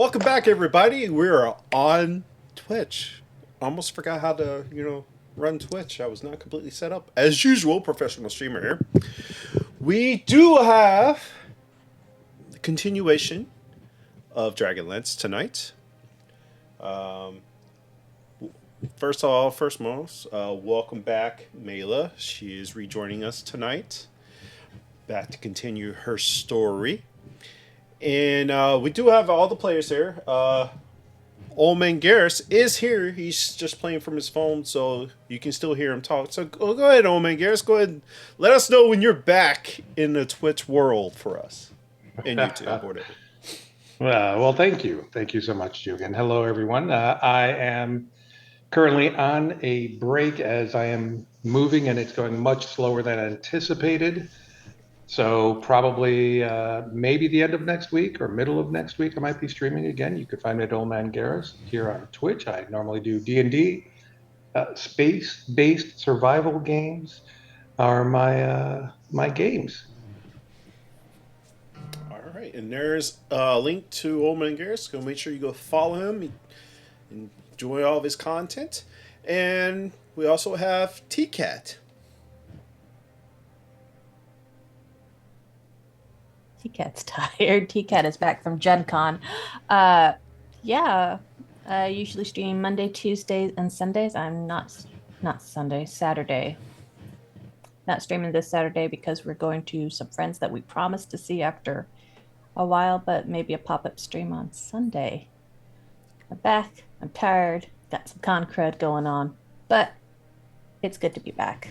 Welcome back, everybody. We're on Twitch. Almost forgot how to, run Twitch. I was not completely set up. As usual, professional streamer here. We do have the continuation of Dragonlance tonight. First of all, welcome back, Mela. She is rejoining us tonight. Back to continue her story. And we do have all the players here. Old Man Garrus is here. He's just playing from his phone, so you can still hear him talk. So go ahead, Old Man Garrus. Go ahead and let us know when you're back in the Twitch world for us. And YouTube, whatever. Well, thank you. Thank you so much, Jugan. Hello, everyone. I am currently on a break as I am moving, and it's going much slower than anticipated. So probably maybe the end of next week or middle of next week, I might be streaming again. You could find me at Old Man Garrus here on Twitch. I normally do D&D. Space-based survival games are my games. All right, and there's a link to Old Man Garrus. Go make sure you go follow him and enjoy all of his content. And we also have T-Cat. T-Cat's tired. T-Cat is back from Gen Con. I usually stream Monday, Tuesdays, and Sundays. I'm not Sunday, Saturday. Not streaming this Saturday because we're going to some friends that we promised to see after a while, but maybe a pop-up stream on Sunday. I'm back. I'm tired. Got some con crud going on, but it's good to be back.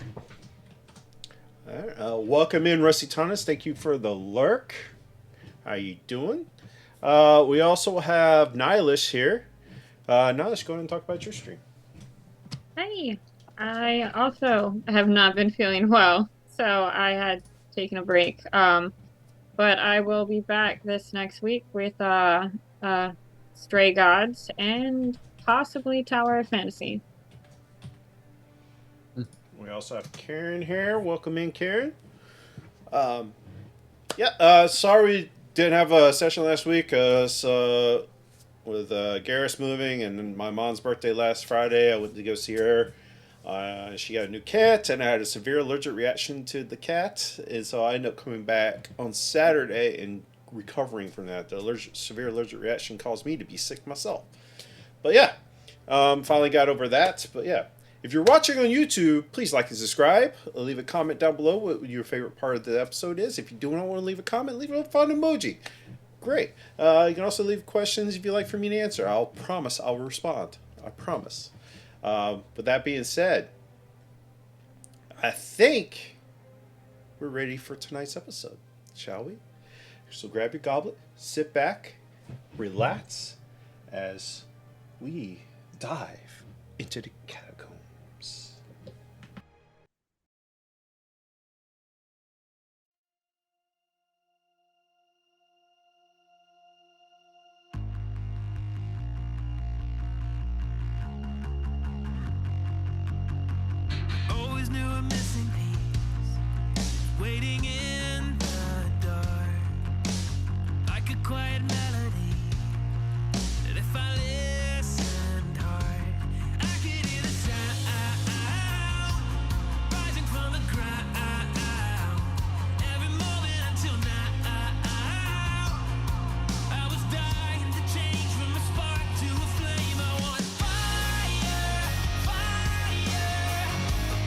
All right, welcome in, Rusty Thomas. Thank you for the lurk. How you doing? We also have Nihilish here. Nihilish, go ahead and talk about your stream. Hi. I also have not been feeling well, so I had taken a break. But I will be back this next week with Stray Gods and possibly Tower of Fantasy. We also have Karen here. Welcome in, Karen. Sorry we didn't have a session last week. With Garrus moving and my mom's birthday last Friday, I went to go see her. She got a new cat, and I had a severe allergic reaction to the cat, and so I ended up coming back on Saturday and recovering from that. The severe allergic reaction caused me to be sick myself. But yeah, finally got over that. But yeah. If you're watching on YouTube, please like and subscribe. Leave a comment down below what your favorite part of the episode is. If you do not want to leave a comment, leave a fun emoji. Great. You can also leave questions if you'd like for me to answer. I'll promise I'll respond. I promise. With that being said, I think we're ready for tonight's episode, shall we? So grab your goblet, sit back, relax, as we dive into the catacombs. Always knew a missing piece, waiting in the dark, like a quiet melody, that if I listened hard, I could hear the sound rising from the ground, every moment until now. I was dying to change from a spark to a flame. I want fire, fire,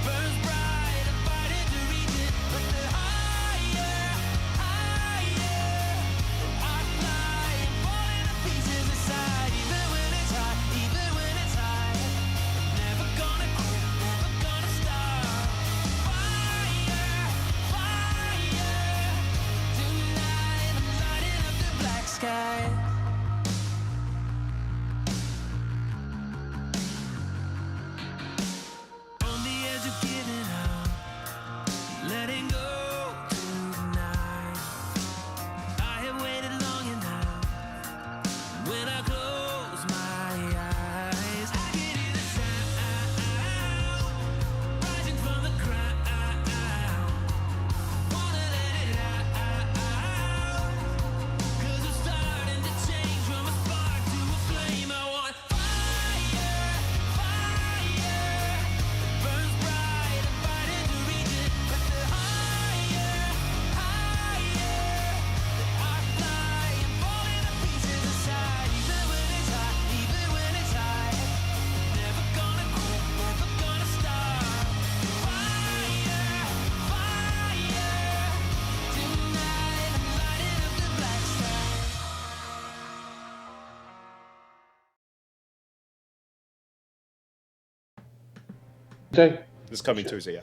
burns bright, I'm fighting to reach it, but the higher, higher, I fly and falling to pieces aside. Even when it's hot, even when it's high, never gonna quit, never gonna stop. Fire, fire, tonight I'm lighting up the black sky. On the edge of giving up, letting go tonight. I have waited long enough. When I close my eyes, I can hear the sound rising from the ground. Wanna let it out, 'cause I'm starting to This coming Tuesday, yeah.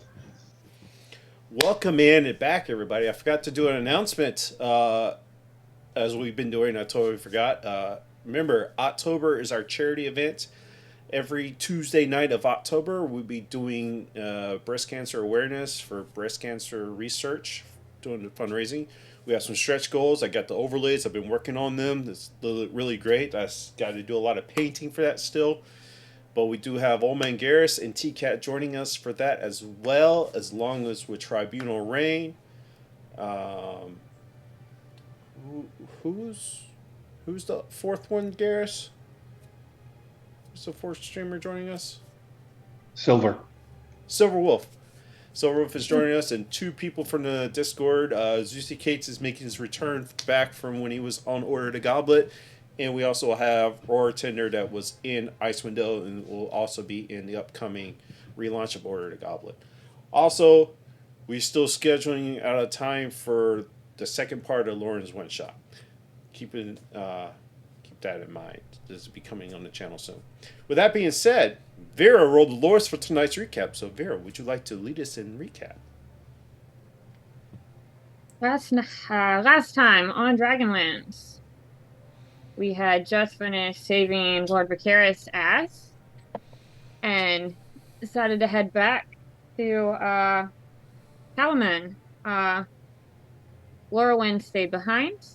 Welcome in and back, everybody. I forgot to do an announcement as we've been doing. I totally forgot. Remember, October is our charity event. Every Tuesday night of October, we'll be doing breast cancer awareness for breast cancer research, doing the fundraising. We have some stretch goals. I got the overlays. I've been working on them. It's really great. I got to do a lot of painting for that still. But we do have Old Man Garrus and T-Cat joining us for that as well, as long as with Tribunal Reign. Who's the fourth one, Garrus? Who's the fourth streamer joining us? Silver. Silver Wolf. Silver Wolf is joining us, and two people from the Discord. Zuzi Cates is making his return back from when he was on Order to Goblet. And we also have Roar Tender that was in Icewind Dale and will also be in the upcoming relaunch of Order to Goblet. Also, we're still scheduling out of time for the second part of Lauren's one shot. Keep that in mind. This will be coming on the channel soon. With that being said, Vera rolled the lores for tonight's recap. So Vera, would you like to lead us in recap? Last time on Dragonlance, we had just finished saving Lord Vicaris' ass and decided to head back to Calaman. Lorwyn stayed behind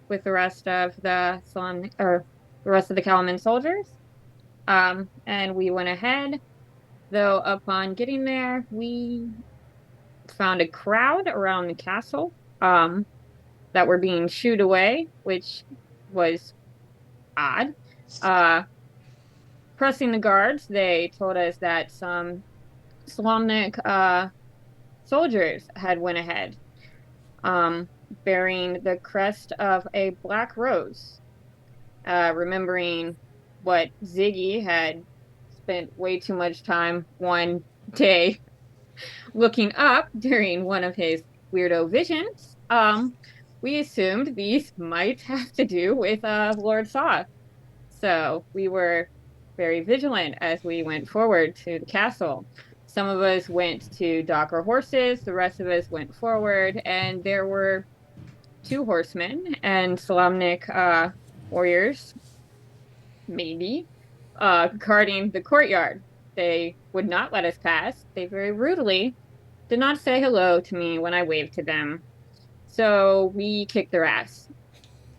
with the rest of the Calaman soldiers. And we went ahead, though upon getting there, we found a crowd around the castle that were being shooed away, which was odd. Pressing the guards, they told us that some Slomnik soldiers had went ahead, bearing the crest of a black rose, remembering what Ziggy had spent way too much time one day looking up during one of his weirdo visions. We assumed these might have to do with Lord Soth. So we were very vigilant as we went forward to the castle. Some of us went to dock our horses, the rest of us went forward, and there were two horsemen and Slomnik warriors, maybe, guarding the courtyard. They would not let us pass. They very rudely did not say hello to me when I waved to them. So we kicked their ass.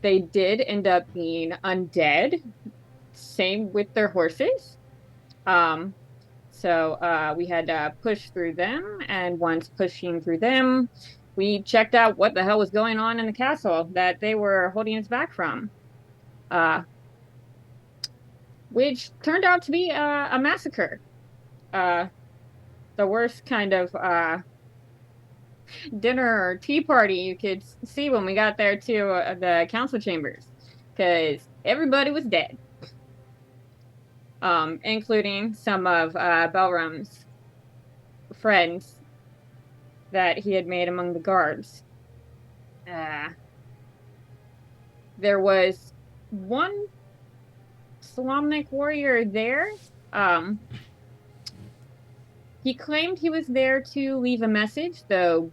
They did end up being undead. Same with their horses. So we had to push through them, and once pushing through them, we checked out what the hell was going on in the castle that they were holding us back from. Which turned out to be a massacre. The worst kind of dinner or tea party you could see when we got there to the council chambers, because everybody was dead, including some of Belrum's friends that he had made among the guards. There was one Slomnik warrior there. He claimed he was there to leave a message, though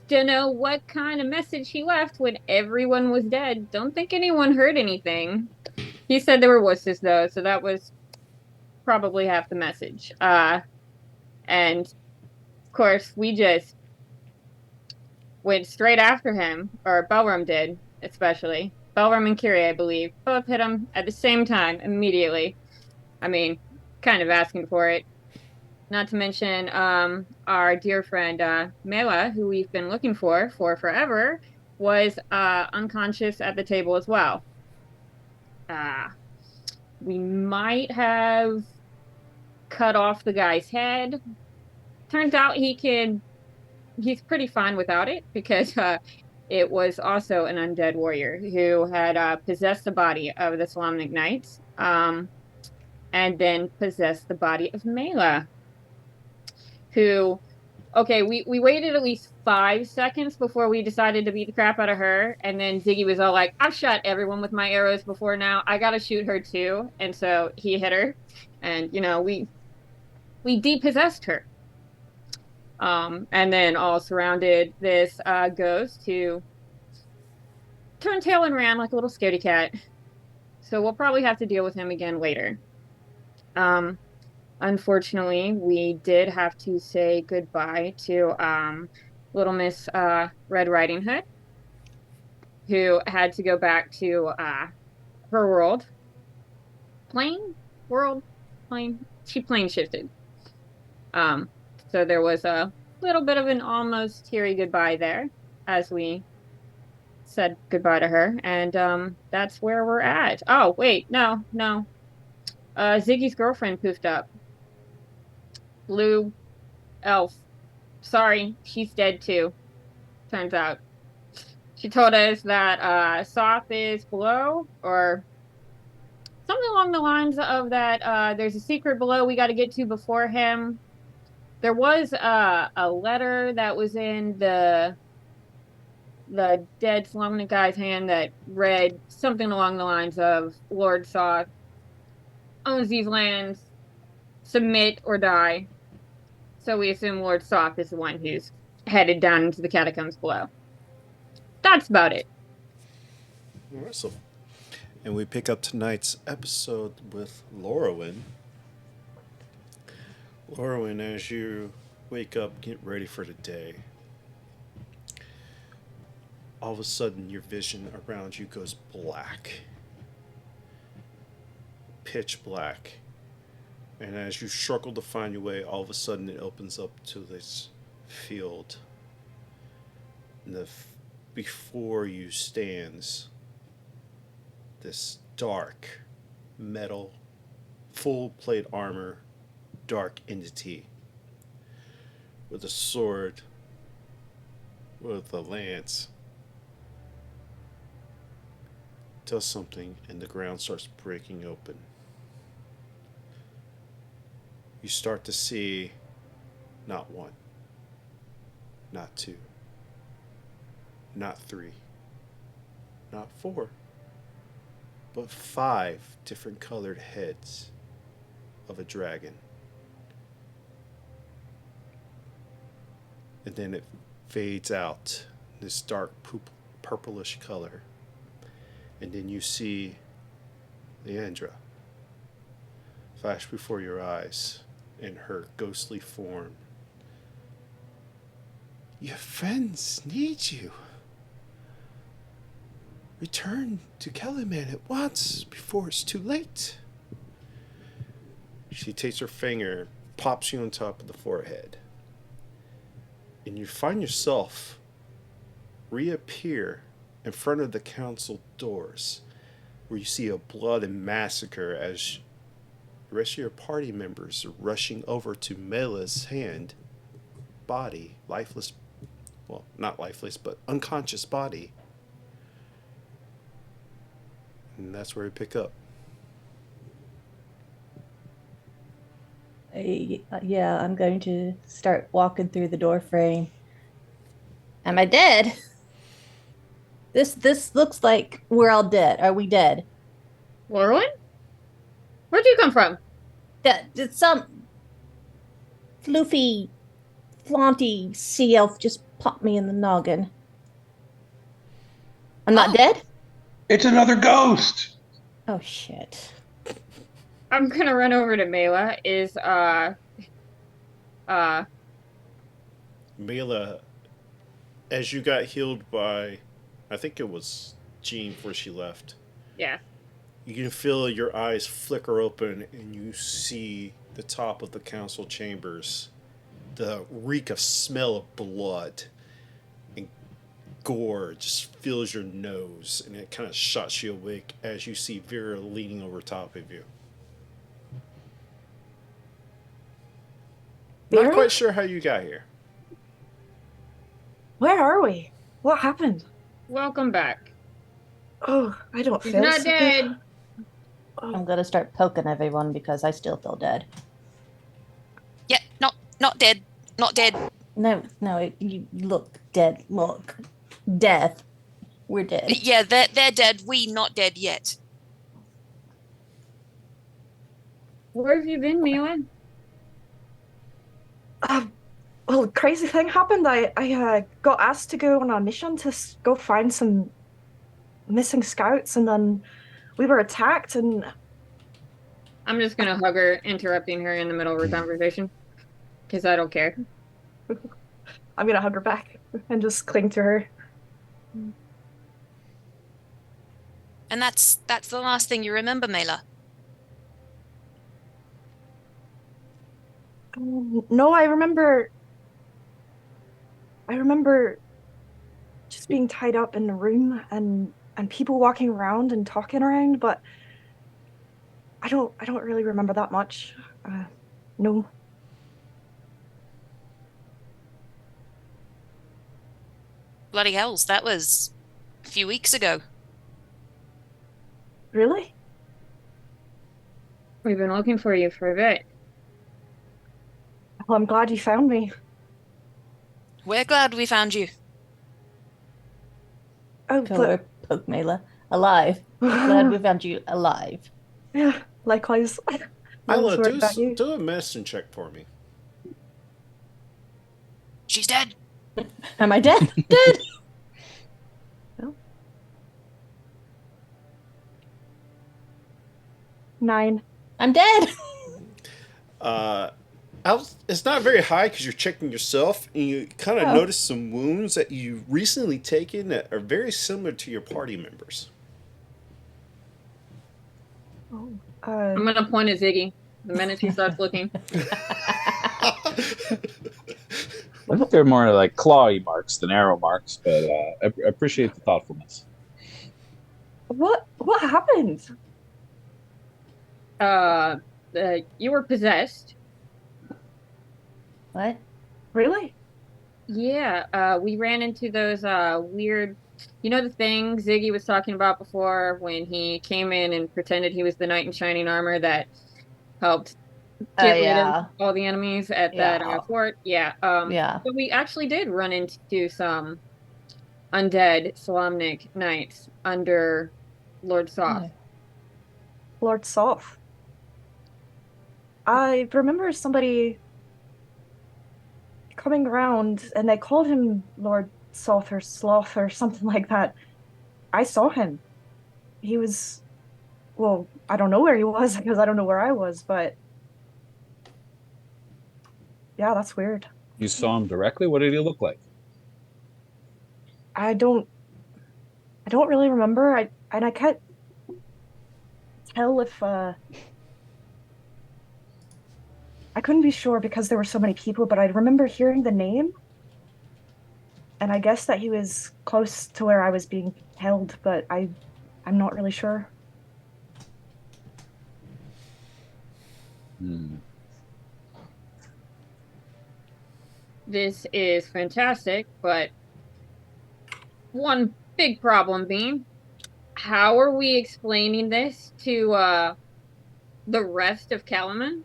don't know what kind of message he left when everyone was dead. Don't think anyone heard anything. He said there were wusses, though, so that was probably half the message. And, of course, we just went straight after him, or Belrum did, especially. Belrum and Kiri, I believe, both hit him at the same time, immediately. I mean, kind of asking for it. Not to mention our dear friend Mela, who we've been looking for forever, was unconscious at the table as well. We might have cut off the guy's head. Turns out he's pretty fine without it, because it was also an undead warrior who had possessed the body of the Slomnik Knights, and then possessed the body of Mela. Who, okay, we waited at least 5 seconds before we decided to beat the crap out of her, and then Ziggy was all like, I've shot everyone with my arrows before now, I gotta shoot her too, and so he hit her, and, you know, we we depossessed her. And then all surrounded this ghost who turned tail and ran like a little scaredy cat. So we'll probably have to deal with him again later. Unfortunately, we did have to say goodbye to Little Miss Red Riding Hood, who had to go back to her world. She plane shifted. So there was a little bit of an almost teary goodbye there as we said goodbye to her, and that's where we're at. Oh, wait, no. Ziggy's girlfriend poofed up. Blue elf. Sorry, she's dead too, turns out. She told us that Soth is below, or something along the lines of that there's a secret below we got to get to before him. There was a letter that was in the dead Solomon guy's hand that read something along the lines of Lord Soth owns these lands, submit or die. So we assume Lord Soth is the one who's headed down into the catacombs below. That's about it. Awesome. And we pick up tonight's episode with Lorwyn. Lorwyn, as you wake up, get ready for the day, all of a sudden your vision around you goes black. Pitch black. And as you struggle to find your way, all of a sudden it opens up to this field. And before you stands this dark metal, full plate armor, dark entity with a sword, with a lance, does something and the ground starts breaking open. You start to see not one, not two, not three, not four, but 5 different colored heads of a dragon. And then it fades out, this dark purplish color. And then you see Leandra flash before your eyes in her ghostly form. Your friends need you. Return to Kellyman at once before it's too late. She takes her finger, pops you on top of the forehead, and you find yourself reappear in front of the council doors, where you see a blood and massacre as the rest of your party members are rushing over to Mela's body, lifeless, well, not lifeless, but unconscious body. And that's where we pick up. Yeah, I'm going to start walking through the door frame. Am I dead? This looks like we're all dead. Are we dead? Lorwyn? Where'd you come from? Did some floofy, flaunty sea elf just pop me in the noggin? I'm not dead? It's another ghost. Oh, shit. I'm gonna run over to Mela. Mela, as you got healed by, I think it was Jean before she left. Yeah. You can feel your eyes flicker open and you see the top of the council chambers. The reek of smell of blood and gore just fills your nose, and it kind of shots you awake as you see Vera leaning over top of you. Vera? Not quite sure how you got here. Where are we? What happened? Welcome back. Oh, I don't He's feel not so dead. good. Oh, I'm gonna start poking everyone because I still feel dead. Yeah, not dead. Not dead. No, you look dead. Look. Death. We're dead. Yeah, they're dead. We not dead yet. Where have you been, Mela? Well, crazy thing happened. I got asked to go on a mission to go find some missing scouts, and then we were attacked, and I'm just gonna hug her, interrupting her in the middle of her conversation, because I don't care. I'm gonna hug her back and just cling to her. And that's the last thing you remember, Mela. No, I remember just being tied up in the room and people walking around and talking around, but I don't really remember that much. No. Bloody hells, that was a few weeks ago. Really? We've been looking for you for a bit. Well, I'm glad you found me. We're glad we found you. Oh, Kill but her, poke Mela. Alive. Glad we found you alive. yeah, likewise. I Mela, was worried about you. do a medicine check for me. She's dead. Am I dead? Dead. 9. I'm dead. It's not very high because you're checking yourself, and you kind of notice some wounds that you recently taken that are very similar to your party members. Oh. I'm gonna point at Ziggy the minute she starts looking. I think they're more like clawy marks than arrow marks, but I appreciate the thoughtfulness. What happened? You were possessed. What? Really? Yeah, we ran into those weird, the thing Ziggy was talking about before when he came in and pretended he was the knight in shining armor that helped get rid of all the enemies at that fort. Yeah. Yeah. But we actually did run into some undead Solamnic knights under Lord Soth. Lord Soth. I remember somebody coming around and they called him Lord Soth or Sloth or something like that. I saw him. He was, well, I don't know where he was because I don't know where I was, but yeah, that's weird. You saw him directly? What did he look like? I don't really remember. I can't tell if I couldn't be sure because there were so many people, but I remember hearing the name. And I guess that he was close to where I was being held, but I'm not really sure. This is fantastic, but one big problem being, how are we explaining this to the rest of Kalaman?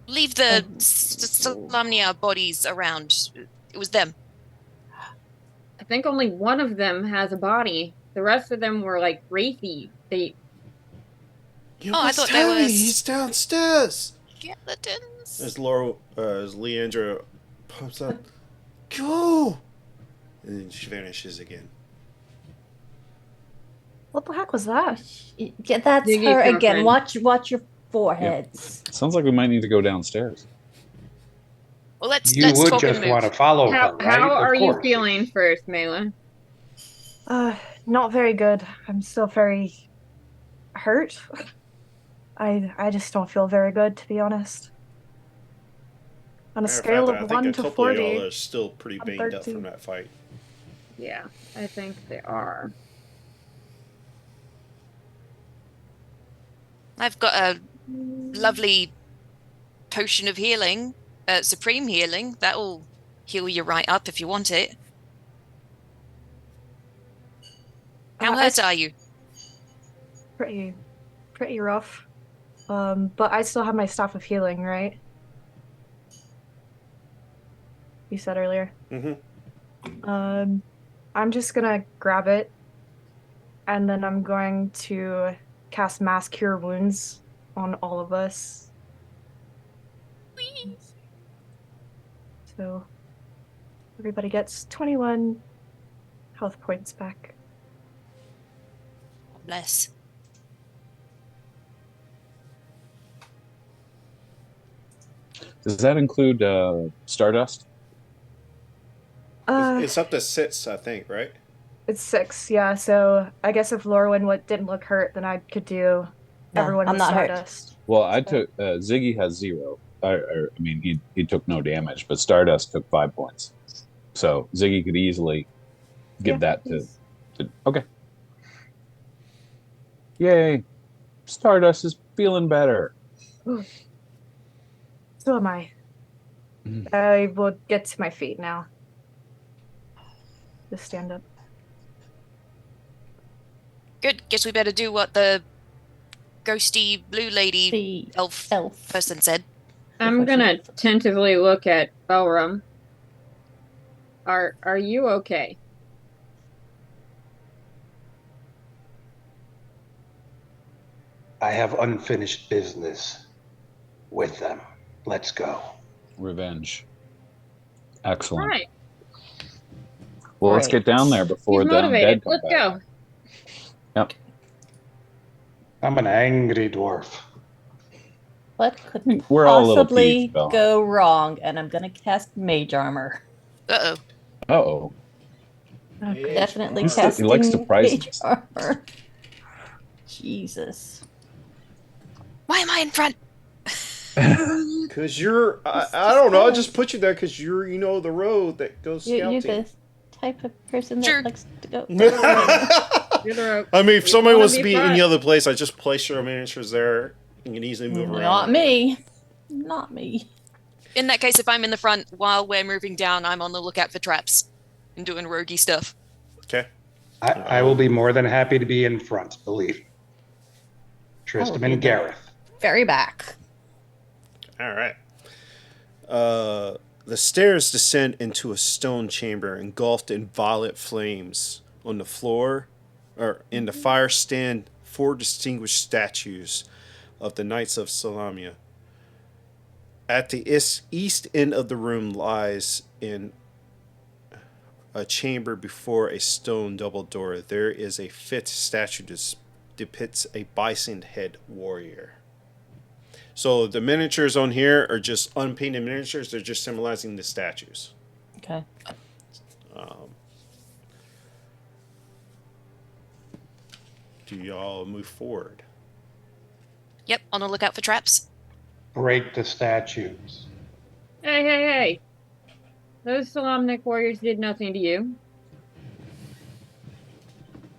Leave the Solamnia bodies around. It was them. I think only one of them has a body. The rest of them were like wraithy. You I must thought tell there me, was he's downstairs. Skeletons. As Leandra pops up, go, and then she vanishes again. What the heck was that? Yeah, that's Ziggy's her again. girlfriend. Watch your foreheads. Sounds like we might need to go downstairs. Well, let's You would talk just and move. want to follow How, her, right? how Of are you course. feeling first, Mela? Not very good. I'm still very hurt. I just don't feel very good, to be honest. On a scale of 1 to 40, y'all are still pretty I'm banged up 13. from that fight. Yeah, I think they are. I've got a lovely potion of healing, supreme healing. That'll heal you right up if you want it. How hurt are you? pretty rough. But I still have my staff of healing, right? You said earlier. Mm-hmm. I'm just gonna grab it, and then I'm going to cast Mass Cure Wounds on all of us. So everybody gets 21 health points back. Bless. Does that include Stardust? It's up to 6, I think, right? It's 6, yeah. So I guess if Lorwyn didn't look hurt, then I could do everyone I'm with not hurt. Stardust. Well, I took Ziggy has 0. I mean, he took no damage, but Stardust took 5 points. So Ziggy could easily give that to. Okay. Yay! Stardust is feeling better. So am I. Mhm. I will get to my feet now. Just stand up. Good. Guess we better do what the ghosty blue lady The elf person said. I'm gonna tentatively look at Belrum. Are you okay? I have unfinished business with them. Let's go. Revenge. Excellent. All right. Well, let's get down there before He's the motivated. undead come Let's back. go. Yep. I'm an angry dwarf. What could We're all a little possibly peeved, Bella. go wrong? And I'm gonna cast mage armor. Uh-oh. Uh-oh. Okay. Definitely He casting likes surprises. mage armor. Jesus. Why am I in front? Because you're, I don't know, I just put you there because you're, the road that goes You're scouting. the type of person that Sure. likes to go. You're the rope. I mean, if You somebody wanna wants to be be front. any other place, I just place your miniatures there. You can easily move around. Not me. Not me. In that case, if I'm in the front while we're moving down, I'm on the lookout for traps and doing roguey stuff. Okay. I will be more than happy to be in front, believe me. Tristan be and there. Gareth. Very back. All right. The stairs descend into a stone chamber engulfed in violet flames. On the floor, or in the fire, stand 4 distinguished statues of the Knights of Salamia. At the east end of the room lies in a chamber before a stone double door. There is a 5th statue that depicts a bison head warrior. So the miniatures on here are just unpainted miniatures. They're just symbolizing the statues. Okay. Do y'all move forward? Yep, on the lookout for traps. Break the statues. Hey. Those Solamnic warriors did nothing to you.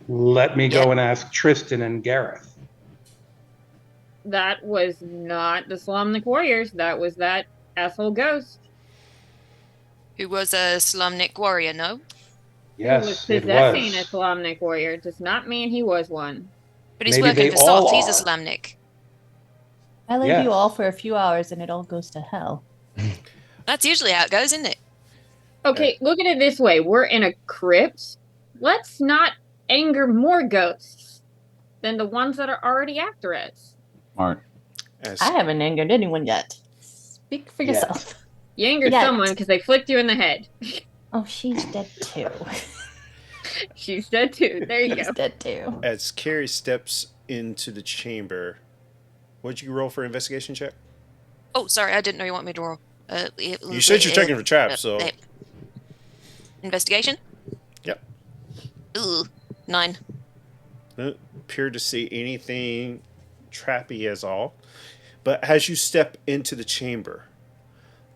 Let me Yeah. go and ask Tristan and Gareth. That was not the Solamnic warriors. That was that asshole ghost. Who was a Slumnik warrior, no? Who was Yes, it possessing a was. Solamnic warrior does not mean he was one. But he's Maybe working they for Soth. all He's a are. Slumnik. I leave Yes. you all for a few hours and it all goes to hell. That's usually how it goes, isn't it? Okay, look at it this way. We're in a crypt. Let's not anger more ghosts than the ones that are already after us. Smart. As, I haven't angered anyone yet. Speak for Yet. yourself. You angered Yeah. someone because they flicked you in the head. Oh, she's dead too. She's dead too. There you She's go. dead too. as Carrie steps into the chamber, what'd you roll for investigation check? Oh, sorry, I didn't know you want me to roll. You said you're checking for traps, so Investigation? Yep. Ooh, 9. don't appear to see anything trappy as all. But as you step into the chamber,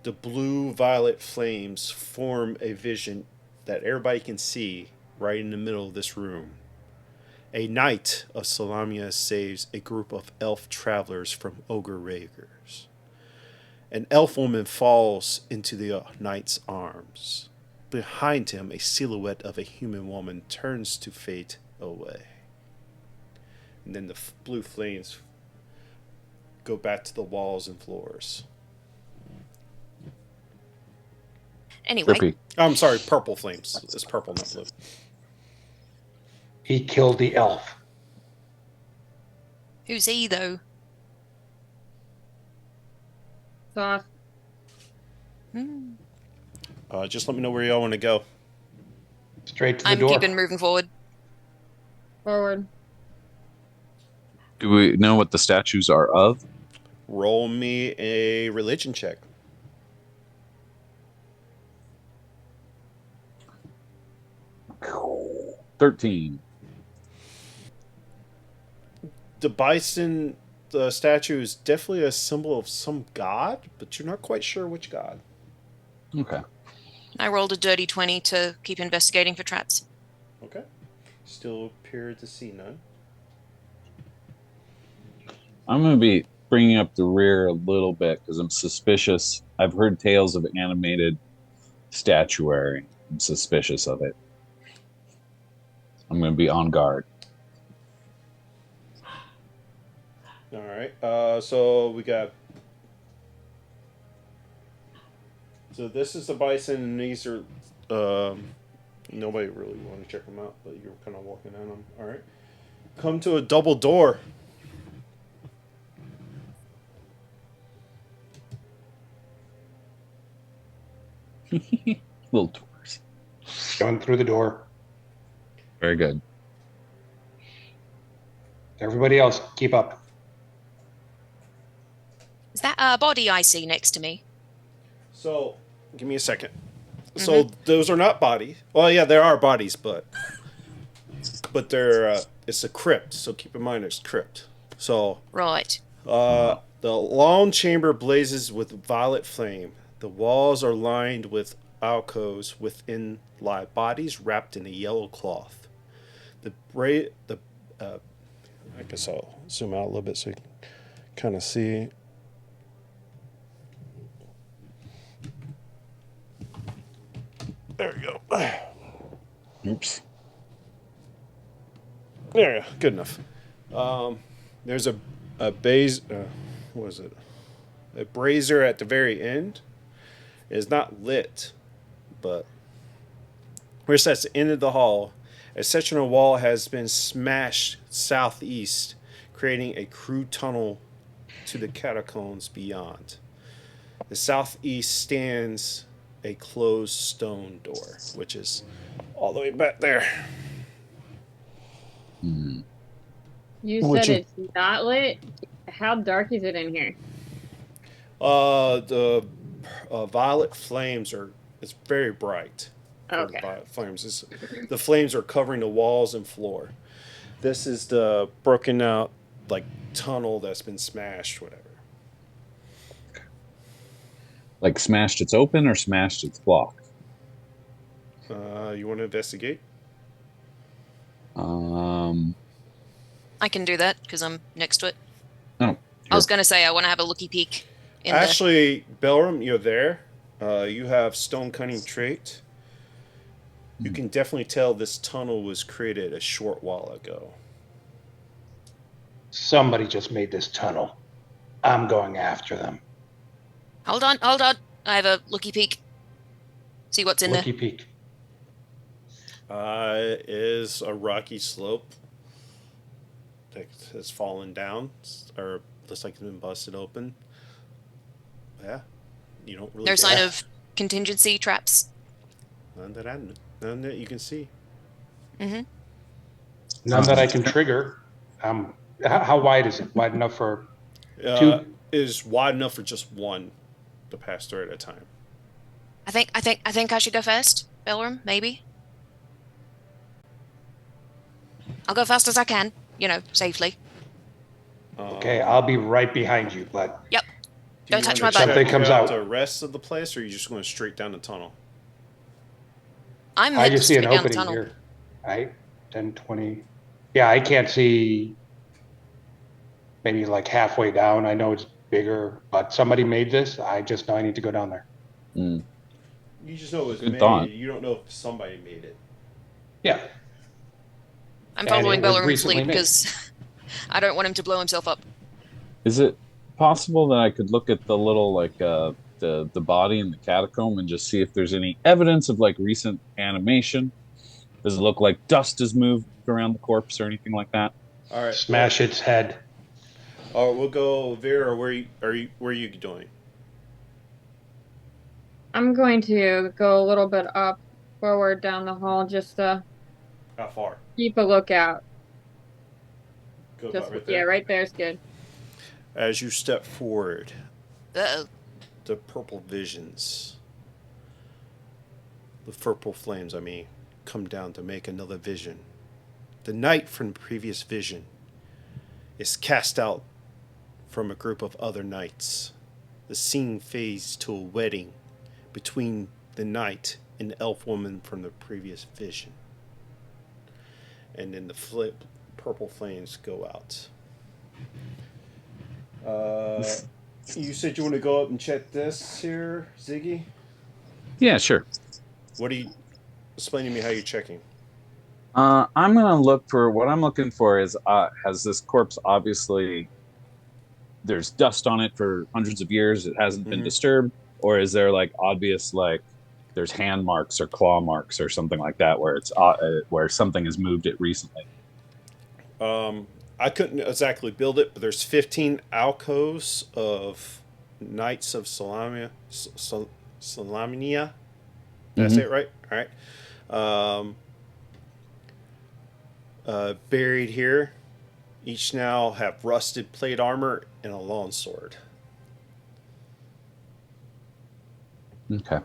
the blue-violet flames form a vision that everybody can see right in the middle of this room. A knight of Salamia saves a group of elf travelers from ogre raiders. An elf woman falls into the knight's arms. Behind him, a silhouette of a human woman turns to fade away. And then the blue flames go back to the walls and floors. Anyway, Trippy. I'm sorry, purple flames. It's purple, not blue. He killed the elf. who's he, though? Soft. Hmm. Just let me know where y'all want to go. Straight to the I'm door. keeping moving forward. Forward. Do we know what the statues are of? Roll me a religion check. Cool. 13. The bison statue is definitely a symbol of some god, but you're not quite sure which god. Okay. I rolled a dirty 20 to keep investigating for traps. Okay. Still appear to see none. I'm going to be bringing up the rear a little bit because I'm suspicious. I've heard tales of animated statuary. I'm suspicious of it. I'm going to be on guard. All right. So we got. So this is the bison, and these are. Nobody really want to check them out, but you're kind of walking on them. All right. Come to a double door. Little tours. Going through the door. Very good. Everybody else, keep up. Is that a body I see next to me? So, give me a second. So those are not bodies. Well, yeah, there are bodies, but they're it's a crypt. So keep in mind it's crypt. So Right. the long chamber blazes with violet flame. The walls are lined with alcoves within lie bodies wrapped in a yellow cloth. I guess I'll zoom out a little bit so you can kind of see. There we go. Oops. There you go. Good enough. There's a what is it? A brazier at the very end. It's not lit, but where it says the end of the hall, a section of wall has been smashed southeast, creating a crude tunnel to the catacombs beyond. The southeast stands a closed stone door, which is all the way back there. Hmm. You Would said you- it's not lit. How dark is it in here? The violet flames are. It's very bright. For the Okay. violet flames. The flames are covering the walls and floor. This is the broken out like tunnel that's been smashed, whatever. Like smashed it's open or smashed it's blocked? You want to investigate? I can do that because I'm next to it. Oh, I was going to say I want to have a looky peek in Actually, Belram, you're there. You have stone cutting trait. You can definitely tell this tunnel was created a short while ago. Somebody just made this tunnel. I'm going after them. Hold on. I have a looky peek. See what's in Looky there. peek. It is a rocky slope that has fallen down, or looks like it's been busted open. Yeah, you don't really. No sign of contingency traps. None none that you can see. Mm-hmm. None that I can trigger. How wide is it? Wide enough for two? Is wide enough for just one to pass through at a time. I think I should go first, Belram, maybe. I'll go fast as I can, safely. Okay, I'll be right behind you, but Yep. Do Don't you touch wanna my butt. Something check comes out. the rest of the place, or are you just going straight down the tunnel? I'm I headed just see an straight down the opening tunnel. here. Right? 10, 20. Yeah, I can't see maybe like halfway down. I know it's bigger, but somebody made this. I just know I need to go down there. Hmm. You just know it was Good made. thought. You don't know if somebody made it. Yeah. I'm And following it was Belram's recently lead made. because I don't want him to blow himself up. Is it possible that I could look at the little the body in the catacomb and just see if there's any evidence of like recent animation? Does it look like dust has moved around the corpse or anything like that? All right. Smash its head. All right, we'll go Vera. Where are you doing? I'm going to go a little bit up forward down the hall just to How far? keep a lookout. Go Just about right yeah, there. right there's good. As you step forward, Uh-oh. the purple visions, the purple flames, I mean, come down to make another vision. The knight from the previous vision is cast out from a group of other knights. The scene fades to a wedding between the knight and the elf woman from the previous vision. And then the purple flames go out. You said you want to go up and check this here, Ziggy? Yeah, sure. What are you... Explain to me how you're checking. I'm gonna look for what I'm looking for is has this corpse obviously there's dust on it for hundreds of years, it hasn't been disturbed, or is there like obvious like there's hand marks or claw marks or something like that where it's where something has moved it recently? I couldn't exactly build it, but there's 15 alcoves of Knights of Salamia. Salaminia? Did I say it right? All right. Buried here. Each now have rusted plate armor and a long sword. Okay.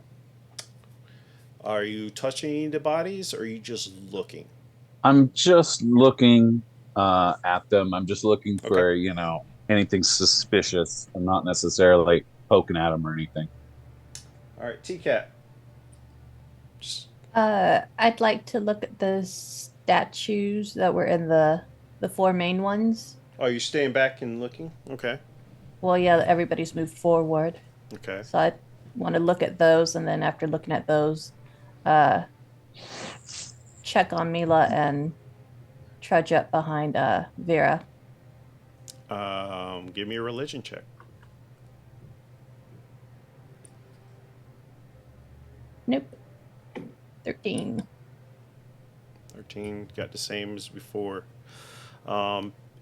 Are you touching the bodies, or are you just looking? I'm just looking at them. I'm just looking for, Okay. you know, anything suspicious. I'm not necessarily poking at them or anything. All right, T-Cat. Just... I'd like to look at the statues that were in the four main ones. Oh, you're staying back and looking? Okay. Well, yeah, everybody's moved forward. Okay. So I want to look at those, and then after looking at those, check on Mila and trudge up behind Vera. Give me a religion check. Nope. 13. 13, got the same as before.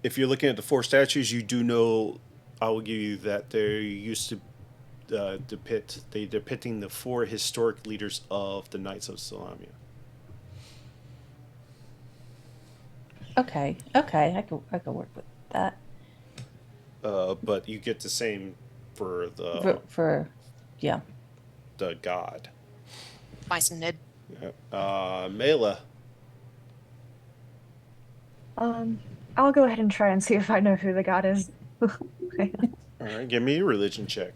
If you're looking at the four statues, you do know, I will give you that they used to depicting the four historic leaders of the Knights of Salamia. Okay, I can work with that. But you get the same for the Yeah. the god. Bison head. Mela. I'll go ahead and try and see if I know who the god is. All right, give me a religion check.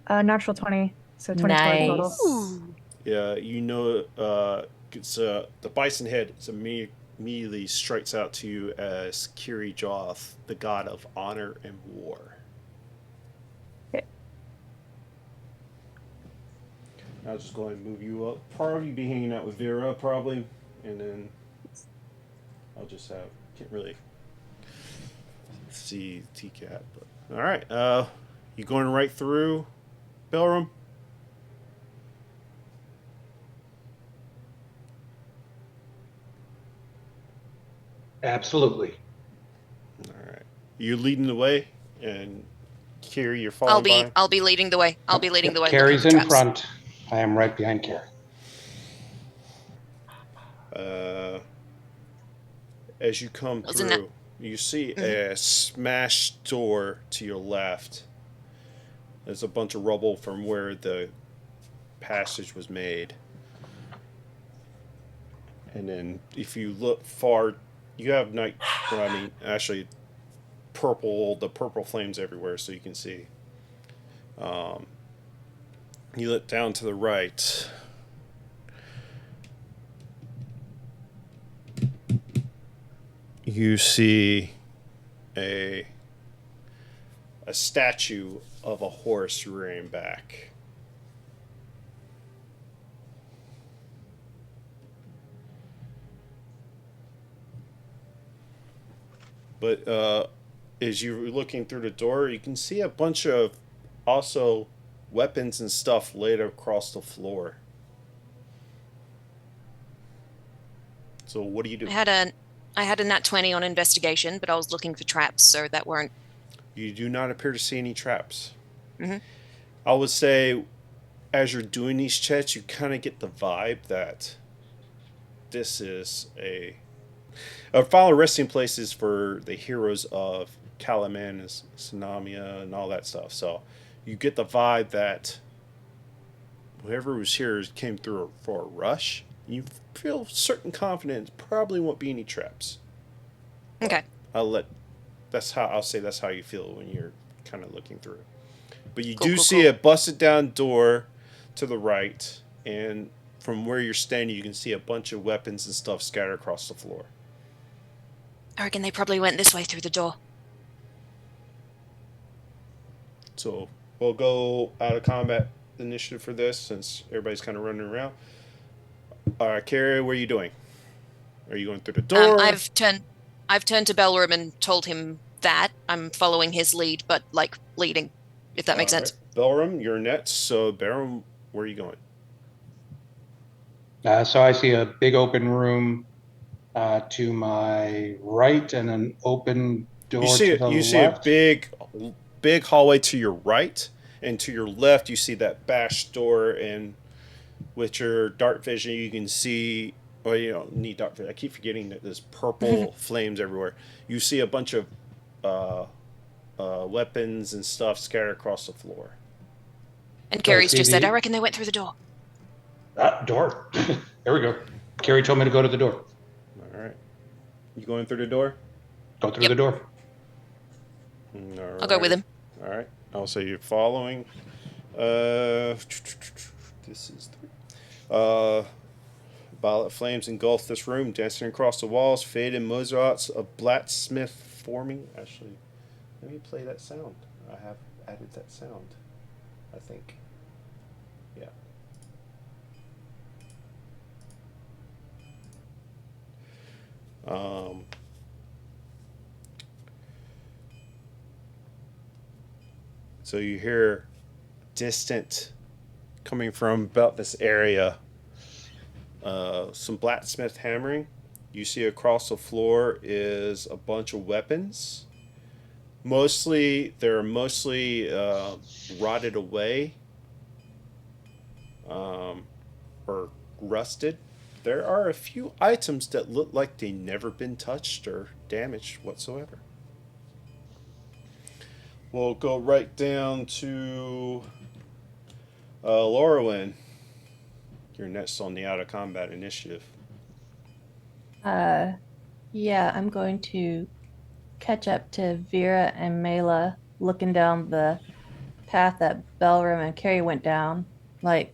Natural 20, so 24 total. Nice. Yeah, you know, it's the bison head immediately strikes out to you as Kiri Joth, the god of honor and war. Okay. I'll just go ahead and move you up. Probably be hanging out with Vera, probably, and then I'll just can't really see T-Cat, but all right. You going right through Bellroom? Absolutely. All right. You're leading the way, and Kiri, you're following by. I'll be leading the way. I'll be leading the way. Carrie's looking in for traps. front. I am right behind Carrie. As you come Wasn't that- through, you see a smashed door to your left. There's a bunch of rubble from where the passage was made. And then if you look far, you have actually the purple flames everywhere, so you can see. You look down to the right. You see a statue of a horse rearing back. But as you're looking through the door, you can see a bunch of also weapons and stuff laid across the floor. So what do you do? I had I had a nat 20 on investigation, but I was looking for traps, so that weren't. You do not appear to see any traps. Mhm. I would say, as you're doing these checks, you kind of get the vibe that this is a final resting places for the heroes of Kalaman and Tsunamia and all that stuff. So you get the vibe that whoever was here came through for a rush. You feel certain confidence probably won't be any traps. Okay. That's how you feel when you're kind of looking through. But you Cool, do cool, see cool. a busted down door to the right, and from where you're standing, you can see a bunch of weapons and stuff scattered across the floor. I reckon they probably went this way through the door. So we'll go out of combat initiative for this since everybody's kind of running around. All right, Carrie, what are you doing? Are you going through the door? I've turned to Belram and told him that I'm following his lead, but like leading, if that makes sense. Right. Belram, you're next. So Belram, where are you going? So I see a big open room to my right and an open door to the You see a left. big hallway to your right, and to your left you see that bashed door, and with your dark vision you can see, well, you don't need dark vision. I keep forgetting that there's purple flames everywhere. You see a bunch of weapons and stuff scattered across the floor. And Gary's see just said, the- I reckon they went through the door. Door. There we go. Carrie told me to go to the door. All right, you going through the door? Go through Yep. the door. I'll go with him. All right. Also, you're following. This is 3. Violet flames engulf this room, dancing across the walls. Faded mozarts of blacksmith forming. Actually, let me play that sound. I have added that sound, I think. Yeah. So you hear distant coming from about this area, some blacksmith hammering. You see across the floor is a bunch of weapons. They're mostly rotted away, or rusted. There are a few items that look like they've never been touched or damaged whatsoever. We'll go right down to Laurelyn. You're next on the out of combat initiative. Yeah, I'm going to catch up to Vera and Mela looking down the path that Belram and Carrie went down. Like,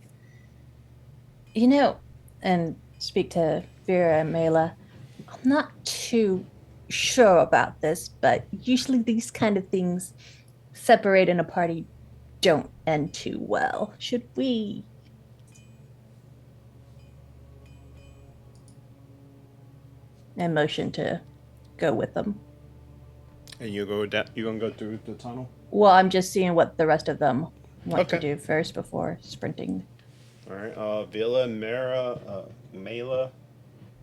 and speak to Vera and Mela. I'm not too sure about this, but usually these kind of things separate in a party don't end too well. Should we? And motion to go with them. And you go down. You gonna go through the tunnel? Well, I'm just seeing what the rest of them want to Okay. do first before sprinting. All right. Villa, Mela,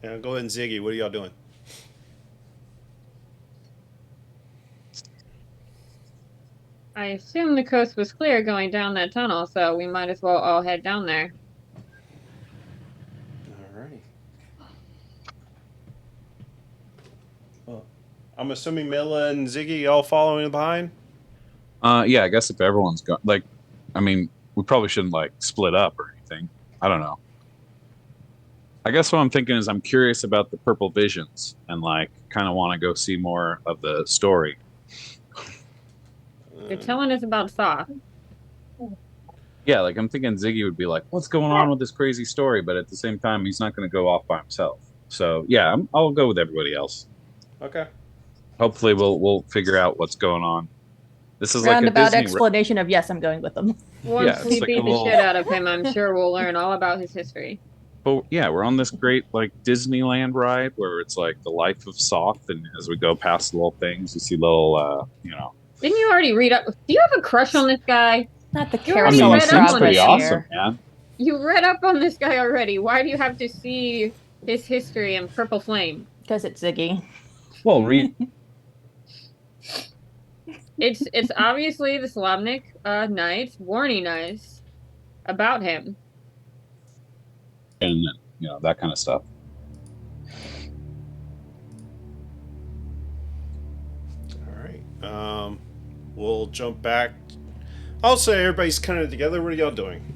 and go ahead and Ziggy. What are y'all doing? I assume the coast was clear going down that tunnel, so we might as well all head down there. All right. Well, I'm assuming Mela and Ziggy all following behind. Yeah, I guess if everyone's going, like, I mean, we probably shouldn't like split up or anything. I don't know. I guess what I'm thinking is I'm curious about the purple visions and like kind of want to go see more of the story. You're telling us about Soft. Yeah, like I'm thinking Ziggy would be like, "What's going on with this crazy story?" But at the same time, he's not going to go off by himself. So yeah, I'll go with everybody else. Okay. Hopefully, we'll figure out what's going on. This is like a Roundabout Disney. explanation of yes, I'm going with them. Once Yeah, it's we like beat a the little- shit out of him, I'm sure we'll learn all about his history. But yeah, we're on this great like Disneyland ride where it's like the life of Soth, and as we go past little things, you see little, Didn't you already read up? Do you have a crush on this guy? Not the You I already mean, carousel he read of up seems on pretty this progress awesome, here. man. You read up on this guy already. Why do you have to see his history in Purple Flame? Because it's Ziggy. Well, read It's obviously the Slavnik knights warning us about him. and that kind of stuff. All right. We'll jump back. I'll say everybody's kind of together. What are y'all doing?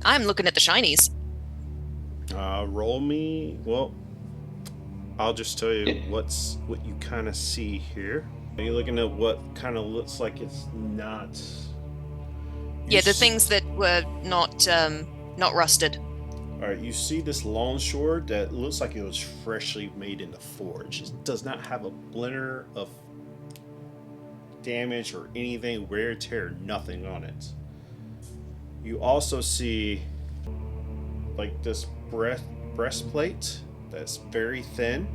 I'm looking at the shinies. Roll me. Well, I'll just tell you what you kind of see here. You're looking at what kind of looks like it's not. Yeah, the things that were not rusted. All right, you see this long sword that looks like it was freshly made in the forge. It does not have a splinter of damage or anything, wear, tear, nothing on it. You also see like this breastplate that's very thin,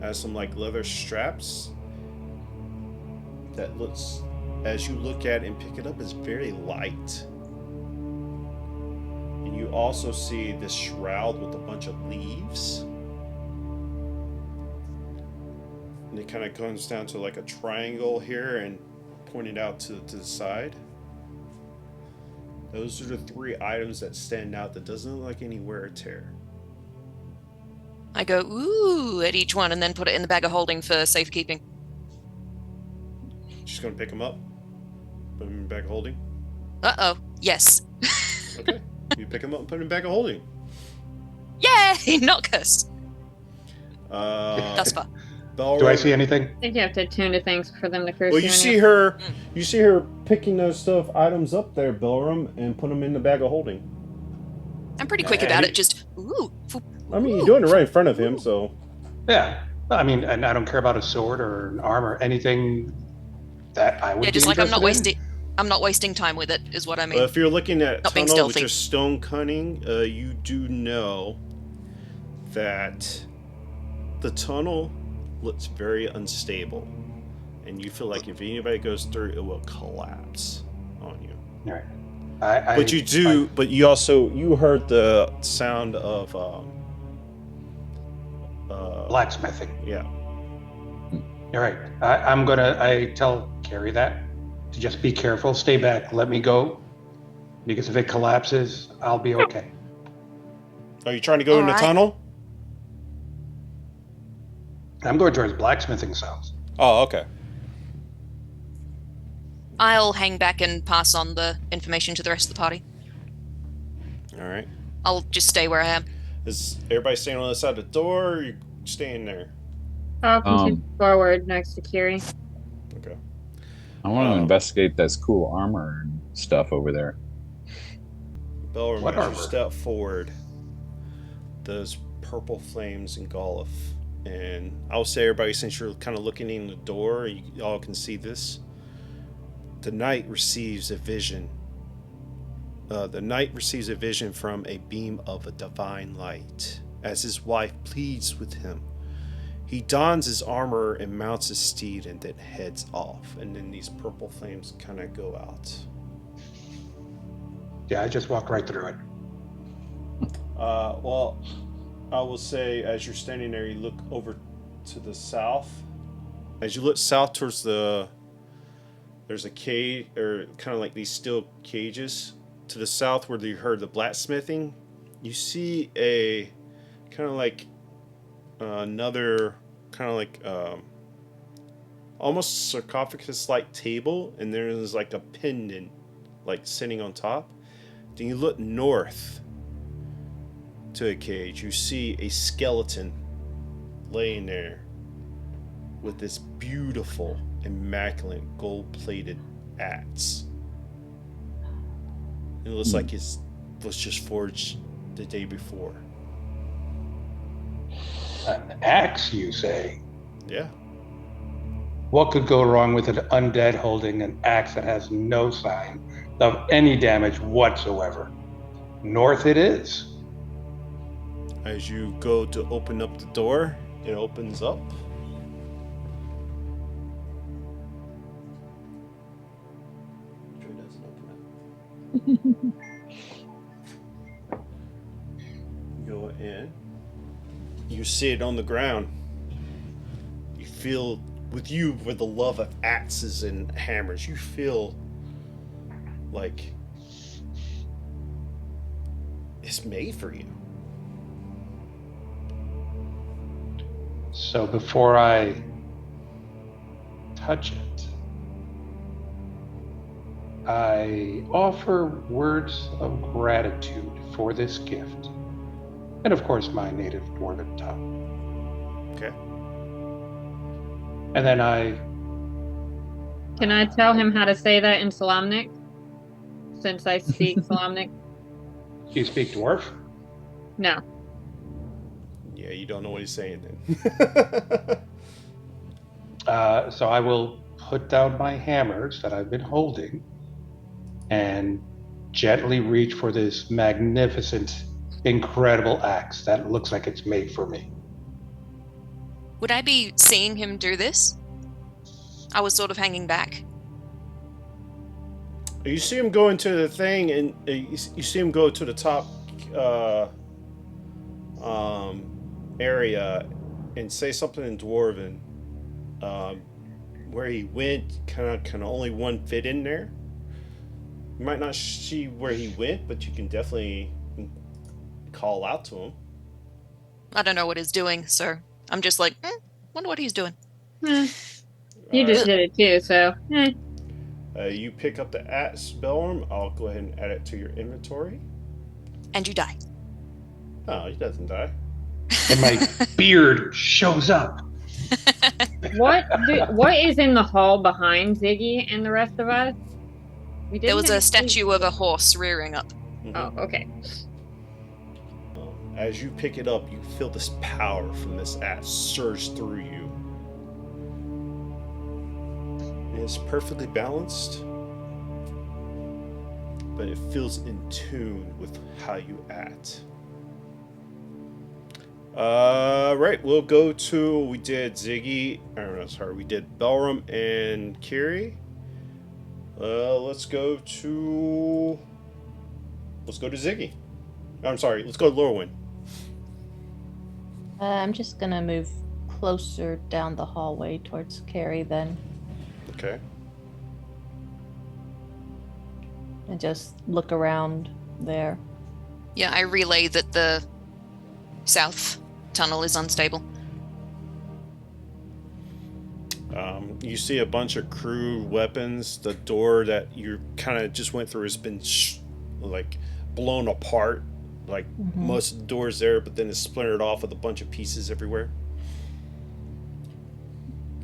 has some like leather straps that looks, as you look at it and pick it up, is very light. And you also see this shroud with a bunch of leaves. And it kind of comes down to like a triangle here and pointed out to the side. Those are the 3 items that stand out that doesn't look like any wear or tear. I go, ooh, at each one and then put it in the bag of holding for safekeeping. Just gonna pick them up, put them in the bag of holding. Uh-oh, yes. Okay, you pick them up and put them in the bag of holding. Yay, not cursed. Thus far. Bellrum, Do I see anything? I think you have to attune to things for them to curse Well, you. you see her. You see her picking those items up there, Bellrum, and put them in the bag of holding. I'm pretty quick about it, just, ooh. I mean, you're doing it right in front of him, so. Yeah. I mean, and I don't care about a sword or an arm or anything that I would Yeah, just be like I'm not interested in. I'm not wasting time with it, is what I mean. If you're looking at Not being tunnel with stealthy. your stone cunning, you do know that the tunnel looks very unstable, and you feel like if anybody goes through, it will collapse on you. All right. But you do. But you also heard the sound of Blacksmithing. yeah. All right. I tell Carrie that to just be careful, stay back, let me go, because if it collapses, I'll be okay. Are you trying to go in the Alright. tunnel? I'm going towards blacksmithing sounds. Oh, okay. I'll hang back and pass on the information to the rest of the party. All right. I'll just stay where I am. Is everybody staying on the other side of the door, or are you staying there? I'll continue forward next to Kiri. Okay. I want to investigate this cool armor and stuff over there. Bellrum, What as you armor? step forward, those purple flames engulf. And I'll say, everybody, since you're kind of looking in the door, you all can see this. The knight receives a vision. The knight receives a vision from a beam of a divine light. As his wife pleads with him, he dons his armor and mounts his steed and then heads off. And then these purple flames kind of go out. Yeah, I just walked right through it. Well, I will say, as you're standing there, you look over to the south. As you look south towards there's a cage, or kind of like these steel cages. To the south where you heard the blacksmithing, you see a kind of like another kind of like almost sarcophagus-like table, and there's like a pendant like sitting on top. Then you look north to a cage. You see a skeleton laying there with this beautiful, immaculate, gold-plated axe. It looks like it was just forged the day before. An axe, you say? Yeah. What could go wrong with an undead holding an axe that has no sign of any damage whatsoever? North it is. As you go to open up the door, it opens up. Sure it doesn't open up. Go in. You see it on the ground. You feel, with the love of axes and hammers, you feel like it's made for you. So before I touch it, I offer words of gratitude for this gift. And of course, my native dwarven tongue. Okay. And then I... Can I tell him how to say that in Solamnic? Since I speak Solamnic? Do you speak dwarf? No. Yeah, you don't know what he's saying then. So I will put down my hammers that I've been holding and gently reach for this magnificent, incredible axe that looks like it's made for me. Would I be seeing him do this? I was sort of hanging back. You see him go into the thing, and you see him go to the top area and say something in Dwarven. Where he went, can only one fit in there. You might not see where he went, but you can definitely call out to him. I don't know what he's doing, so I'm just like, wonder what he's doing. You just did it too, so. You pick up the axe, Belorm. I'll go ahead and add it to your inventory. And you die. Oh, he doesn't die. And my beard shows up. What is in the hall behind Ziggy and the rest of us? There was a statue of a horse rearing up. Oh, okay. As you pick it up, you feel this power from this axe surge through you. It's perfectly balanced, but it feels in tune with how you act. Right, we'll go to, we did Ziggy, we did Belram and Kiri. Let's go to Ziggy. I'm sorry, let's go to Lorwyn. I'm just gonna move closer down the hallway towards Carrie then. Okay. And just look around there. Yeah, I relay that the south tunnel is unstable. You see a bunch of crude weapons. The door that you kind of just went through has been blown apart, like most of the doors there, but then it's splintered off with a bunch of pieces everywhere.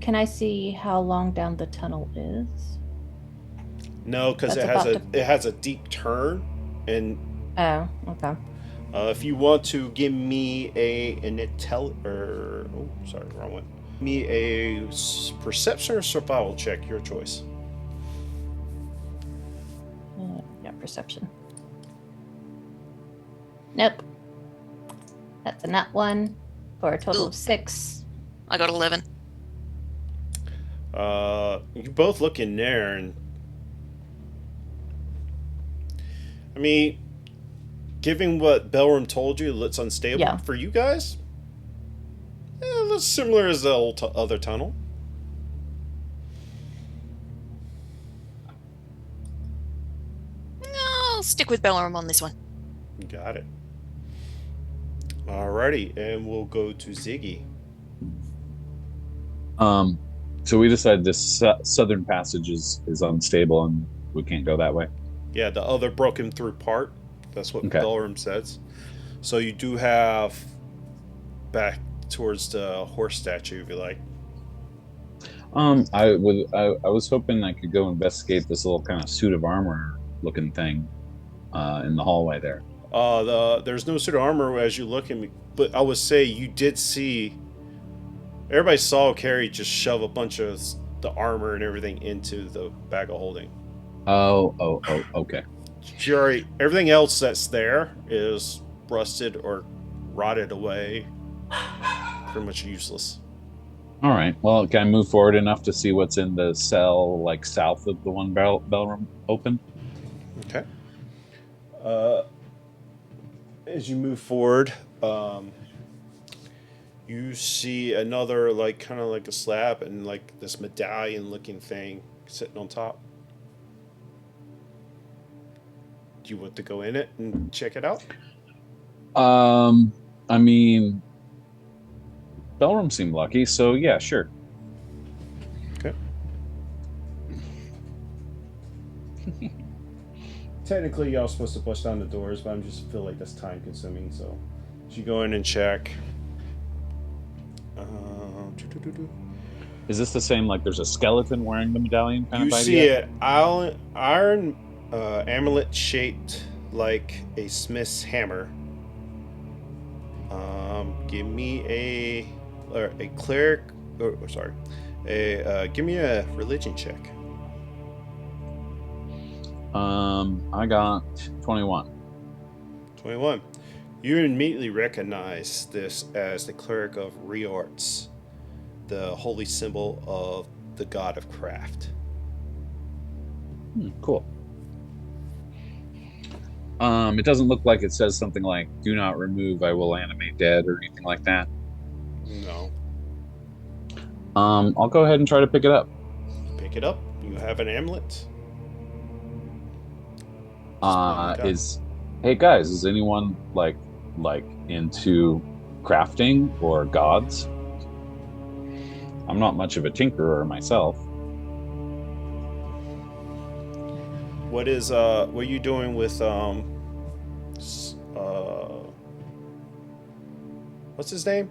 Can I see how long down the tunnel is? No, because it has a deep turn, and oh, okay. If you want to give me wrong one. Me a perception or survival check, your choice. Yeah, perception. Nope. That's a nat 1 for a total of 6. I got 11. You both look in there, and I mean, given what Belram told you, it's unstable for you guys. That's similar as the old other tunnel. I'll stick with Bellarm on this one. Got it. Alrighty, and we'll go to Ziggy. So we decided this southern passage is unstable and we can't go that way. Yeah, the other broken through part. That's what Belram says. So you do have back towards the horse statue, if you like. I was hoping I could go investigate this little kind of suit of armor looking thing in the hallway there. There's no suit of armor as you look at me, but I would say you did see. Everybody saw Carrie just shove a bunch of the armor and everything into the bag of holding. Oh, okay. Everything else that's there is rusted or rotted away. Pretty much useless. All right. Well, can I move forward enough to see what's in the cell, like south of the one Belram opened? Okay. As you move forward, You see another, like, kind of like a slab and, like, this medallion-looking thing sitting on top. Do you want to go in it and check it out? I mean, Bellroom seemed lucky, so yeah, sure. Okay. Technically, y'all supposed to push down the doors, but I just feel like that's time consuming, so you go in and check. Is this the same, like there's a skeleton wearing the medallion kind You of idea? see it, iron amulet shaped like a smith's hammer. Give me a cleric, give me a religion check. I got 21. 21. You immediately recognize this as the cleric of Riorts, the holy symbol of the god of craft. Cool. It doesn't look like it says something like "Do not remove, I will animate dead" or anything like that. No. I'll go ahead and try to pick it up. Pick it up. You have an amulet. Hey guys, is anyone like into crafting or gods? I'm not much of a tinkerer myself. What are you doing with what's his name?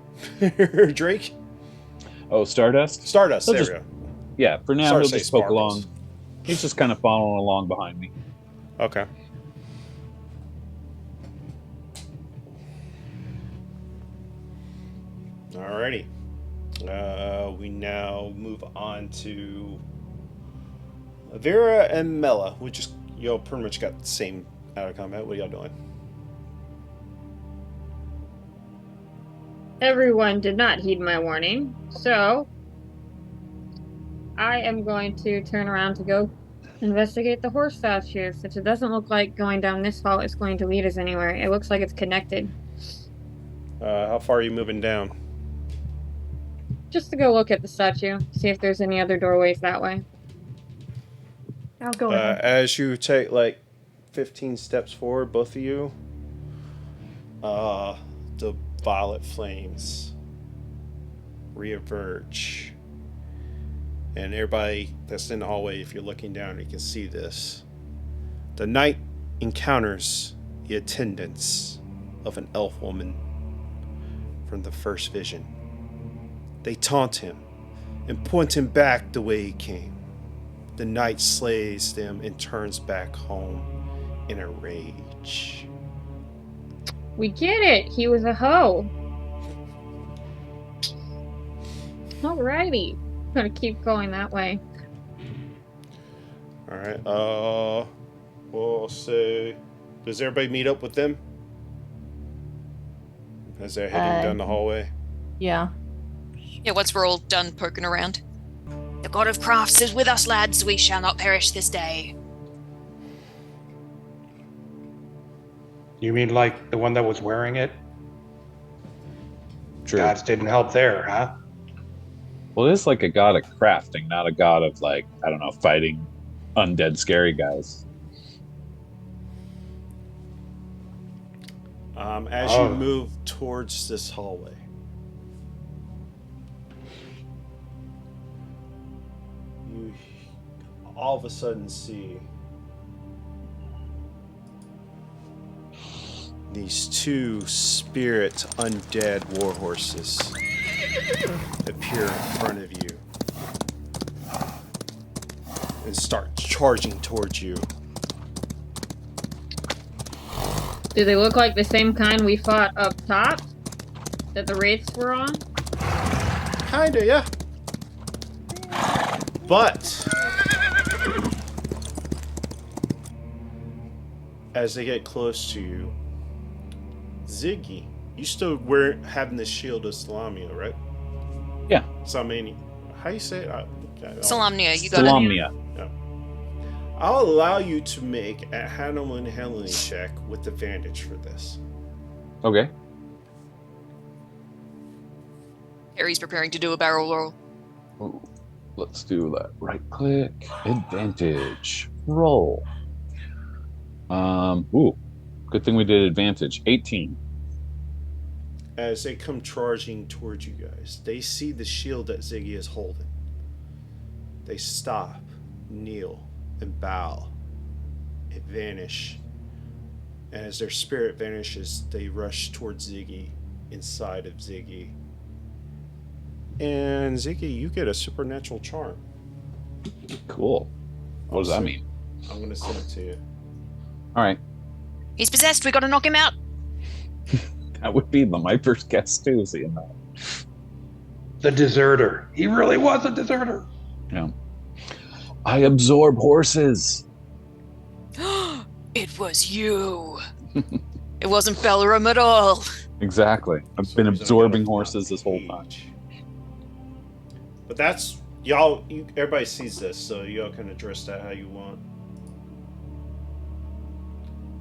Drake? Oh, Stardust? Stardust, He'll there just- we go. Yeah, for now Stardust he'll say just poke Sparkles. along. He's just kind of following along behind me. Okay. Alrighty. We now move on to Vera and Mela, which is y'all pretty much got the same out of combat. What are y'all doing? Everyone did not heed my warning, so I am going to turn around to go investigate the horse statue, since it doesn't look like going down this hall is going to lead us anywhere. It looks like it's connected. How far are you moving down? Just to go look at the statue, see if there's any other doorways that way. I'll go ahead. As you take like 15 steps forward, both of you, the violet flames reemerge. And everybody that's in the hallway, if you're looking down, you can see this. The knight encounters the attendants of an elf woman from the first vision. They taunt him and point him back the way he came. The knight slays them and turns back home in a rage. We get it! He was a hoe! Alrighty. I'm gonna keep going that way. Alright, we'll say, does everybody meet up with them? As they're heading down the hallway? Yeah. Yeah, once we're all done poking around. The god of crafts is with us, lads. We shall not perish this day. You mean like the one that was wearing it? True. Gods didn't help there, huh? Well, it's like a god of crafting, not a god of, like, I don't know, fighting undead scary guys. As you move towards this hallway, you all of a sudden see these two spirit undead warhorses appear in front of you and start charging towards you. Do they look like the same kind we fought up top? That the wraiths were on? Kinda, yeah. But as they get close to you, Ziggy, you still having the shield of Salamia, right? Yeah. Salamania. How you say it? Salamnia, you got it. Salamnia. I'll allow you to make a handling check with advantage for this. Okay. Harry's preparing to do a barrel roll. Ooh, let's do that. Right click, advantage, roll. Ooh, good thing we did advantage. 18. As they come charging towards you guys, they see the shield that Ziggy is holding. They stop, kneel, and bow, and vanish. And as their spirit vanishes, they rush towards Ziggy, inside of Ziggy. And Ziggy, you get a supernatural charm. Cool. What does that mean? I'm going to send it to you. All right. He's possessed. We got to knock him out. That would be my first guess too, seeing that. The deserter. He really was a deserter. Yeah. I absorb horses. It was you. It wasn't Bellerum at all. Exactly. I've been absorbing horses this whole time. But that's y'all. Everybody sees this, so y'all can address that how you want.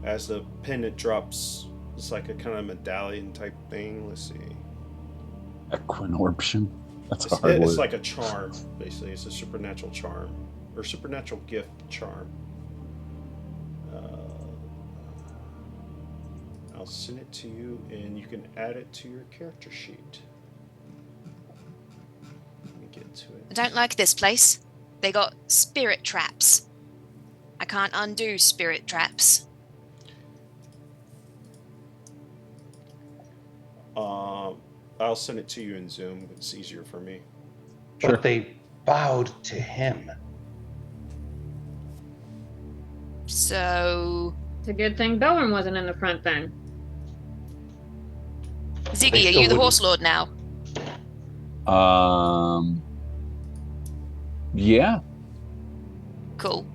As the pendant drops, it's like a kind of medallion type thing. Let's see. Equinorption. That's a hard It's word. like a charm, basically. It's a supernatural charm or supernatural gift charm. I'll send it to you, and you can add it to your character sheet. Let me get to it. I don't like this place. They got spirit traps. I can't undo spirit traps. I'll send it to you in Zoom. It's easier for me. Sure. But they bowed to him. So, It's a good thing Bellerum wasn't in the front then. Ziggy, are you the horse lord now? Yeah, Cool.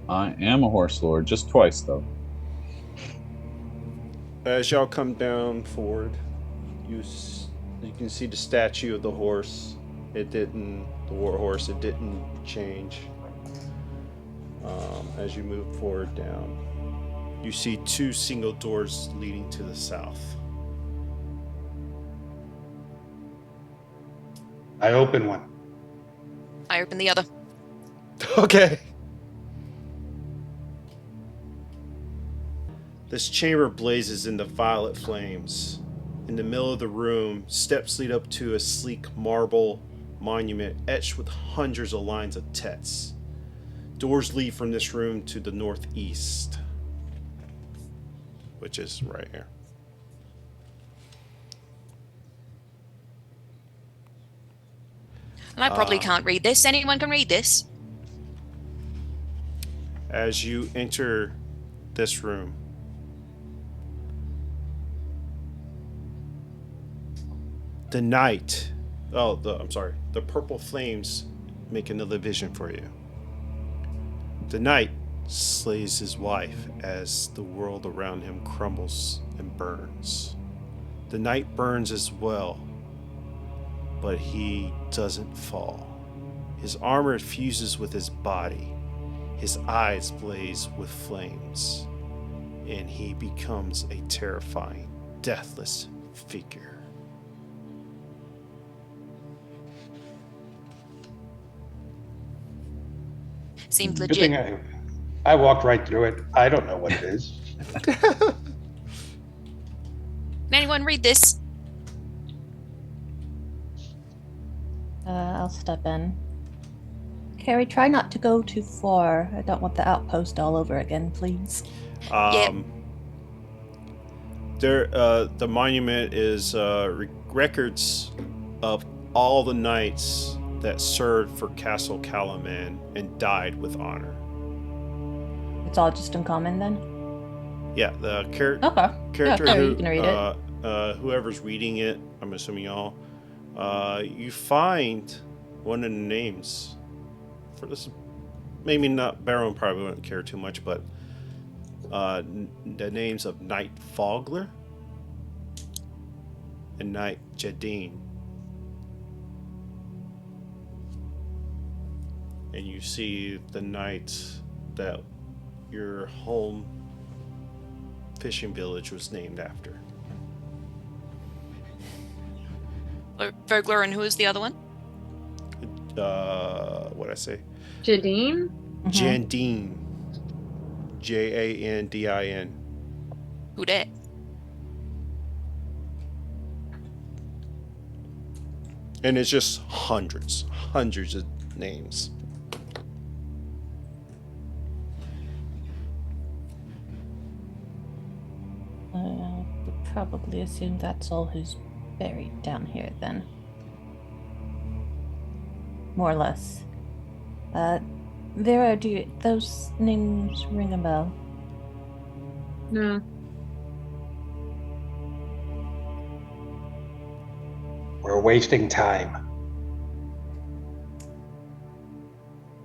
I am a horse lord, just twice though. As y'all come down forward, you can see the statue of the horse. The war horse. It didn't change. As you move forward down, you see two single doors leading to the south. I open one. I open the other. Okay. This chamber blazes into violet flames. In the middle of the room, steps lead up to a sleek marble monument etched with hundreds of lines of texts. Doors lead from this room to the northeast, which is right here. And I probably can't read this. Anyone can read this. As you enter this room, the purple flames make another vision for you. The knight slays his wife as the world around him crumbles and burns. The knight burns as well, but he doesn't fall. His armor fuses with his body. His eyes blaze with flames, and he becomes a terrifying, deathless figure. Seems Good legit. thing I walked right through it. I don't know what it is. Can anyone read this? I'll step in. Carrie, try not to go too far. I don't want the outpost all over again, please. The monument is records of all the knights that served for Castle Calaman and died with honor. It's all just in common then? Yeah, the character Okay, who, you can read it. whoever's reading it, I'm assuming y'all, you find one of the names for this. Maybe not, Baron probably wouldn't care too much, but the names of Knight Fogler and Knight Jadine. And you see the night that your home fishing village was named after. Vogler, and who is the other one? What'd I say? Jadine? Jandine. Jandin. Who dat? And it's just hundreds of names. I would probably assume that's all who's buried down here then. More or less. Vera, do those names ring a bell? No. We're wasting time.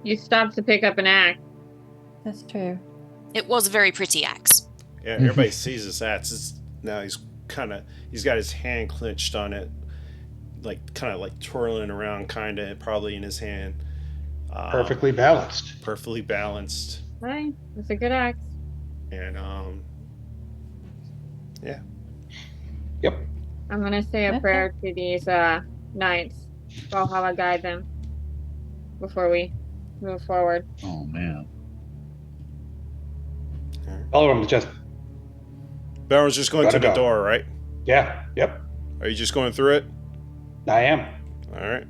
You stopped to pick up an axe. That's true. It was a very pretty axe. Yeah, everybody sees this axe. Now he's got his hand clenched on it, kind of twirling around, probably in his hand. Perfectly balanced. Perfectly balanced. Right? It's a good axe. And yeah. Yep. I'm gonna say a prayer to these knights. Valhalla guide them before we move forward. Oh man. Belrum's just. Baron's just going to the door, right? Yeah. Yep. Are you just going through it? I am. All right.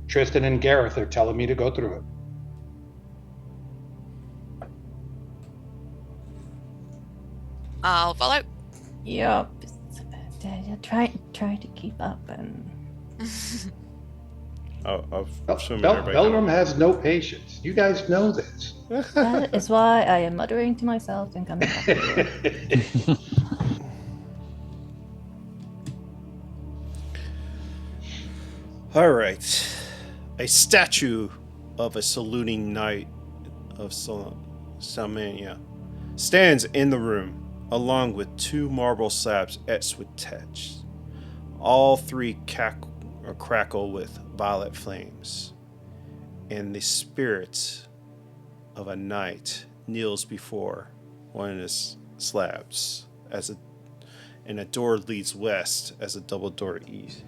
Tristan and Gareth are telling me to go through it. I'll follow. Yup. Try to keep up and. I'm assuming everybody. Belrum has no patience. You guys know this. That is why I am muttering to myself and coming back to you. All right. A statue of a saluting knight of Salmania stands in the room, along with 2 marble slabs etched with text. All 3 crackle with violet flames, and the spirit of a knight kneels before one of his slabs, and a door leads west as a double door east,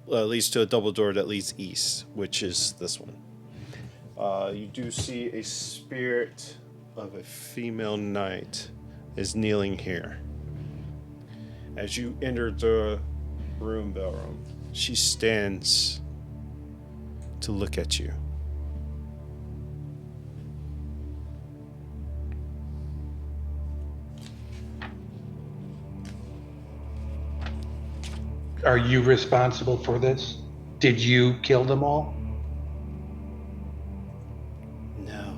leads to a double door that leads east, which is this one. You do see a spirit of a female knight is kneeling here. As you enter the room, Belrum, she stands to look at you. Are you responsible for this? Did you kill them all? No.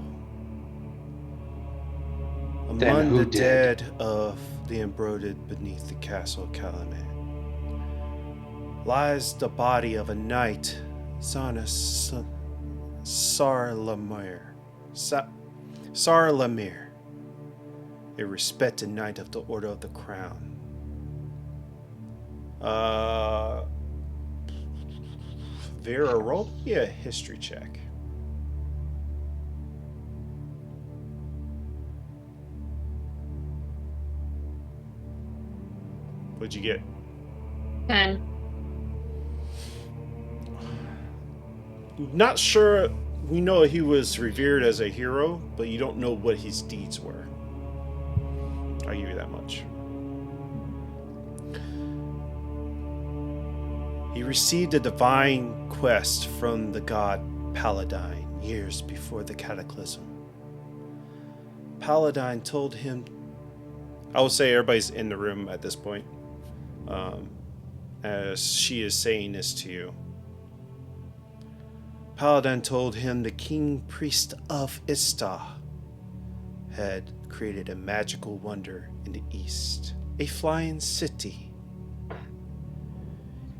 Then Among who the did? dead of the embroidered beneath the castle Calaman lies the body of a knight, Sarlamir, a respected knight of the Order of the Crown. Vera, roll me a history check. What'd you get? 10. Not sure. We know he was revered as a hero, but you don't know what his deeds were. I'll give you that much. He received a divine quest from the god Paladine years before the Cataclysm. Paladine told him... I will say everybody's in the room at this point, as she is saying this to you. Paladin told him the king priest of Istar had created a magical wonder in the east, a flying city.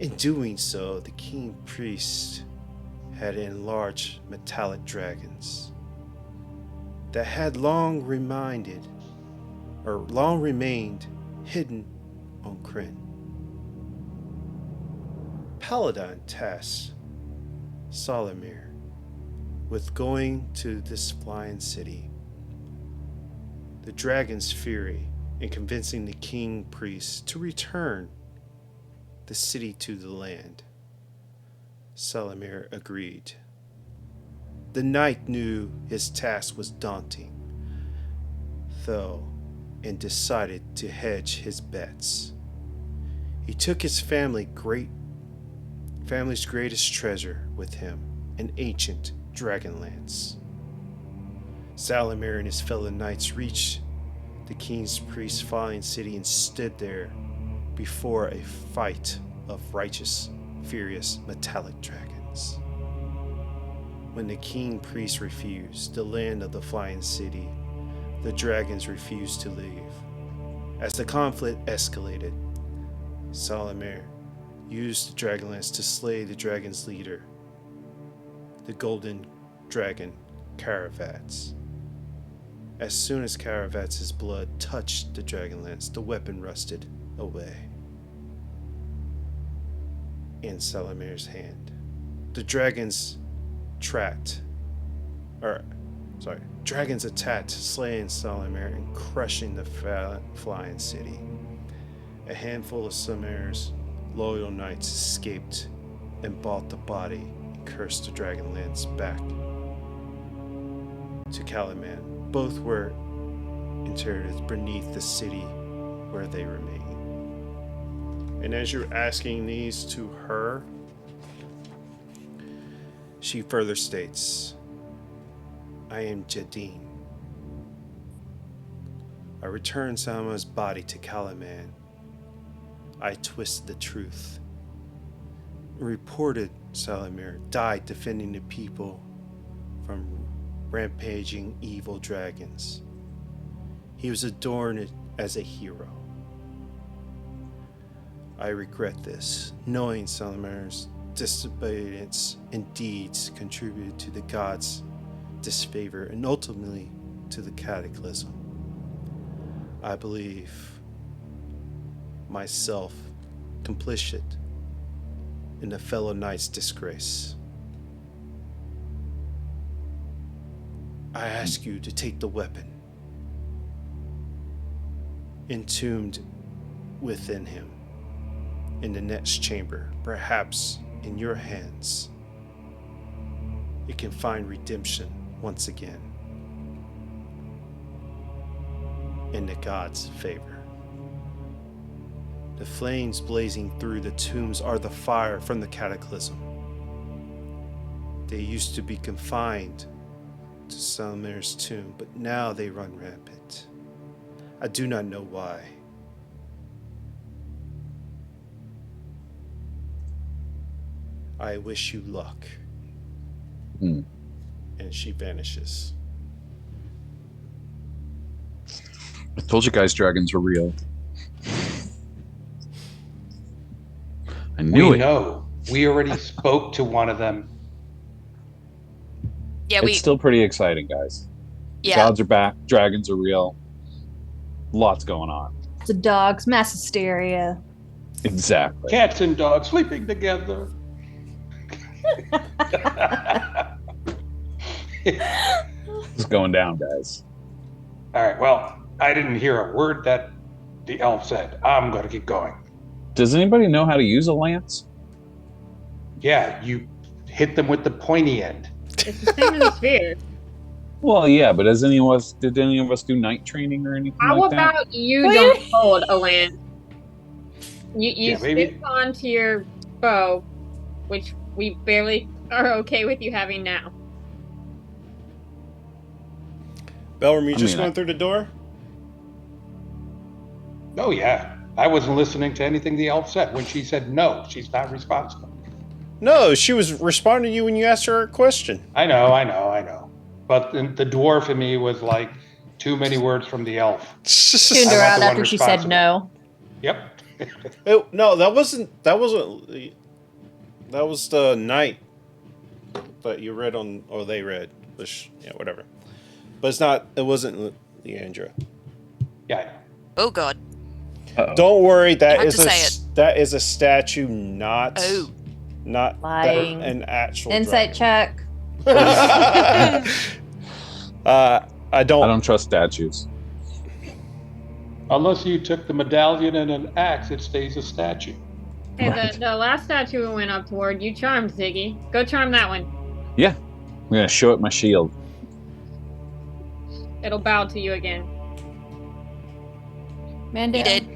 In doing so, the king priest had enlarged metallic dragons that had long remained hidden on Kryn. Paladin tasked Salamir with going to this flying city, the dragon's fury, and convincing the king priest to return the city to the land. Salamir agreed. The knight knew his task was daunting, though, and decided to hedge his bets. He took his family's greatest treasure with him, an ancient Dragonlance. Salamir and his fellow knights reached the King's Priest's flying city and stood there before a fight of righteous, furious, metallic dragons. When the King Priest refused the land of the flying city, the dragons refused to leave. As the conflict escalated, Salamir used the Dragonlance to slay the dragon's leader, the golden dragon Caravats. As soon as Caravats's blood touched the Dragonlance, the weapon rusted away in Salamir's hand. The dragons attacked, slaying Salamir and crushing the flying city. A handful of Salamir's loyal knights escaped and brought the body and cursed the Dragonlance back to Calaman. Both were interred beneath the city where they remain. And as you're asking these to her, she further states, I am Jadine. I returned Salma's body to Calaman. I twisted the truth. Reported Salamir died defending the people from rampaging evil dragons. He was adored as a hero. I regret this, knowing Salamir's disobedience and deeds contributed to the gods' disfavor and ultimately to the cataclysm. I believe myself complicit in the fellow knight's disgrace. I ask you to take the weapon entombed within him in the next chamber, perhaps in your hands. It can find redemption once again in the gods' favor. The flames blazing through the tombs are the fire from the cataclysm. They used to be confined to Salamir's tomb, but now they run rampant. I do not know why. I wish you luck. And she vanishes. I told you guys dragons were real. I knew We it. know. We already spoke to one of them. Yeah, It's still pretty exciting, guys. yeah. Gods are back. Dragons are real. Lots going on. The dogs, mass hysteria. Exactly. Cats and dogs sleeping together. It's going down, guys. All right, well, I didn't hear a word that the elf said. I'm going to keep going. Does anybody know how to use a lance? Yeah, you hit them with the pointy end. It's the same as a spear. Well, yeah, but did any of us do night training or anything How like that? about you don't hold a lance? You Yeah, maybe- stick onto your bow, which we barely are okay with you having now. Belram, you just mean, going through the door? Oh, yeah. I wasn't listening to anything the elf said. When she said no, she's not responsible. No, she was responding to you when you asked her a question. I know. But the dwarf in me was like, too many words from the elf. Tuned I her want out the one after she said responsible. no. Yep. No, that wasn't. That was the night that you read on, or they read. Which, yeah, whatever. But it's not. It wasn't Leandra. Yeah. Oh God. Uh-oh. Don't worry. That Hard is to say that is a statue, not Oh. Lying. an actual Insight check. dragon. I I don't. don't trust statues. Unless you took the medallion and an axe, it stays a statue. Hey, Right. the last statue we went up toward, you charmed Ziggy. Go charm that one. Yeah, I'm gonna show it my shield. It'll bow to you again. Man He down. did.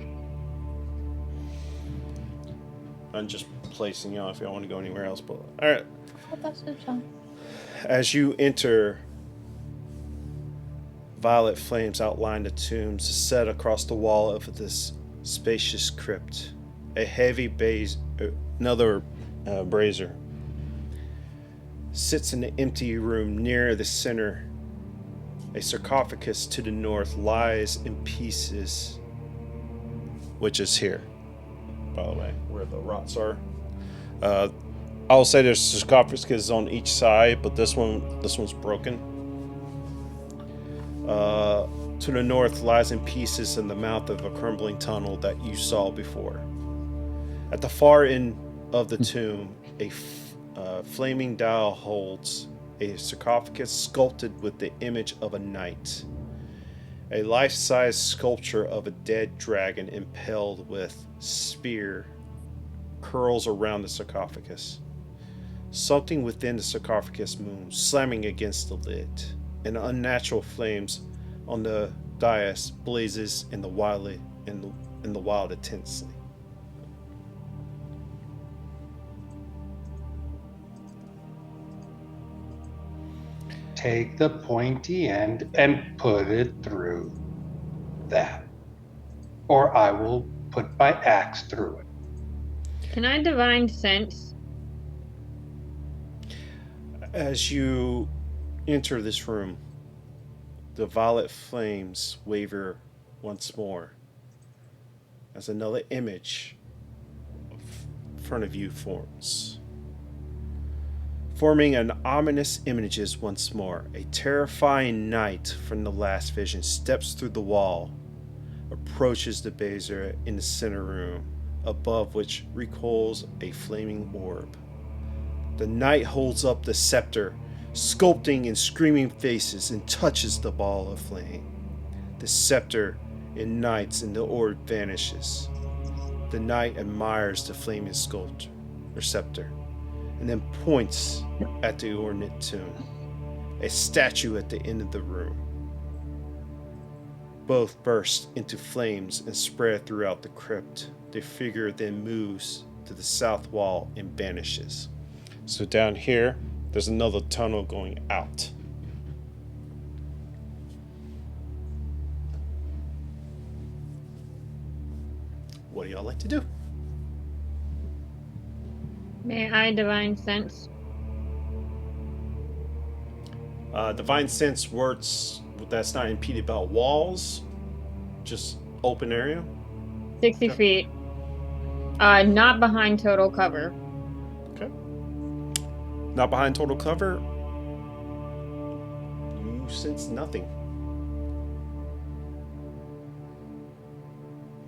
I'm just placing you if y'all want to go anywhere else. But all right, Oh, that's so fun. as you enter, violet flames outline the tombs set across the wall of this spacious crypt. A heavy another brazier sits in the empty room near the center. A sarcophagus to the north lies in pieces, which is here, by the way, where the rots are. I'll say there's sarcophagus on each side, but this one's broken. To the north lies in pieces in the mouth of a crumbling tunnel that you saw before. At the far end of the tomb, a flaming dial holds a sarcophagus sculpted with the image of a knight. A life-size sculpture of a dead dragon impaled with spear curls around the sarcophagus. Something within the sarcophagus moves, slamming against the lid, and unnatural flames on the dais blazes in the wild intensely. Take the pointy end and put it through that. Or I will put my axe through it. Can I divine sense? As you enter this room, the violet flames waver once more as another image in front of you forms. Forming an ominous images once more, a terrifying knight from the last vision steps through the wall, approaches the brazier in the center room, above which recoils a flaming orb. The knight holds up the scepter, sculpting in screaming faces, and touches the ball of flame. The scepter ignites and the orb vanishes. The knight admires the flaming sculpture, or scepter, and then points at the ornate tomb, a statue at the end of the room. Both burst into flames and spread throughout the crypt. The figure then moves to the south wall and vanishes. So down here, there's another tunnel going out. What do y'all like to do? May I divine sense? Divine sense works that's not impeded by walls, just open area. 60 Okay. feet. Not behind total cover. Okay. Not behind total cover. You sense nothing.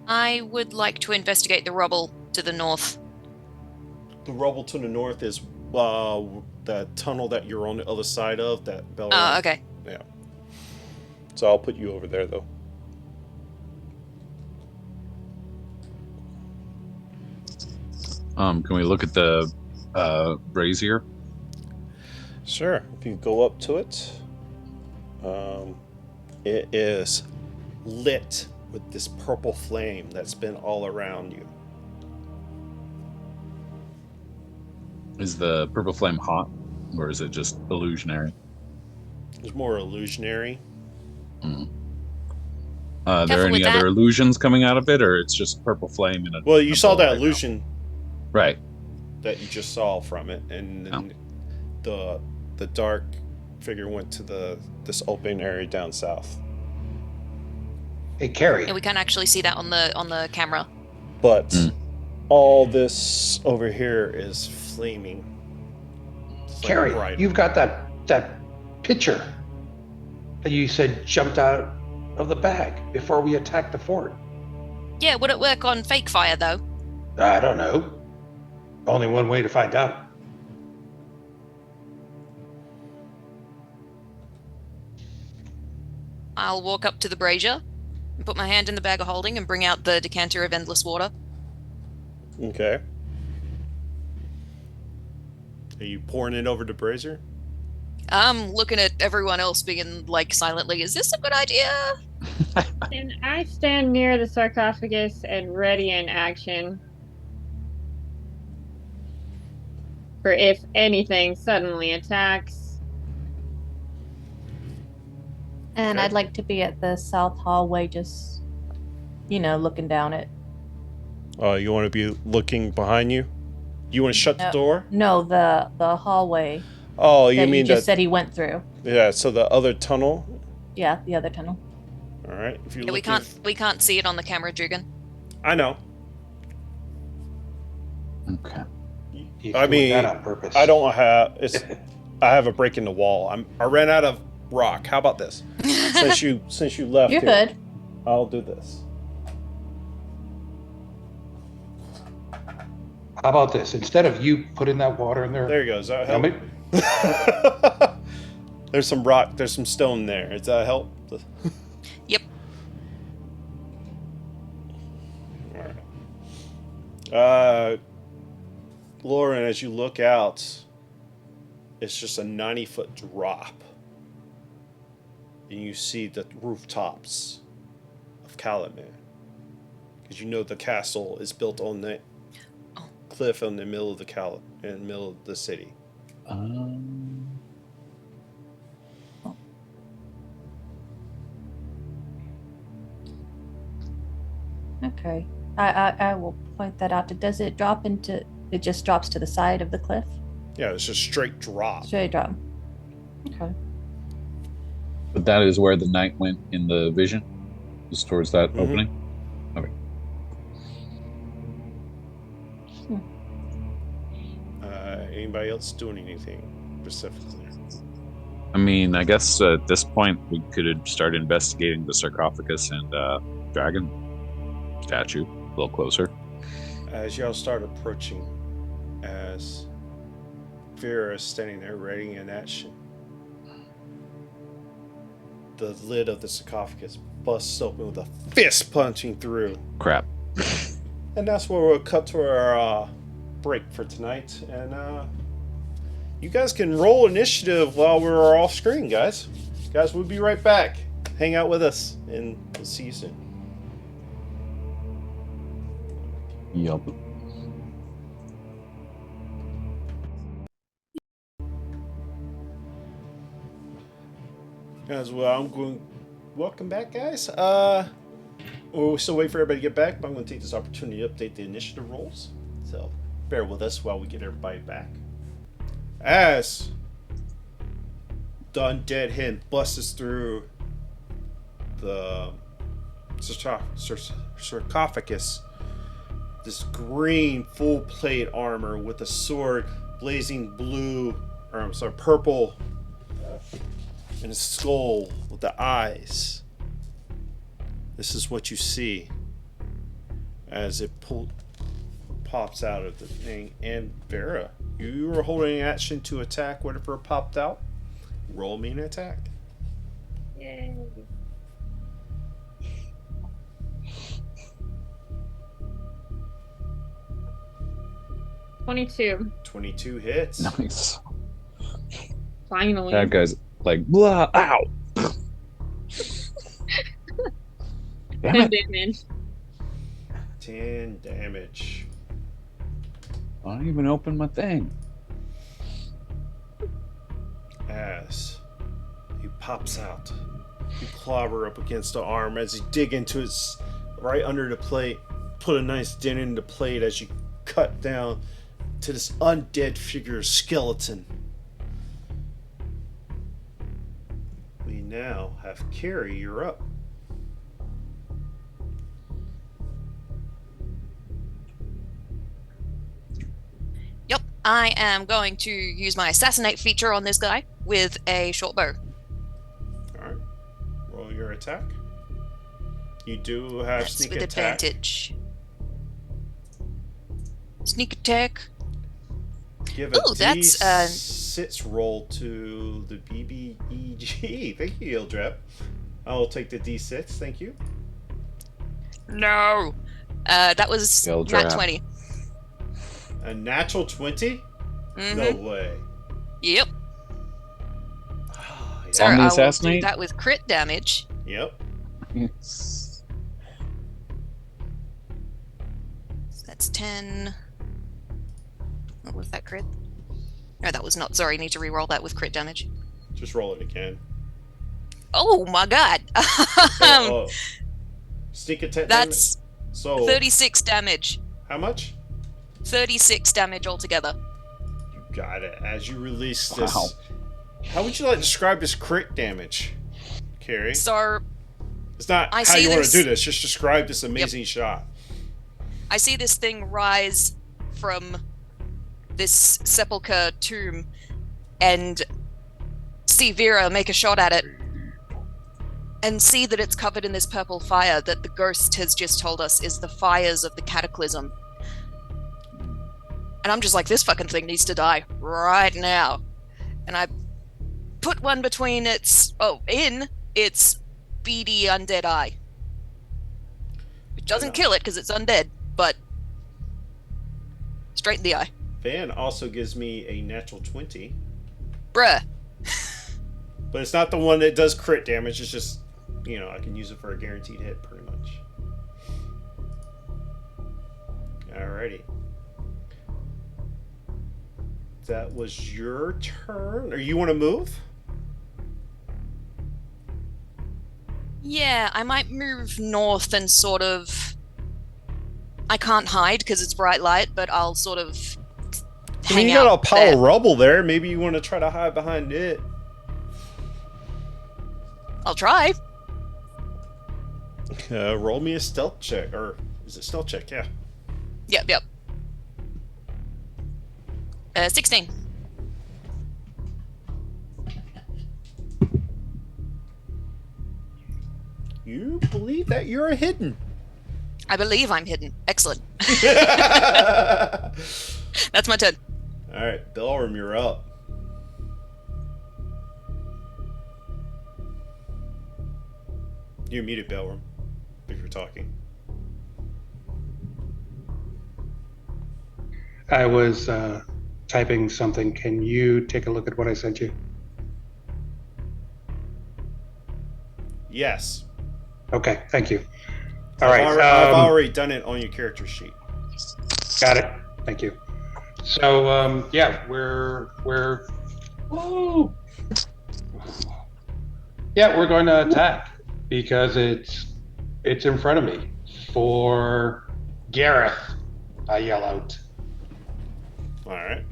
I would like to investigate the rubble to the north. The rubble to the north is that tunnel that you're on the other side of, that bell. Oh, okay. Yeah. So I'll put you over there, though. Can we look at the brazier? Sure. If you go up to it, it is lit with this purple flame that's been all around you. Is the purple flame hot, or is it just illusionary? It's more illusionary. Are there Careful with any other that. illusions coming out of it, or it's just purple flame in a Well, you a saw bowl that right now? illusion Right. that you just saw from it, and then the dark figure went to this open area down south. Hey, Carrie. Yeah, we can't actually see that on the camera. But all this over here is flaming. It's like Carrie, bright. you've got that picture that you said jumped out of the bag before we attacked the fort. Yeah, would it work on fake fire though? I don't know. Only one way to find out. I'll walk up to the brazier and put my hand in the bag of holding and bring out the decanter of endless water. Okay. Are you pouring it over the brazier? I'm looking at everyone else being like silently, is this a good idea? And I stand near the sarcophagus and ready in action. For if anything suddenly attacks. And Okay. I'd like to be at the south hallway, just, looking down it. You want to be looking behind you? You want to shut the door? No, the hallway Oh, that you mean just that? said he went through. Yeah. So the other tunnel. Yeah, the other tunnel. All right. If you Yeah, we can't see it on the camera, Jugan. I know. Okay. He's I doing mean, that on purpose. I don't have. I have a break in the wall. I ran out of rock. How about this? Since you left, You're here, good. I'll do this. How about this? Instead of you putting that water in there, There you go. Does that tell help? me. There's some rock. There's some stone there. Does that help? Yep. All right. Lauren, as you look out, it's just a 90-foot drop, and you see the rooftops of Calumet, because you know the castle is built on the cliff in the middle of in the middle of the city. Okay. I will point that out. Does it drop into? It just drops to the side of the cliff. Yeah, it's just straight drop. Straight drop. Okay. But that is where the knight went in the vision? Just towards that Mhm. opening? Okay. Anybody else doing anything specifically? I mean, I guess at this point we could start investigating the sarcophagus and dragon statue a little closer. As y'all start approaching, as Vera is standing there ready in action, the lid of the sarcophagus busts open with a fist punching through. Crap. And that's where we'll cut to our break for tonight. And you guys can roll initiative while we're off screen, guys. Guys, we'll be right back. Hang out with us, and we'll see you soon. Yup. As well, I'm going. Welcome back, guys. We'll still wait for everybody to get back, but I'm going to take this opportunity to update the initiative rolls. So bear with us while we get everybody back. As the undead hand busts through the sarcophagus, this green full plate armor with a sword blazing blue, or I'm sorry, purple, and a skull with the eyes. This is what you see as it pops out of the thing. And Vera, you were holding action to attack whatever popped out. Roll me an attack. Yay. $22. 22 hits. Nice. Finally. That guy's like, blah, ow. Damn 10 it. damage. 10 damage. I don't even open my thing. As he pops out, you clobber up against the arm as you dig into its right under the plate, put a nice dent in the plate as you cut down to this undead figure skeleton. We now have Carrie, you're up. Yep, I am going to use my assassinate feature on this guy with a short bow. Alright. Roll your attack. You do have That's sneak with attack. advantage. Sneak attack. Give a Ooh, that's, D6 roll to the BBEG. Thank you, Ildrep. I will take the D6, thank you. No. That was Skill nat trap. 20. A natural 20? No way. Yep. Ah, So On the I will do assassinate? that with crit damage. Yep. So that's 10. What was that crit? No, that was not. Sorry, need to re-roll that with crit damage. Just roll it again. Oh my god. Oh. Sneak attack. That's so 36 damage. How much? 36 damage altogether. You got it. As you release this. Wow. How would you like to describe this crit damage, Carrie? So It's not I how see you want to this- do this. Just describe this amazing shot. I see this thing rise from this sepulchre tomb and see Vera make a shot at it and see that it's covered in this purple fire that the ghost has just told us is the fires of the cataclysm. And I'm just like, this fucking thing needs to die right now. And I put one between in its beady undead eye. It doesn't kill it because it's undead, but straight in the eye. Van also gives me a natural 20. Bruh. But it's not the one that does crit damage. It's just, I can use it for a guaranteed hit, pretty much. Alrighty. That was your turn. Or you want to move? Yeah, I might move north and sort of... I can't hide because it's bright light, but I'll sort of I mean, hang you got out a pile there. of rubble there. Maybe you want to try to hide behind it. I'll try. Roll me a stealth check. Or is it stealth check? Yeah. Yep. 16. You believe that you're hidden. I believe I'm hidden. Excellent. Alright, That's my turn. Belram, you're up. You're muted, Belram, if you're talking. I was typing something. Can you take a look at what I sent you? Yes. Okay, thank you. All right. I've already done it on your character sheet. Got it. Thank you. So yeah, we're woo. Yeah, we're going to attack because it's in front of me for Gareth. I yell out, Alright.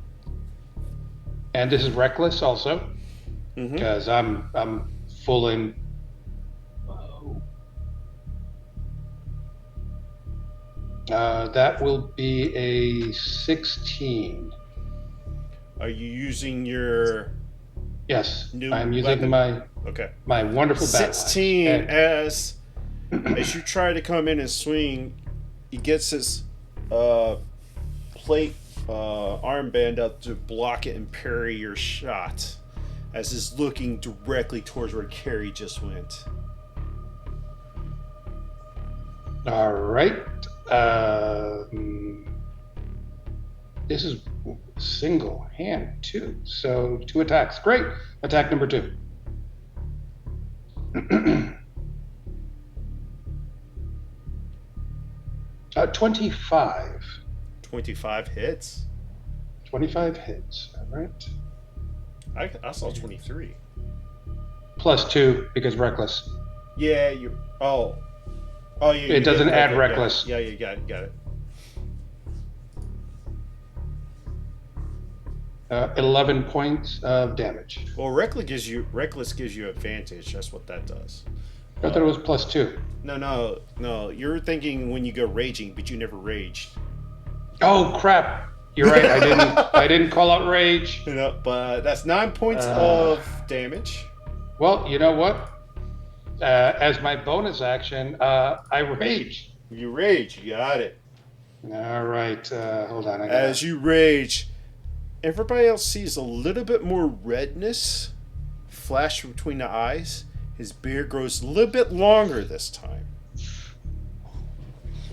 and this is reckless also Mm-hmm. because I'm full in. That will be a 16. Are you using your Yes, new I'm using weapon? Okay. my wonderful battle 16 axe. as you try to come in and swing, he gets his plate armband up to block it and parry your shot as he's looking directly towards where Carrie just went. All right. This is single hand too. So 2 attacks. Great. Attack number 2. 25. 25 hits? 25 hits. All right. I saw 23. Plus 2 because reckless. Yeah, you. Oh, you. It doesn't okay, add yeah, reckless. Yeah, you got it. 11 points of damage. Well, reckless gives you advantage. That's what that does. I thought it was plus 2. No. You're thinking when you go raging, but you never raged. Oh crap! You're right. I didn't call out rage. But that's 9 points of damage. Well, you know what? As my bonus action, I rage. You rage. You got it. All right. Hold on. As you rage, everybody else sees a little bit more redness flash between the eyes. His beard grows a little bit longer this time.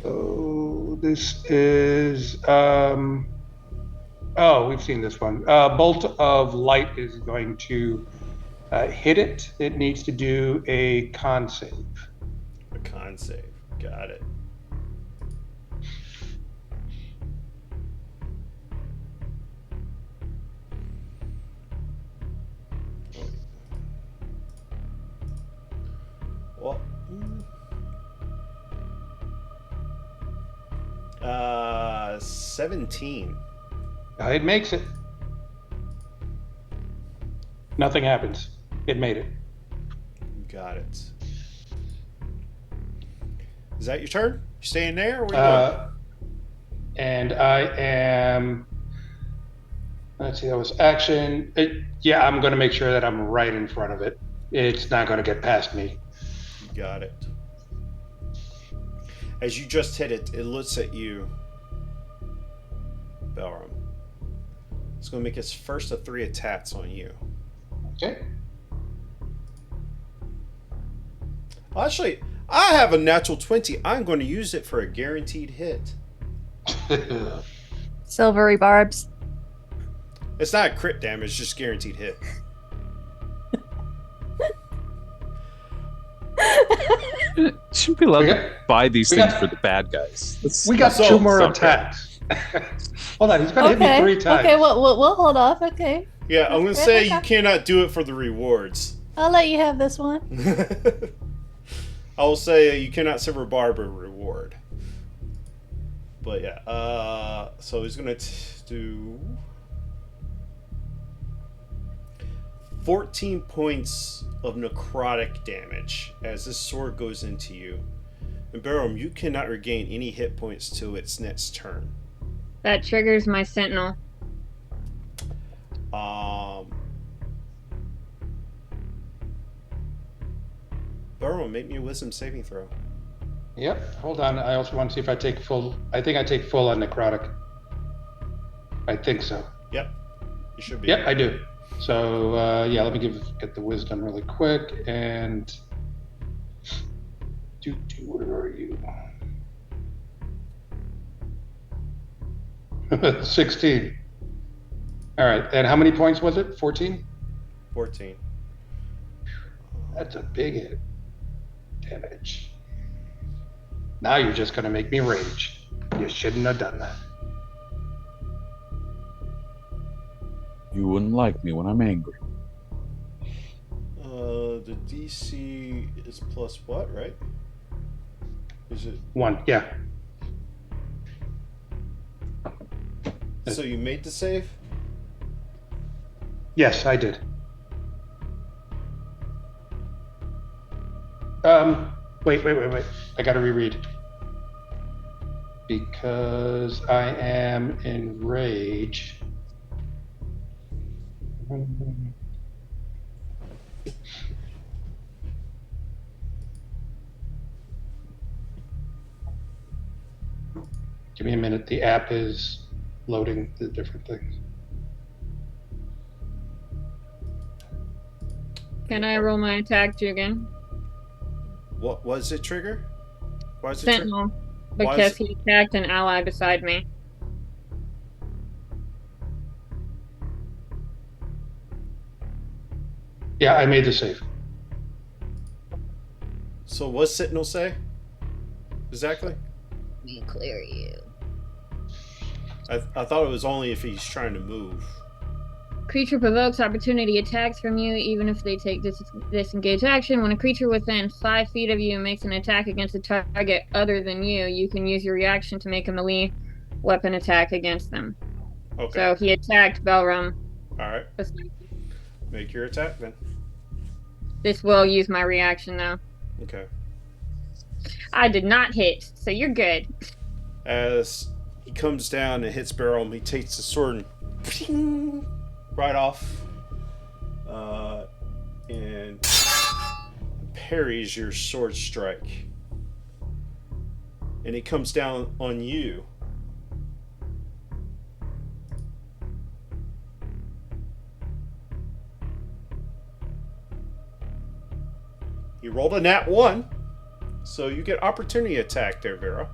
So this is Oh, we've seen this one. Bolt of Light is going to hit it. It needs to do a con save. A con save. Got it. Well, 17. It makes it. Nothing happens. It made it. Got it. Is that your turn? You staying there? Or where you going? And I am. Let's see, that was action. Yeah, I'm going to make sure that I'm right in front of it. It's not going to get past me. Got it. As you just hit it, it looks at you, Belram. It's going to make its first of 3 attacks on you. Okay. Actually, I have a natural 20. I'm going to use it for a guaranteed hit. Silvery barbs. It's not crit damage, just guaranteed hit. Shouldn't be allowed We to got- buy these we things got- for the bad guys. We got So- 2 more so- attacks. Hold on, he's going to hit me 3 times. Okay, we'll hold off. Okay. Yeah, I'm going to say you Okay. cannot do it for the rewards. I'll let you have this one. I will say you cannot silver barb a reward. But yeah, so he's going to do 14 points of necrotic damage as this sword goes into you. And Barum, you cannot regain any hit points till its next turn. That triggers my sentinel. Barum, make me a wisdom saving throw. Yep, hold on. I also want to see if I take full. I think I take full on necrotic. I think so. Yep, you should be. Yep, I do. So yeah, let me get the wisdom really quick and where are you? 16. All right, and how many points was it? 14? 14. That's a big hit. Damage. Now you're just gonna make me rage. You shouldn't have done that. You wouldn't like me when I'm angry. The DC is plus what, right? Is it? 1, yeah. So you made the save? Yes, I did. Wait. I gotta reread. Because I am in rage. Give me a minute. The app is loading the different things. Can I roll my attack, Jugan? What was it trigger? Why is it trigger? Sentinel. Why Because is- he attacked an ally beside me. Yeah, I made the save. So what's Sentinel say? Exactly? We clear you. I thought it was only if he's trying to move. Creature provokes opportunity attacks from you, even if they take disengage action. When a creature within 5 feet of you makes an attack against a target other than you, you can use your reaction to make a melee weapon attack against them. Okay. So he attacked Belram. Alright. Make your attack then. This will use my reaction, though. Okay. I did not hit, so you're good. As he comes down and hits Barum, he takes the sword and ping, right off. And parries your sword strike. And it comes down on you. You rolled a nat 1, so you get opportunity attack there, Vera.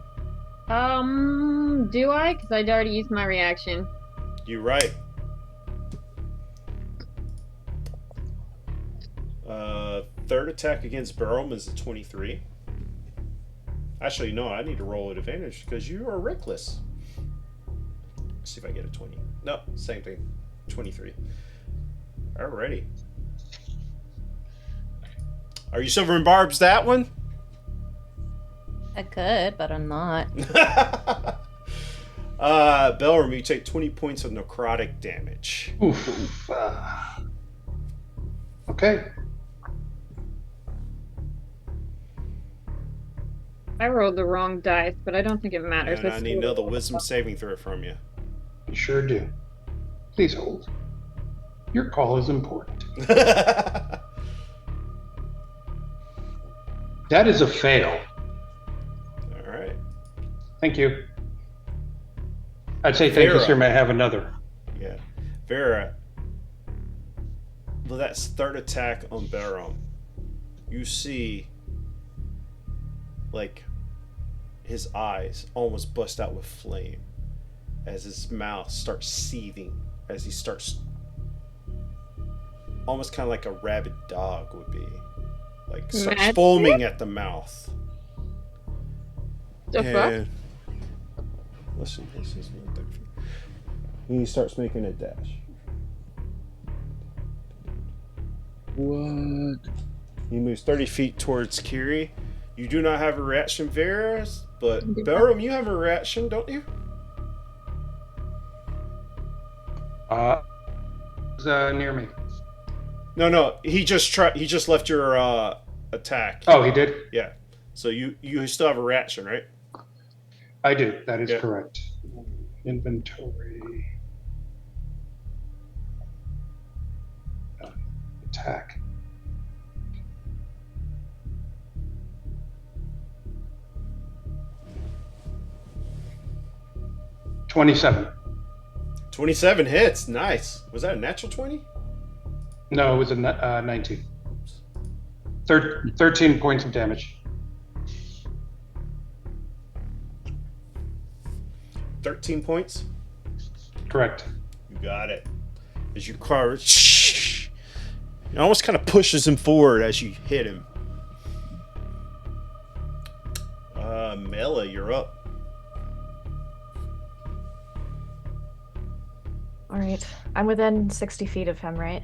Do I? Because I'd already used my reaction. You're right. Third attack against Barum is a 23. Actually, no, I need to roll at advantage because you are reckless. Let's see if I get a 20. No, same thing. 23. Alrighty. Are you silver and barbs that one? I could, but I'm not. Belram, you take 20 points of necrotic damage. Oof. Okay. I rolled the wrong dice, but I don't think it matters. And I need another wisdom saving throw from you. You sure do. Please hold. Your call is important. That is a fail. All right. Thank you. I'd say thank you, Vera. sir. May I have another? Yeah. Vera, well, that's third attack on Barum. You see, like, his eyes almost bust out with flame as his mouth starts seething, as he starts almost kind of like a rabid dog would be. Like, starts Magic? foaming at the mouth. The fuck? And listen, this is not that. He starts making a dash. What? He moves 30 feet towards Kiri. You do not have a reaction, Varys, but Belram, you have a reaction, don't you? It's near me. No. He just left your attack. Oh, he did? Yeah. So you still have a reaction, right? I do. That is Yeah. correct. Inventory. Attack. $27. 27 hits. Nice. Was that a natural 20? No, it was a 19. 13 points of damage. 13 points. Correct. You got it. As you carve, it almost kind of pushes him forward as you hit him. Mela, you're up. All right. I'm within 60 feet of him, right?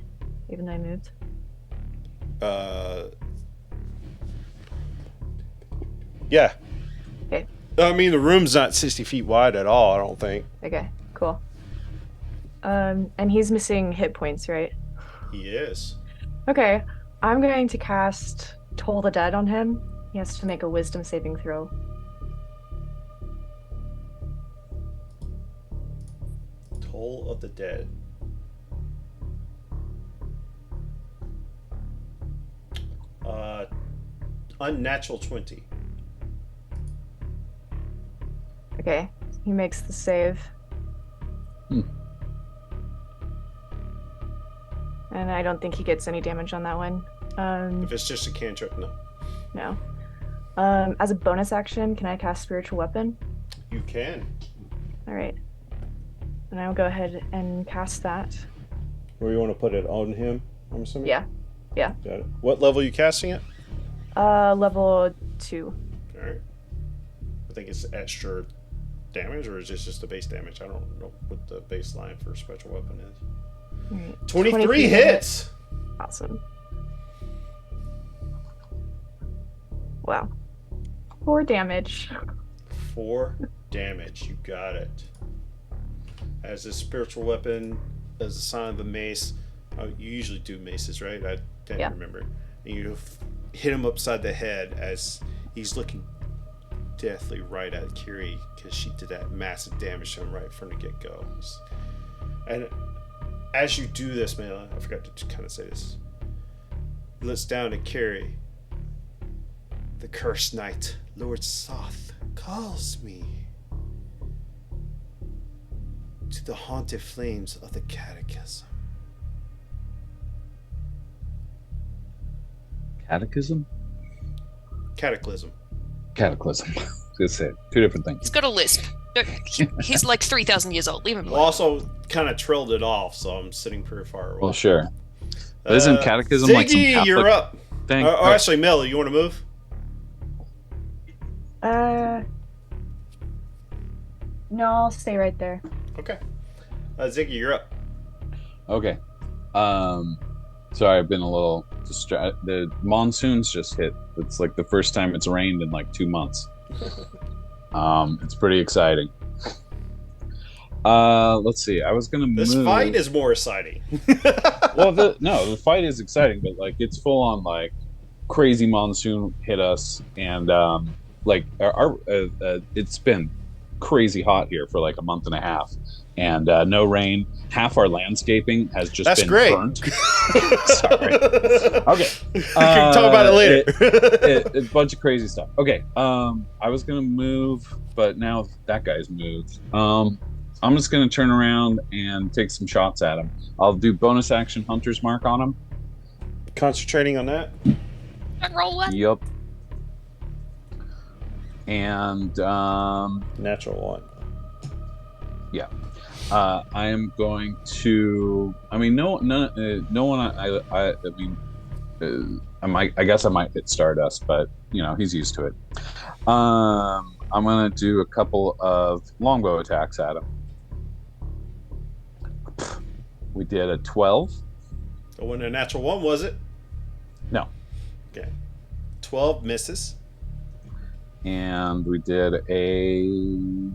Even though I moved. Yeah. Okay. I mean, the room's not 60 feet wide at all, I don't think. Okay, cool. And he's missing hit points, right? He is. Okay. I'm going to cast Toll the Dead on him. He has to make a wisdom saving throw. Toll of the Dead. Unnatural 20. Okay. He makes the save. Hmm. And I don't think he gets any damage on that one. If it's just a cantrip, no. No. As a bonus action, can I cast Spiritual Weapon? You can. All right. And I will go ahead and cast that. Where you want to put it on him, I'm assuming? Yeah. Yeah. Got it. What level are you casting it? Level 2. Alright. I think it's extra damage, or is this just the base damage? I don't know what the baseline for special weapon is. All right. 23 hits! Awesome. Wow. 4 damage. 4 damage. You got it. As a spiritual weapon, as a sign of the mace. You usually do maces, right? I can't remember. And you hit him upside the head as he's looking deathly right at Kiri because she did that massive damage to him right from the get-go. And as you do this, man, I forgot to kind of say this. He looks down at Kiri. The cursed knight, Lord Soth, calls me to the haunted flames of the catechism. Catechism? Cataclysm. Cataclysm. I was gonna say two different things. He's got a lisp. He's like 3,000 years old. Leave him Well, alone. also kind of trailed it off, so I'm sitting pretty far away. Well, sure. But isn't catechism Ziggy, like some Catholic you're up. thing? Actually, Melly, you want to move? No, I'll stay right there. Okay. Ziggy, you're up. Okay. Sorry, I've been a little distracted. The monsoons just hit. It's like the first time it's rained in like 2 months. It's pretty exciting. Let's see. I was gonna move. This fight is more exciting. Well, the fight is exciting, but like it's full on like crazy monsoon hit us, and like our it's been crazy hot here for like a month and a half, and no rain. Half our landscaping has just That's been great. burnt. Sorry. Okay. We can talk about it later. A bunch of crazy stuff. Okay. I was gonna move, but now that guy's moved. I'm just gonna turn around and take some shots at him. I'll do bonus action Hunter's Mark on him. Concentrating on that. Roll one. Yup. And Natural one. yeah. I am going to. I mean, no one. I mean, I guess I might hit Stardust, but you know he's used to it. I'm gonna do a couple of longbow attacks at him. We did a 12. It wasn't a natural one, was it? No. Okay. 12 misses. And we did a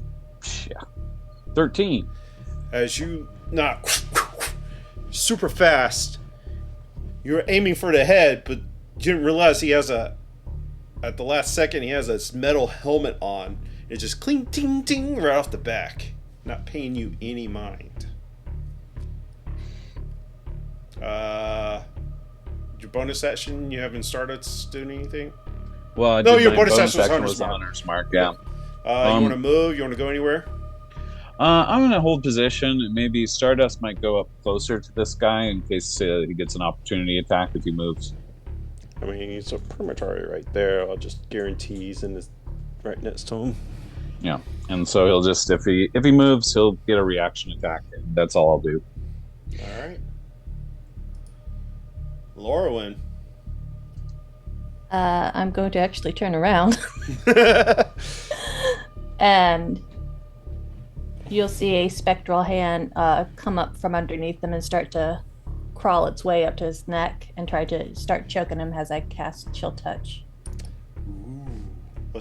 13. As you knock super fast, you're aiming for the head, but you didn't realize he has at the last second, he has this metal helmet on. It just cling, ting, ting, right off the back. Not paying you any mind. Your bonus action, you haven't started doing anything? Well, Your my bonus action was Hunter's Hunter's Mark. Yeah. You want to move? You want to go anywhere? I'm gonna hold position. Maybe Stardust might go up closer to this guy in case he gets an opportunity attack if he moves. I mean, he's a primatory right there. I'll just guarantee he's in this right next to him. Yeah, and so he'll just if he moves, he'll get a reaction attack, and that's all I'll do. All right. Laurelyn. I'm going to actually turn around. And you'll see a spectral hand come up from underneath him and start to crawl its way up to his neck and try to start choking him as I cast Chill Touch. Ooh. Oh,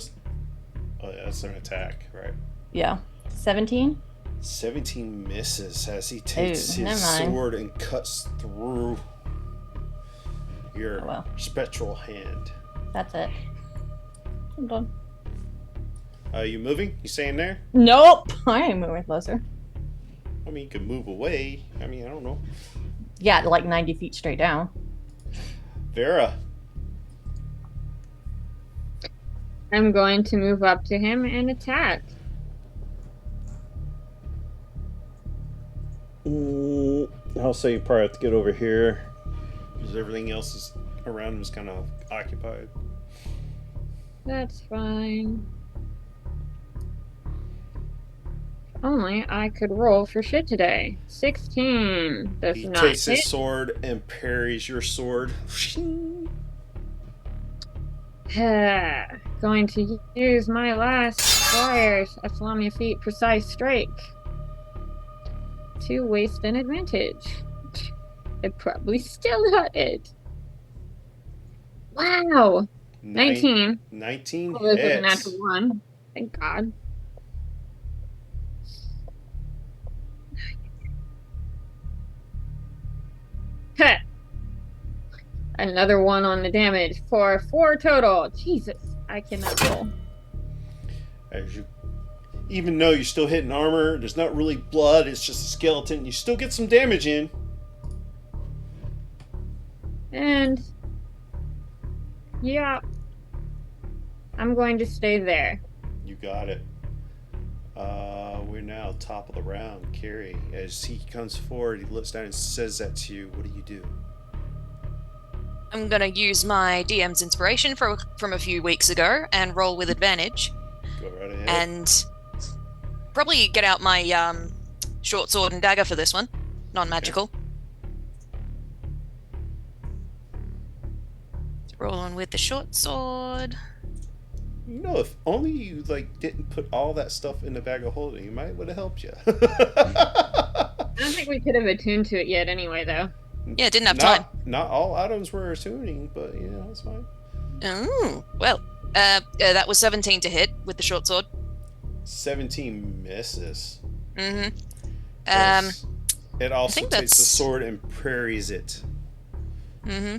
yeah, that's an attack, right? Yeah. 17? 17 misses as he takes Ooh, his never mind. sword and cuts through your Oh, well. spectral hand. That's it. I'm done. You moving? You staying there? Nope! I ain't moving closer. I mean, you can move away. I mean, I don't know. Yeah, like 90 feet straight down. Vera. I'm going to move up to him and attack. I'll say you probably have to get over here because everything else is around him is kind of occupied. That's fine. If only I could roll for shit today. 16 does He not takes hit. his sword and parries your sword. Going to use my last Flyers Aslamia Feet Precise Strike to waste an advantage. It probably still not it. Wow! 19. 19 Oh, this was a hits. natural 1. Thank God. Heh. Another 1 on the damage for 4 total. Jesus, I cannot roll. As you, even though you're still hitting armor, there's not really blood, it's just a skeleton. You still get some damage in. And yeah, I'm going to stay there. You got it. We're now top of the round. Carrie, as he comes forward, he looks down and says that to you. What do you do? I'm gonna use my DM's inspiration from a few weeks ago and roll with advantage. Go right ahead. And probably get out my short sword and dagger for this one. Non-magical. Roll on with the short sword. You know, if only you didn't put all that stuff in the bag of holding, it might would have helped you. I don't think we could have attuned to it yet anyway, though. Yeah, didn't have time. Not all items were attuning, but that's fine. Oh, well. That was 17 to hit with the short sword. 17 misses. Mm-hmm. It also think takes the that's- sword and prairies it. Mm-hmm.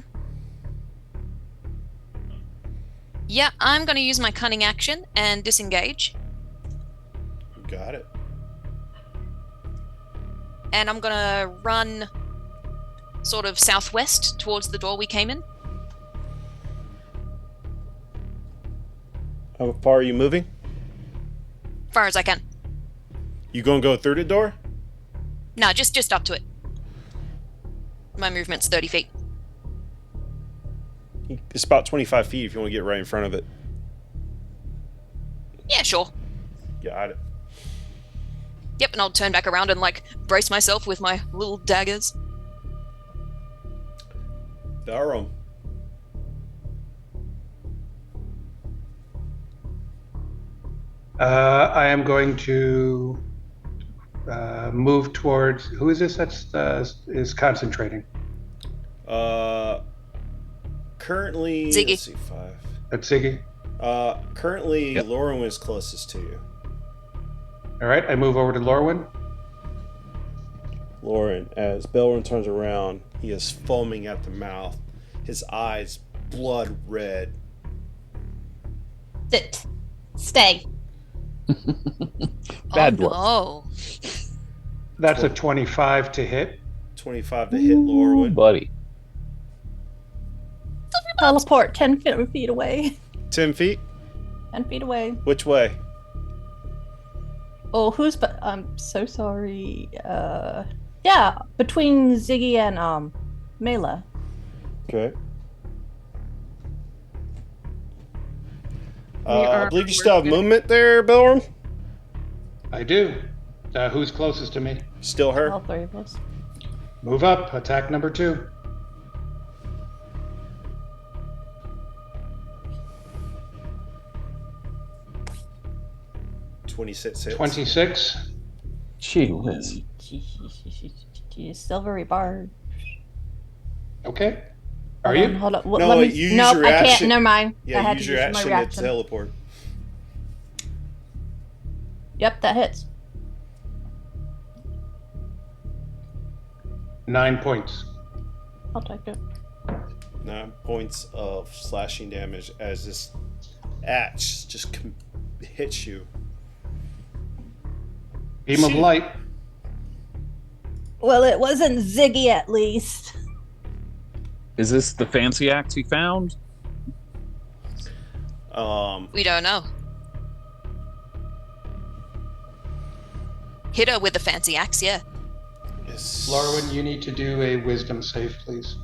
Yeah, I'm going to use my cunning action and disengage. Got it. And I'm going to run sort of southwest towards the door we came in. How far are you moving? Far as I can. You gonna go through the door? No, just up to it. My movement's 30 feet. It's about 25 feet if you want to get right in front of it. Yeah, sure. Got it. Yep, and I'll turn back around and brace myself with my little daggers. Darum. I am going to move towards. Who is this is concentrating? Currently, Ziggy. let's see, 5. That's Ziggy. Currently, Yep. Lauren's closest to you. All right, I move over to Lorwyn. Lauren, as Belrin turns around, he is foaming at the mouth, his eyes blood red. Sit. Stay. Bad oh, dwarf. no. That's a 25 to hit. 25 to hit Lauren. Buddy. Teleport 10 feet away. 10 feet? 10 feet away. Which way? Oh, I'm so sorry. Yeah, between Ziggy and Mela. Okay. We I are believe you still have working. movement there, Belrin? I do. Who's closest to me? Still her? All three of us. Move up. Attack number 2. 26 hits. 26. Gee whiz. Silvery bard. Okay. Are Hold on, you? Hold on. No, Let me, you use nope, your I action. can't. Never mind. I Yeah, had use to your use my action reaction. to teleport. Yep, that hits. 9 points. I'll take it. 9 points of slashing damage as this axe just hits you. Beam of light. Well, it wasn't Ziggy at least. Is this the fancy axe he found? We don't know. Hit her with the fancy axe, yeah. Yes. Lorwyn, you need to do a wisdom save, please.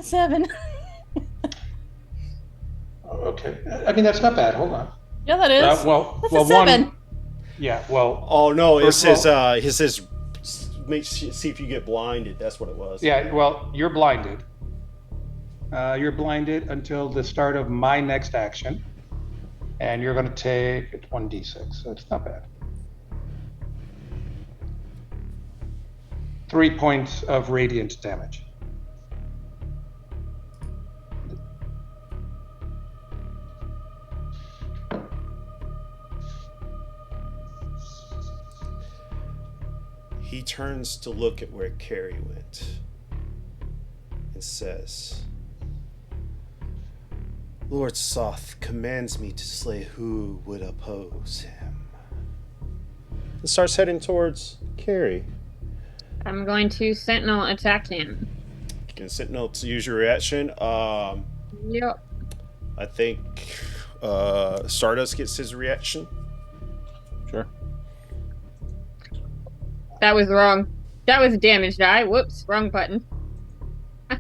Seven. Okay. I mean, that's not bad. Hold on. Yeah, that is. That's a 7. Yeah, well, Oh no! It First of says it says see if you get blinded. That's what it was. yeah, well, you're blinded. You're blinded until the start of my next action. And you're going to take it's 1d6, so it's not bad. 3 points of radiant damage. He turns to look at where Carrie went and says, Lord Soth commands me to slay who would oppose him. And starts heading towards Carrie. I'm going to Sentinel attack him. You can Sentinel to use your reaction. Yep. I think Stardust gets his reaction. Sure. that was wrong. That was a damage die. Whoops, wrong button. If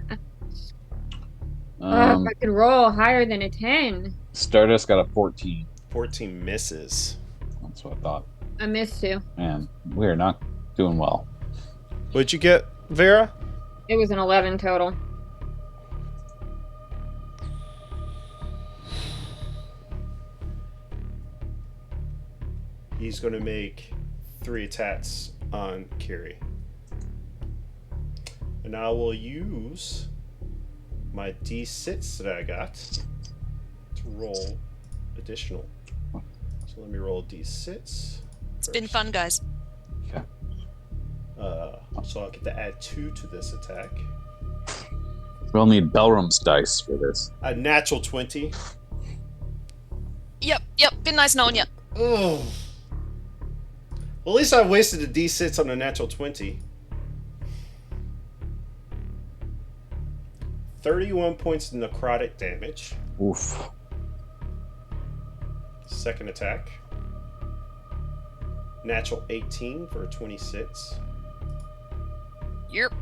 I could roll higher than a 10. Stardust got a 14. 14 misses. That's what I thought. I missed too. Man, we're not doing well. What'd you get, Vera? It was an 11 total. He's going to make 3 attacks on Kiri. And I will use my D6 that I got to roll additional. So let me roll a D6. It's been fun, guys. Okay. So I'll get to add 2 to this attack. We'll need Belrum's dice for this. A natural 20. Yep. Been nice knowing you. Oh. Well, at least I wasted a D6 on a natural 20. 31 points of necrotic damage. Oof. Second attack. Natural 18 for a 26. Yep.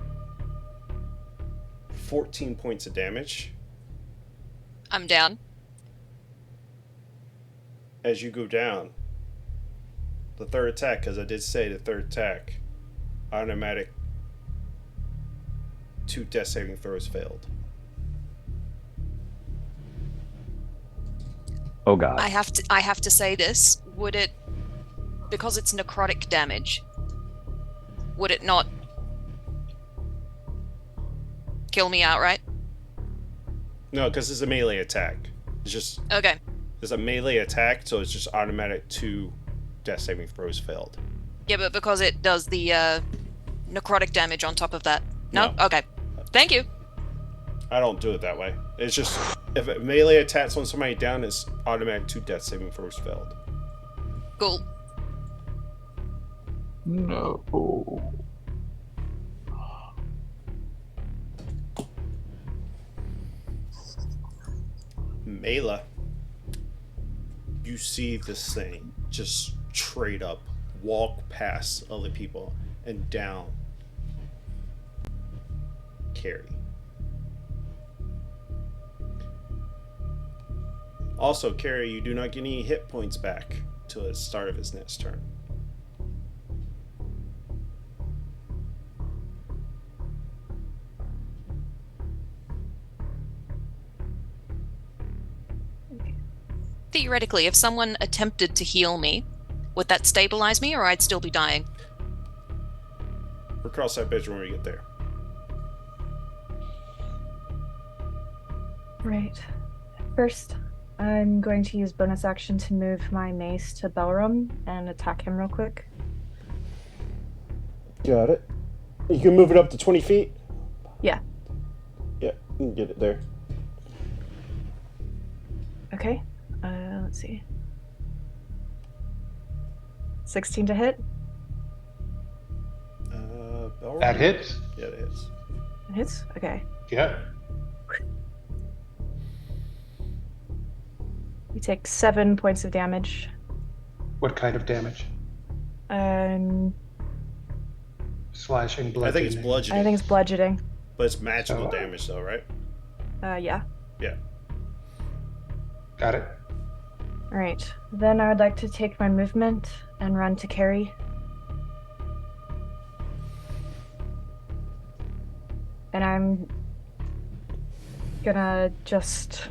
14 points of damage. I'm down. As you go down, the third attack, because I did say the third attack, automatic 2 death saving throws failed. Oh god. I have to say this. Would it, because it's necrotic damage, would it not kill me outright? No, because it's a melee attack. It's just Okay. it's a melee attack, so it's just automatic 2 death saving throws failed. Yeah, but because it does the necrotic damage on top of that. No? No. Okay. Thank you. I don't do it that way. It's just if a melee attacks on somebody down, it's automatic 2 death saving throws failed. Cool. No. Mela, you see this thing just straight up walk past other people and down Carrie. Also, Carrie, you do not get any hit points back till the start of his next turn. Theoretically, if someone attempted to heal me, would that stabilize me or I'd still be dying? We'll cross that bridge when we get there. Right. First, I'm going to use bonus action to move my mace to Belrum and attack him real quick. Got it. You can move it up to 20 feet? Yeah. Yeah, you can get it there. Okay. Let's see. 16 to hit. Belrun? That hits? Yeah, it hits. It hits? Okay. Yeah. You take 7 points of damage. What kind of damage? Slashing, bludgeoning. I think it's bludgeoning. I think it's bludgeoning. But it's magical Oh. damage, though, right? Yeah. Yeah. Got it. All right. Then I would like to take my movement and run to Carrie. And I'm gonna just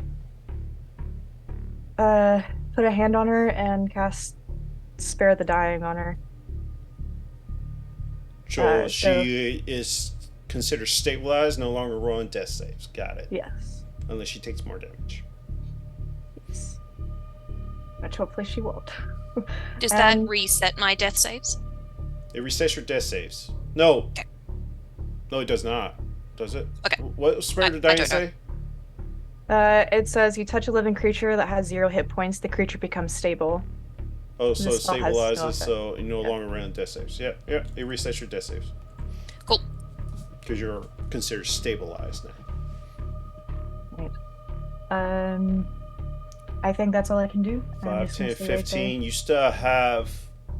put a hand on her and cast Spare the Dying on her. So So- she is considered stabilized, no longer rolling death saves. Got it. Yes. Unless she takes more damage. Yes. Which hopefully she won't. Does that And- reset my death saves? It resets your death saves. No. Okay. No, it does not. Does it? Okay. What Spare I the Dying don't know. say? It says you touch a living creature that has 0 hit points, the creature becomes stable. Oh, so The it spell has no stabilizes, effect. so you no Yeah. longer run death saves. Yeah, yeah. It resets your death saves. Cool. Because you're considered stabilized now. Right. I think that's all I can do. I'm 5, just gonna 10, stay right there. 15. You still have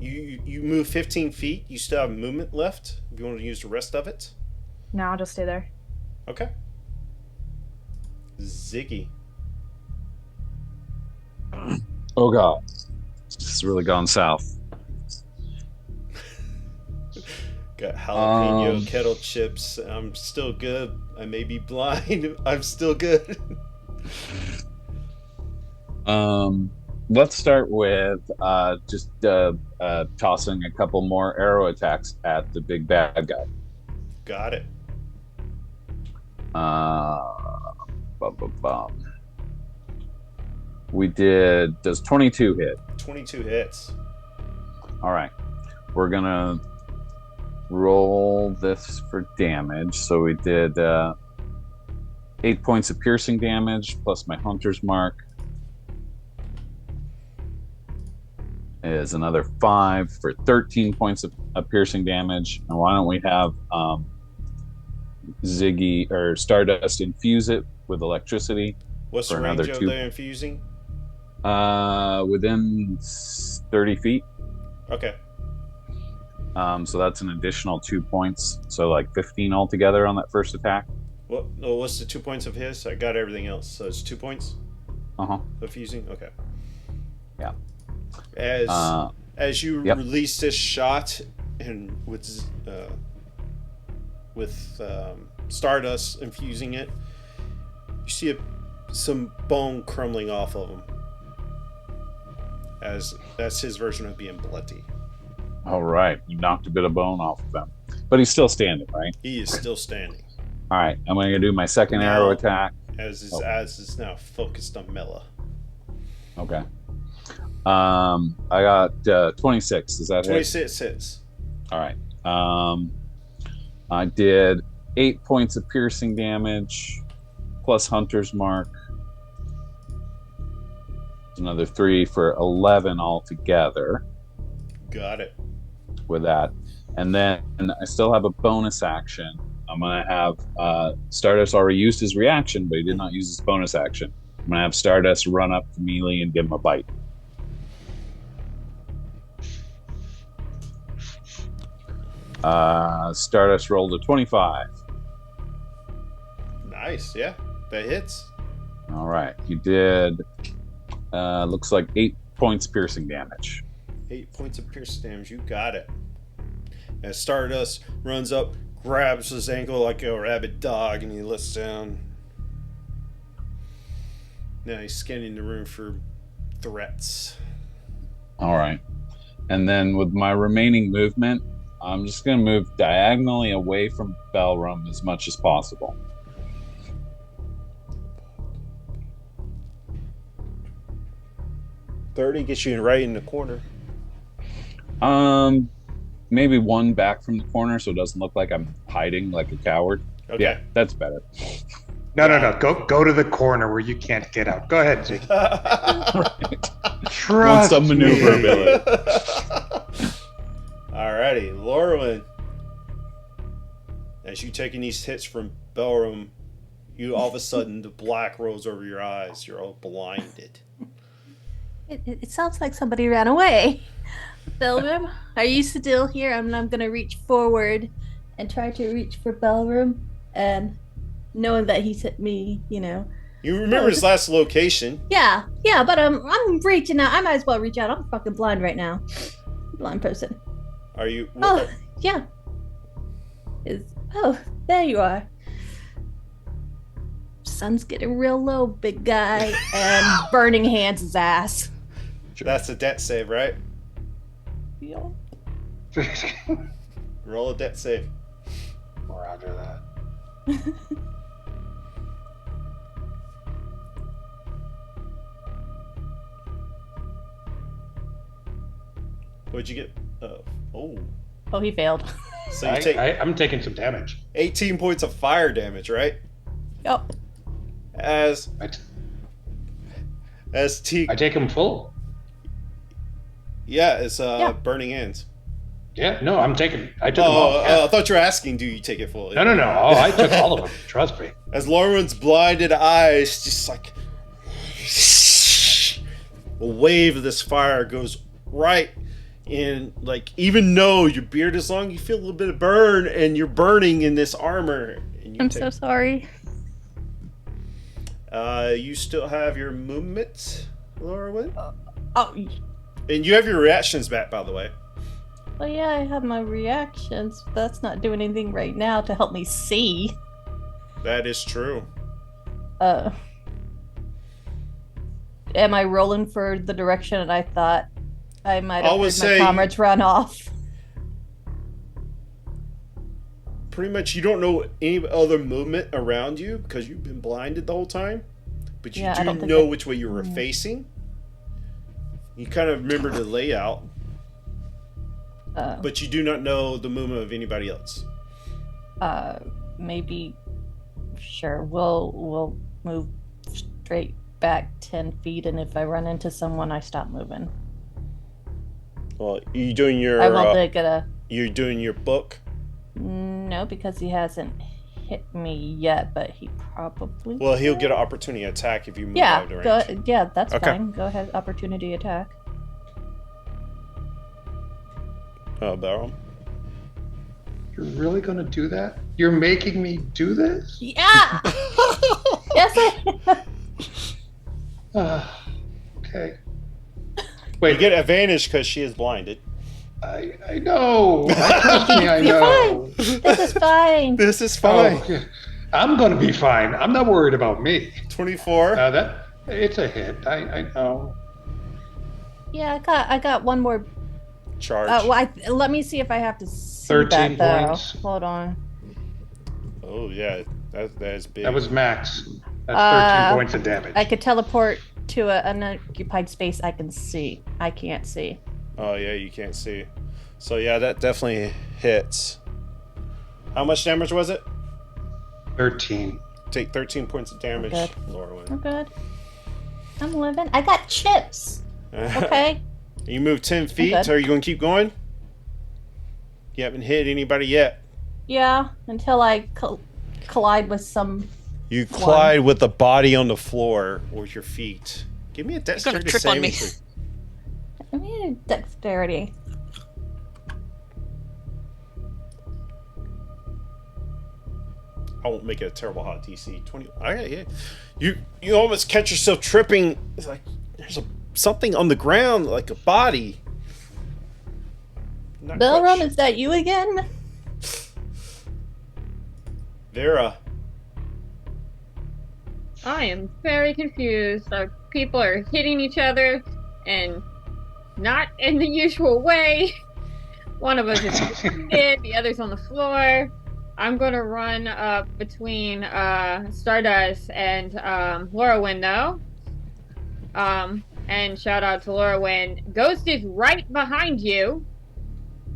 You move 15 feet. You still have movement left. If you want to use the rest of it. No, I'll just stay there. Okay. Ziggy. Oh god, it's really gone south. Got jalapeno kettle chips. I'm still good. I may be blind. I'm still good. Let's start with just tossing a couple more arrow attacks at the big bad guy. Got it. We did. Does 22 hit? 22 hits. All right. We're gonna roll this for damage. So we did 8 points of piercing damage plus my hunter's mark is another 5 for 13 points of piercing damage. And why don't we have Ziggy or Stardust infuse it with electricity? What's the for range another of 2. the infusing? Within 30 feet. Okay. So that's an additional 2 points. So like 15 altogether on that first attack. What's the 2 points of his? I got everything else. So it's 2 points? Uh-huh. Of fusing? Okay. Yeah. As you yep. release this shot and with Stardust infusing it, you see some bone crumbling off of him. As that's his version of being bloody. All right. You knocked a bit of bone off of him. But he's still standing, right? He is still standing. All right. I'm going to do my second arrow attack. As is now focused on Mela. Okay. I got 26. Does that 26 hits. All right. I did 8 points of piercing damage plus hunter's mark. Another 3 for 11 altogether. Got it. With that. And then I still have a bonus action. I'm going to have Stardust already used his reaction, but he did not use his bonus action. I'm going to have Stardust run up to Melee and give him a bite. Stardust rolled a 25. Nice, yeah. That hits. All right. You did, looks like 8 points piercing damage. 8 points of piercing damage. You got it. As Stardust runs up, grabs his ankle like a rabid dog, and he lets down. Now he's scanning the room for threats. All right. And then with my remaining movement, I'm just going to move diagonally away from Bellroom as much as possible. "30 gets you right in the corner." Maybe one back from the corner so it doesn't look like I'm hiding like a coward. Okay. Yeah, that's better. No. Go to the corner where you can't get out. Go ahead, Jake. Right. Trust some me. maneuverability. Alrighty, Lorwyn. As you taking these hits from Bellroom, you all of a sudden the black rolls over your eyes. You're all blinded. It sounds like somebody ran away. Bellroom, are you still here? I'm going to reach forward and try to reach for Bellroom, and knowing that he's hit me, You remember his last location. Yeah, but I'm reaching out. I might as well reach out. I'm fucking blind right now. Blind person. Are you? Oh, yeah. There you are. Sun's getting real low, big guy, and burning hands his ass. That's a debt save, right? Yeah. Roll a debt save. Roger that. What'd you get? Oh, he failed. So you take I'm taking some damage. 18 points of fire damage, right? Yep. As T. I take them full. Yeah, it's burning hands. Yeah, no, I took them all. Yeah. I thought you were asking, do you take it fully? No. Oh, I took all of them. Trust me. As Lauren's blinded eyes, just like a wave of this fire goes right And like, even though your beard is long, you feel a little bit of burn, and you're burning in this armor. And you I'm so sorry. You still have your movement, Laura. Oh, And you have your reactions back, by the way. well, yeah, I have my reactions. But that's not doing anything right now to help me see. That is true. Am I rolling for the direction that I thought I might have heard my comrades run off? Pretty much, you don't know any other movement around you because you've been blinded the whole time. But you do know which way you were facing. You kind of remember the layout. But you do not know the movement of anybody else. Maybe. Sure, we'll move straight back 10 feet, and if I run into someone, I stop moving. Well, you doing your? I won't make it a. You're doing your book. No, because he hasn't hit me yet, but he probably. Well, he'll get an opportunity attack if you move out of range. Yeah, that's fine. Go ahead, opportunity attack. Oh, Barrel. You're really gonna do that? You're making me do this? Yeah. Yes. Okay. Wait, you get advantage because she is blinded. I know. Trust me, I know. This is fine. This is fine. Oh, I'm gonna be fine. I'm not worried about me. 24. It's a hit. I know. Yeah, I got one more charge. Let me see if I have to see 13 that, points. Hold on. Oh yeah, that is big. That was max. That's 13 points of damage. I could teleport to an unoccupied space I can see. I can't see. Oh yeah, you can't see. So yeah, that definitely hits. How much damage was it? 13. Take 13 points of damage, Laura. I'm good. I'm living. I got chips. Okay. You move 10 feet. Are you going to keep going? You haven't hit anybody yet. Yeah, until I collide with some. You collide with the body on the floor with your feet. Give me a dexterity trip on me. I need a dexterity. I won't make it a terrible hot DC. 20. Yeah. You almost catch yourself tripping. It's like there's something on the ground, like a body. Belram, is that you again? Vera. I am very confused. People are hitting each other and not in the usual way. One of us is dead, the other's on the floor. I'm gonna run up between Stardust and Laura though. And shout out to Laura. Ghost is right behind you.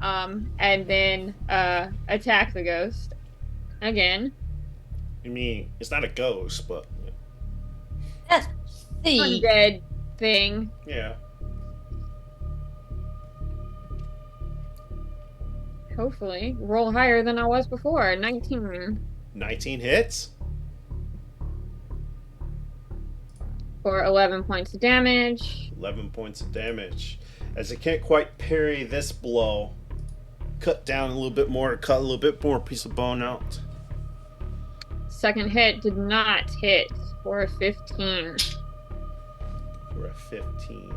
And then attack the ghost again. I mean, it's not a ghost, but that's the undead thing. Yeah. Hopefully, roll higher than I was before. 19. 19 hits. For 11 points of damage. 11 points of damage. As it can't quite parry this blow, cut down a little bit more, cut a little bit more piece of bone out. Second hit did not hit for a 15. For a 15.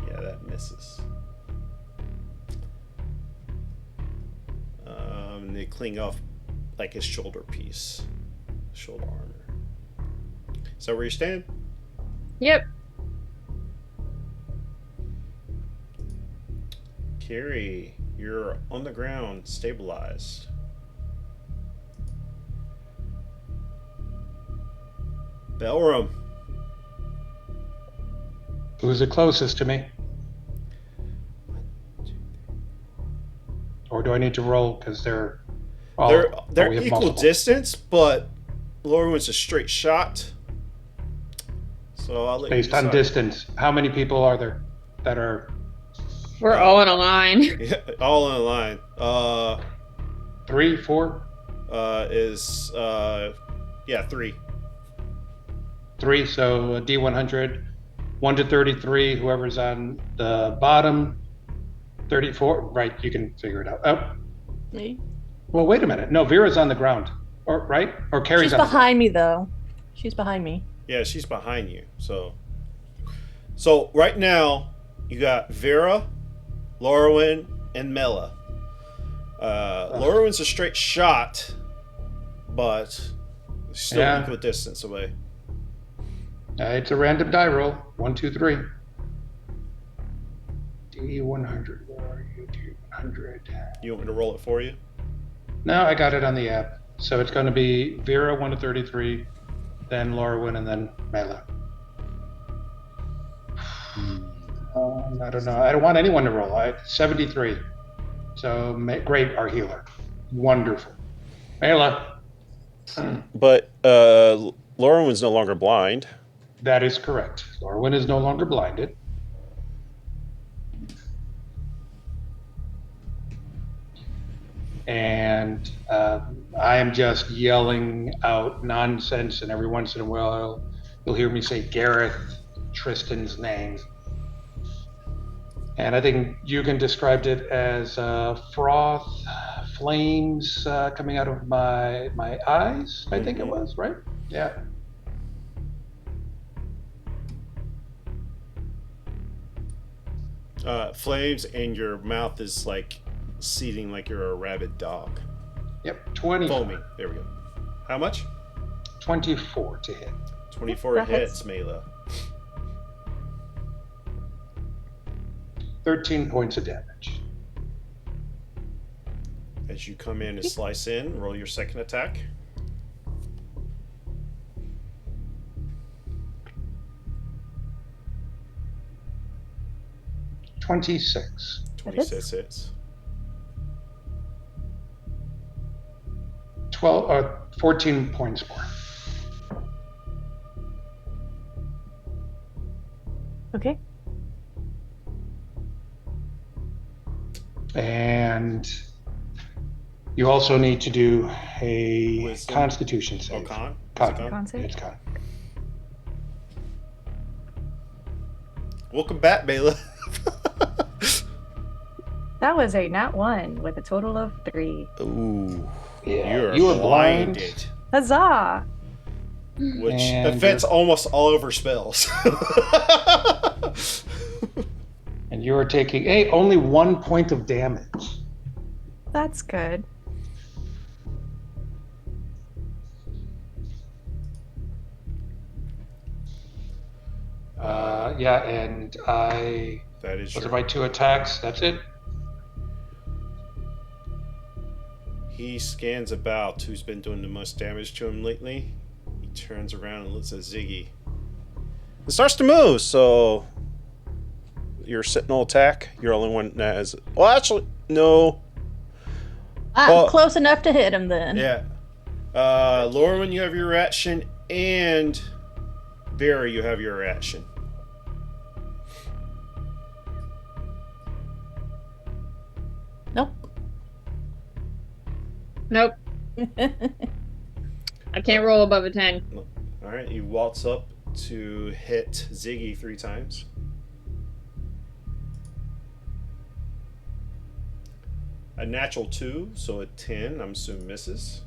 Yeah, that misses. They cling off like his shoulder piece. Shoulder armor. Is that where you stand? Yep. Carrie, you're on the ground, stabilized. Belram. Who's the closest to me? Or do I need to roll because they're they're equal distance, but Laura wants a straight shot. So I'll let you based on distance. How many people are there that are? We're all in a line. Yeah, all in a line. 3, 4. Is 3. 3. So D100, 1 to 33. Whoever's on the bottom 34. Right, you can figure it out. Oh, Me? well, wait a minute. No, Vera's on the ground. Or right? Or Carrie's She's on the ground. behind me, though. She's behind me. Yeah, she's behind you. So right now you got Vera, Lorwyn, and Mela. Lorwyn's a straight shot, but still equal distance away. It's a random die roll. 1, 2, 3. D100. Where are you? D100. You want me to roll it for you? No, I got it on the app. So it's going to be Vera 1 to 33, then Lorwyn, and then Mela. I don't know. I don't want anyone to roll. 73. So great, our healer. Wonderful. Mela. But Lorwyn's no longer blind. That is correct. Lorwyn is no longer blinded. And I am just yelling out nonsense, and every once in a while you'll hear me say Gareth, Tristan's name. And I think Eugen described it as froth, flames coming out of my eyes, I think it was, right? Yeah. Flames, and your mouth is like seething like you're a rabid dog. Yep, 24. Foaming. There we go. How much? 24 to hit. 24 That hits. hits, Mela. 13 points of damage. As you come in and slice in, roll your second attack. $26. 26 hits. 14 points more. Okay. And you also need to do a Wisdom. Constitution Oh, save. con? Con. Is it con? Con save? It's con. Welcome back, Mela. That was a nat 1 with a total of 3. Ooh. Yeah, You were are blind. blinded. Huzzah! Which And affects almost all of her spells. And you are taking only 1 point of damage. That's good. Yeah, and I That is those your... are my 2 attacks. That's it. He scans about who's been doing the most damage to him lately. He turns around and looks at Ziggy. It starts to move, so your sentinel attack, you're the only one that has... Well, actually, no. I'm close enough to hit him then. Yeah. Lorwyn, you have your reaction, and Vera, you have your reaction. Nope. Nope. I can't roll above a 10. Alright, you waltz up to hit Ziggy 3 times. A natural 2, so a 10, I'm assuming misses.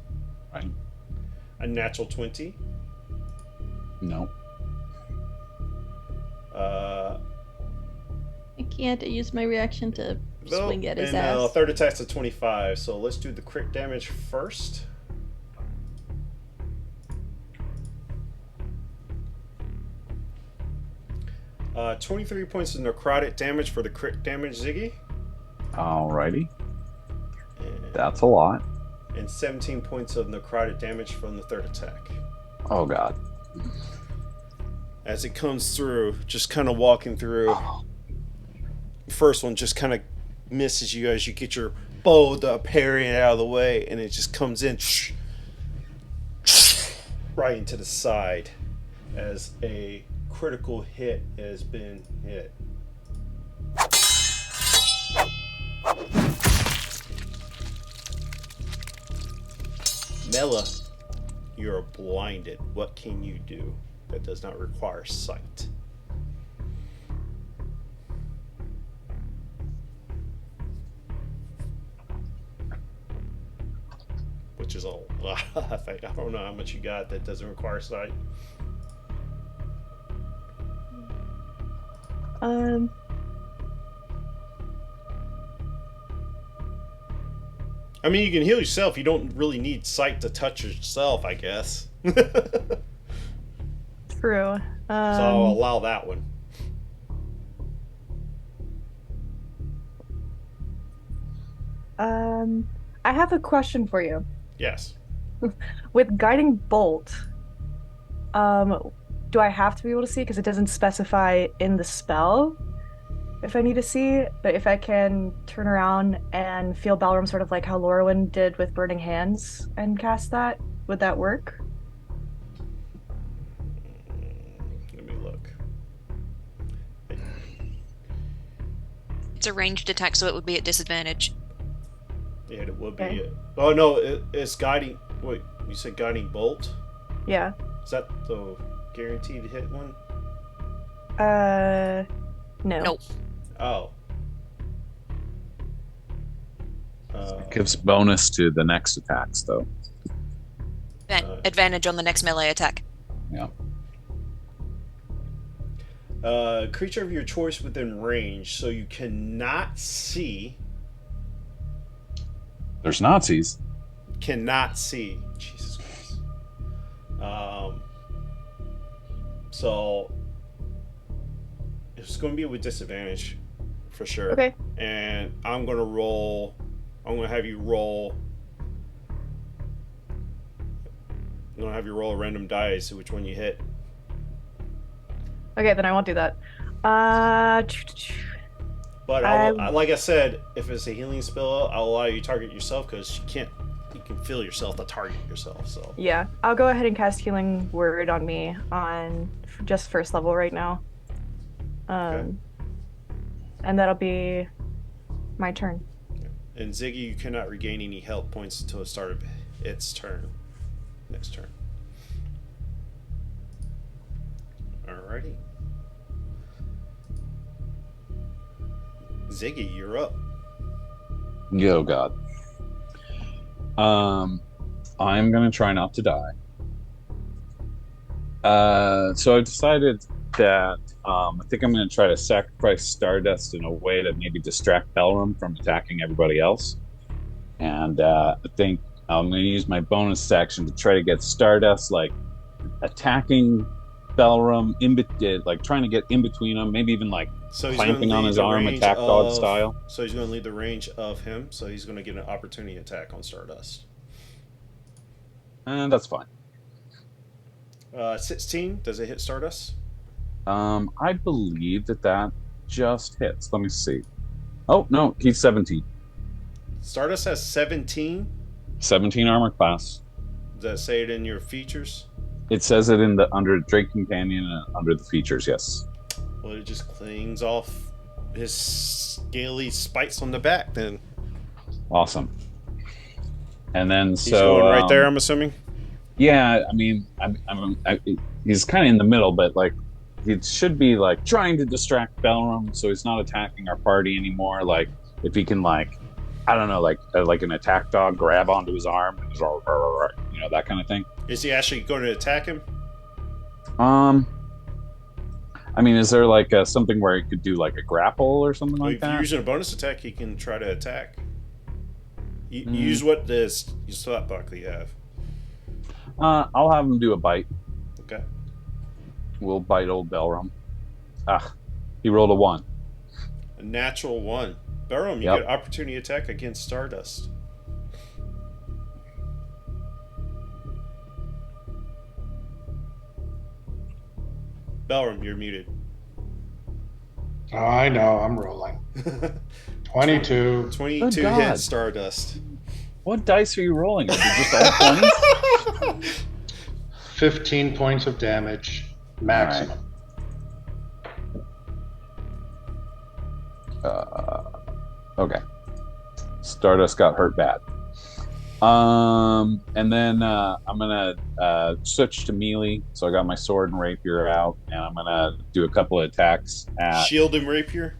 Right. A natural 20. No. I can't use my reaction to swing at his and ass. third attack's a 25, so let's do the crit damage first. Uh, 23 points of necrotic damage for the crit damage, Ziggy. Alrighty. And, That's a lot. and 17 points of necrotic damage from the third attack. Oh god. As it comes through, just kind of walking through. First one just kind of misses you as you get your bow to parry it out of the way, and it just comes in right into the side as a critical hit has been hit. Mela, you're blinded. What can you do that does not require sight? which is a lot. I don't know how much you got that doesn't require sight. I mean, you can heal yourself. You don't really need sight to touch yourself, I guess. True. So I'll allow that one. I have a question for you. Yes. With guiding bolt, do I have to be able to see? Because it doesn't specify in the spell if I need to see, but if I can turn around and feel Balram sort of like how Lorwyn did with Burning Hands and cast that, would that work? Let me look. It's a ranged attack, so it would be at disadvantage. Yeah, it would be. Okay. Oh no, it's guiding. Wait, you said guiding bolt? Yeah. Is that the guaranteed hit one? No. Nope. Oh. It gives bonus to the next attacks, though. Advantage on the next melee attack. Yeah. Creature of your choice within range, so you cannot see. There's Nazis. Cannot see. Jesus Christ. So it's going to be with disadvantage for sure. Okay. And I'm going to roll. I'm going to have you roll. I'm going to have you roll a random dice, which one you hit. Okay, then I won't do that. But like I said, if it's a healing spell, I'll allow you to target yourself because you can feel yourself to target yourself. So yeah, I'll go ahead and cast Healing Word on me on just first level right now. Okay. And that'll be my turn. And Ziggy, you cannot regain any health points until the start of its turn. Next turn. Alrighty. Ziggy, you're up. Oh God. I'm gonna try not to die. So I've decided that I think I'm gonna try to sacrifice Stardust in a way to maybe distract Belram from attacking everybody else. And I think I'm gonna use my bonus action to try to get Stardust like attacking Belram like trying to get in between them, maybe even like So he's clamping gonna on lead his the arm, range attack dog of- style. So he's going to lead the range of him. So he's going to get an opportunity attack on Stardust. And that's fine. 16. Does it hit Stardust? I believe that just hits. Let me see. Oh no, he's 17. Stardust has 17. 17 armor class. Does that say it in your features? It says it in the under Drake Companion and under the features. Yes. Well, it just clings off his scaly spikes on the back. Then Awesome. And then he's so going right there. I'm assuming. Yeah, I mean, he's kind of in the middle, but like he should be like trying to distract Belram, so he's not attacking our party anymore. Like if he can, like I don't know, like an attack dog grab onto his arm, and just, you know, that kind of thing. Is he actually going to attack him? I mean, is there like something where he could do like a grapple or something Well, like if that? you're using a bonus attack, he can try to attack. Use what this slap buckle you have. I'll have him do a bite. Okay. We'll bite old Belram. He rolled a 1. A natural 1. Belram, you Yep. get opportunity attack against Stardust. Belram, you're muted. Oh, I know. I'm rolling. 22. 22 God. hits Stardust. What dice are you rolling? Is it just all 20s? 15 points of damage maximum. Okay. Stardust got hurt bad. And then I'm gonna switch to melee. So I got my sword and rapier out, and I'm gonna do a couple of attacks at. Shield and rapier.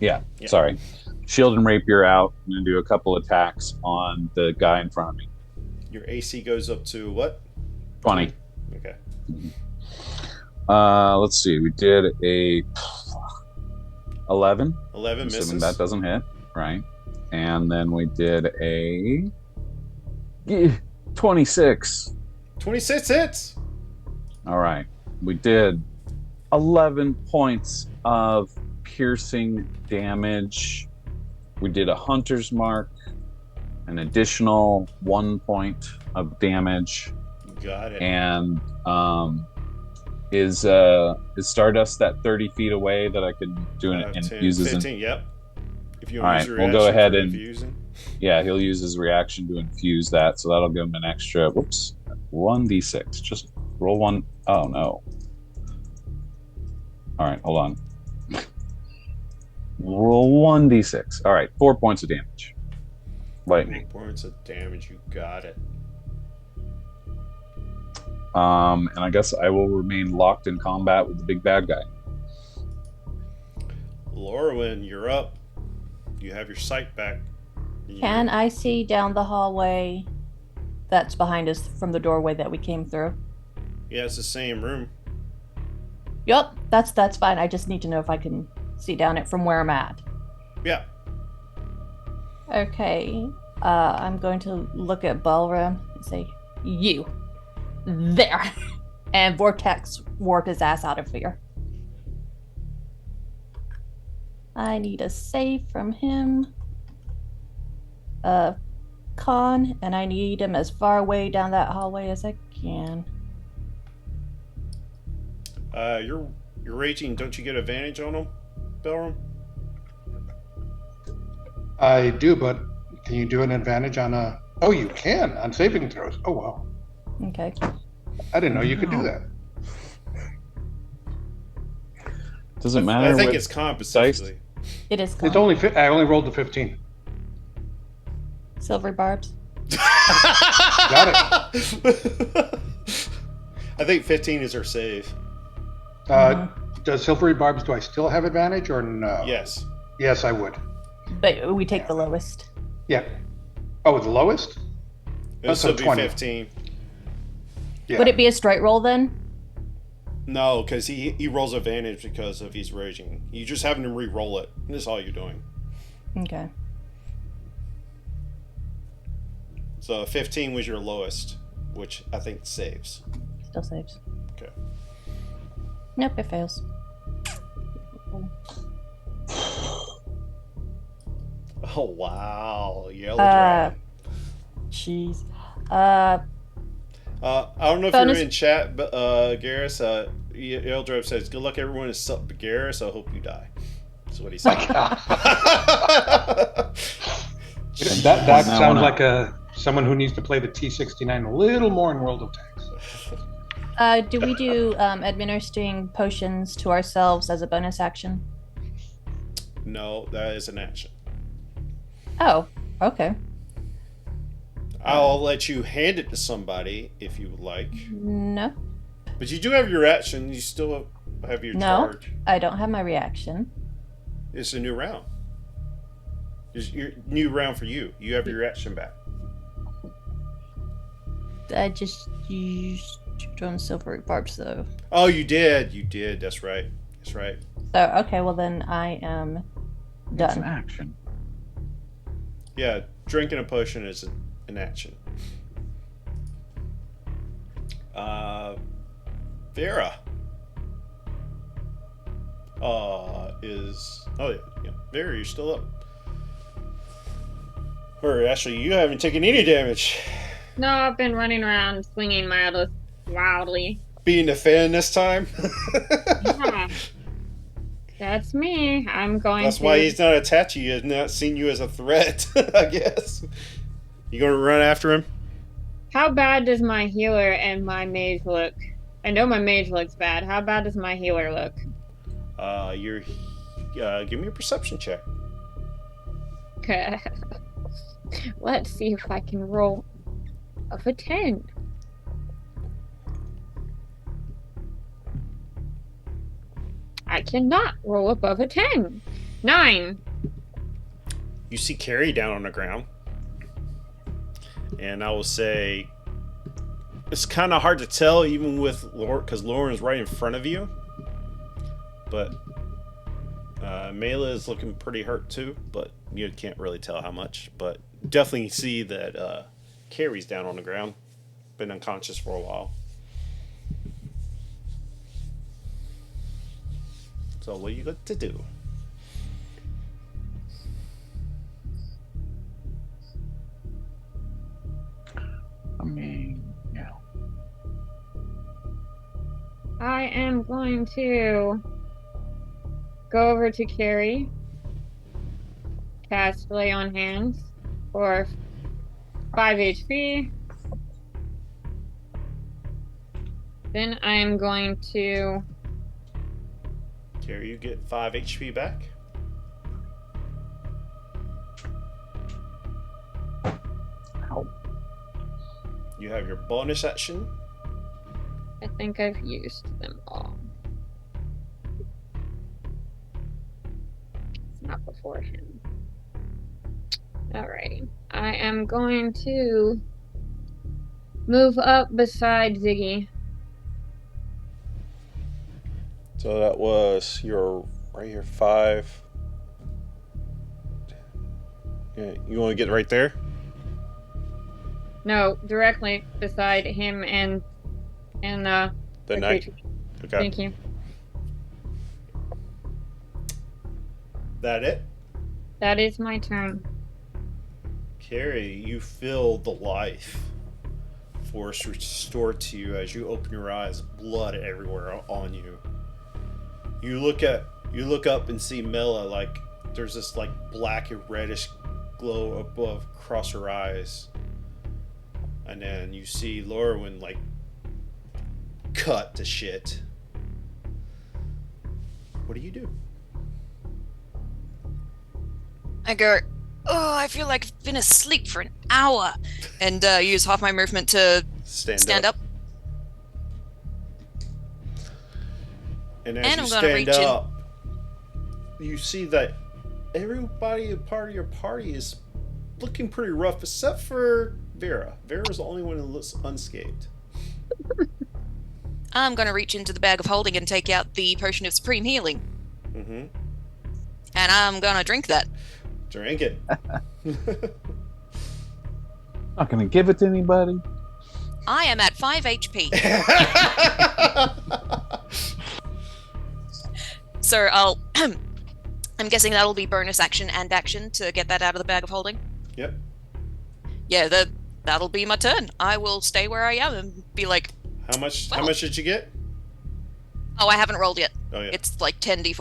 Yeah. Yeah. Sorry. Shield and rapier out. I'm gonna do a couple attacks on the guy in front of me. Your AC goes up to what? 20. Okay. Let's see. We did a 11. 11 Assuming misses. that doesn't hit, right? And then we did a 26. 26 hits. All right. We did 11 points of piercing damage. We did a hunter's mark, an additional 1 point of damage. Got it. And is Stardust that 30 feet away that I could do an 10, infuses 15, yep. If you All want right, to use we'll your go reaction ahead for and- infusing. Yeah, he'll use his reaction to infuse that, so that'll give him an extra 1d6. Just roll one. Oh no. Alright, hold on. Roll 1d6. Alright, 4 points of damage. Lightning. 4 points of damage, you got it. And I guess I will remain locked in combat with the big bad guy. Lorwyn, you're up. You have your sight back. Can I see down the hallway that's behind us from the doorway that we came through? Yeah, it's the same room. Yup, that's fine. I just need to know if I can see down it from where I'm at. Yeah. Okay. I'm going to look at Ballroom and say, you. There. And Vortex warp his ass out of here. I need a save from him. Con, and I need him as far away down that hallway as I can. You're raging. Don't you get advantage on him, Belram? I do, but can you do an advantage on a... Oh, you can, on saving throws. Oh, wow. Okay. I didn't know you could do that. Doesn't matter. I think with it's con dice. specifically. It is It's con. only... I only rolled the 15. Silvery barbs. Got it. I think 15 is her save. Does Silvery Barbs, do I still have advantage or no? Yes. Yes, I would. But we take the lowest. Yeah. Oh, the lowest? It'll So still be 20. 15. Yeah. Would it be a straight roll then? No, because he rolls advantage because of he's raging. You just having him re-roll it. That's all you're doing. Okay. So 15 was your lowest, which I think saves. Still saves. Okay. Nope, it fails. Oh wow, yellow dragon. Jeez. I don't know if bonus- you're in chat, but Garrus, Eldrop says, "Good luck, everyone." Is sup, Garrus. I hope you die. That's what he said. That Now sounds I- like someone who needs to play the T69 a little more in World of Tanks. Do we do administering potions to ourselves as a bonus action? No, that is an action. Oh, okay. I'll let you hand it to somebody if you would like. No, But you do have your action. You still have your No. charge. I don't have my reaction. It's a new round. It's your new round for you. You have your action back. I just used drone silvery barbs though. Oh, you did. You did. That's right. That's right. So okay, well then I am It's an done. action. Yeah, drinking a potion is an action. Vera. Yeah. Vera, you're still up. Or actually, you haven't taken any damage. No, I've been running around swinging my atlas wildly. Being a fan this time. Yeah. That's me. I'm going That's to... why he's not attached to you. He's not seen you as a threat, I guess. You gonna run after him? How bad does my healer and my mage look? I know my mage looks bad. How bad does my healer look? Give me a perception check. Okay. Let's see if I can roll of a 10. I cannot roll above a 10. 9. You see Carrie down on the ground. And I will say it's kind of hard to tell even with Lauren, because Lauren's right in front of you. But Mela is looking pretty hurt too, but you can't really tell how much. But definitely see that Carrie's down on the ground, been unconscious for a while. So what you got to do? I mean, yeah. I am going to go over to Carrie, cast Lay on Hands for 5 HP. Then I am going to... Carrie, you get 5 HP back. Ow. You have your bonus action. I think I've used them all. It's not before him. Alrighty. I am going to move up beside Ziggy. So that was your right here 5. Yeah, you want to get right there? No, directly beside him and The knight. creature. Okay. Thank you. That it? That is my turn. Carrie, you feel the life force restored to you as you open your eyes, blood everywhere on you. You look up and see Mela, like there's this like black and reddish glow above across her eyes. And then you see Lorwyn like cut to shit. What do you do? I go, oh, I feel like I've been asleep for an hour. And use half my movement to stand up. And as And you I'm gonna stand reach in. up, you see that everybody a part of your party is looking pretty rough, except for Vera. Vera's the only one who looks unscathed. I'm going to reach into the bag of holding and take out the potion of supreme healing. Mm-hmm. And I'm going to drink that. Drink it. Not gonna give it to anybody. I am at 5 HP. So I'll... I'm guessing that'll be bonus action and action to get that out of the bag of holding. Yep. Yeah, that'll be my turn. I will stay where I am and be like, How much Well- did you get? oh, I haven't rolled yet. Oh yeah. It's like 10d4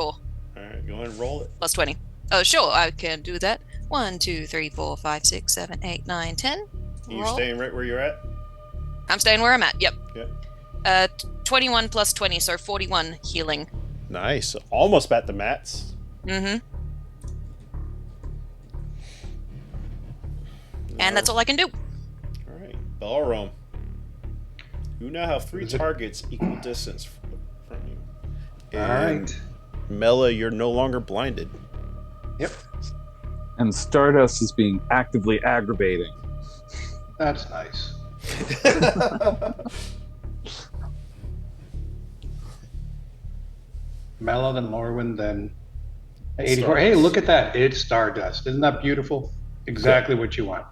Alright, go ahead and roll it. plus 20. Oh, sure, I can do that. 1, 2, 3, 4, 5, 6, 7, 8, 9, 10. You're Roll. staying right where you're at? I'm staying where I'm at, yep. Yep. 21 plus 20, so 41 healing. Nice. Almost at the mats. Mm-hmm. And that's all I can do. Alright. Ballroom. You now have 3 Is it- targets equal distance from you. All And right. Mela, you're no longer blinded. Yep. And Stardust is being actively aggravating. That's nice. Mela, then Lorwyn, then 84. Stardust. Hey, look at that. It's Stardust. Isn't that beautiful? Exactly what you want.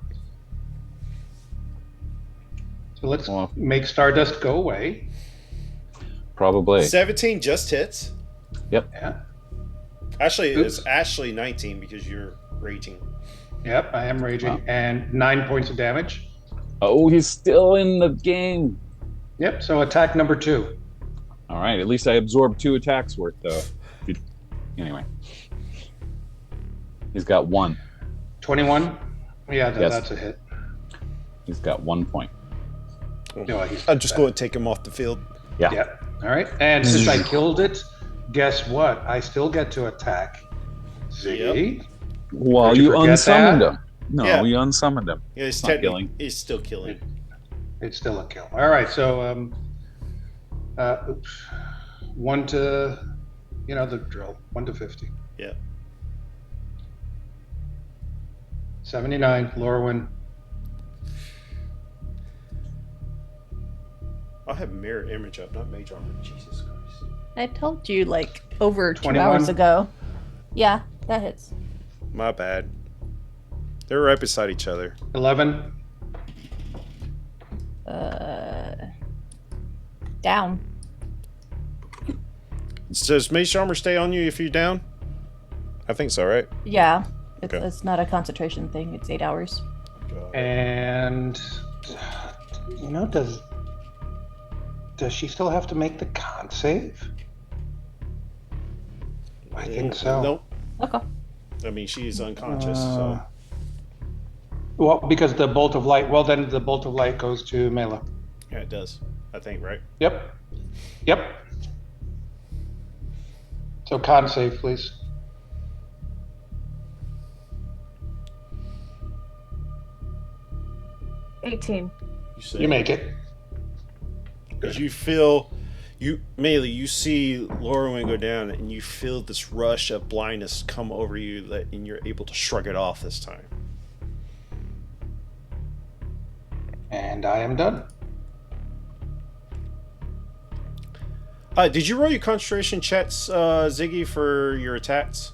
So let's Well- make Stardust go away. Probably. 17 just hits. Yeah. Actually, Oops. it's actually 19 because you're raging. Yep, I am raging. Wow. And 9 points of damage. Oh, he's still in the game. Yep, so attack number 2. All right, at least I absorbed 2 attacks worth, though. Anyway. He's got 1. 21? Yeah, Yes. that's a hit. He's got 1 point. No, he's I'm just going to take him off the field. Yeah. Yeah. All right. And since I killed it, guess what? I still get to attack. See? Well, Did you you forget unsummoned that? him. No, Yeah. you unsummoned him. Yeah, he's Not technically killing. he's still killing. It's still a kill. All right. So, oops. 1 to, you know the drill. 1 to 50. Yeah. 79. Lorwyn. I'll have mirror image up, not mage armor. Jesus Christ. I told you like over 21? 2 hours ago. Yeah, that hits. My bad. They're right beside each other. 11. Down. Does mage armor stay on you if you're down? I think so, right? Yeah. It's, Okay. it's not a concentration thing. It's 8 hours. And does she still have to make the con save? I think so. Nope. Okay. I mean, she's unconscious, Uh, so. Well, because the bolt of light. Well, then the bolt of light goes to Mela. Yeah, it does. I think, right? Yep. So con save, please. $18. You make it. Because you feel, Melee, you see Lorwyn go down, and you feel this rush of blindness come over you, and you're able to shrug it off this time. And I am done. Did you roll your concentration checks, Ziggy, for your attacks?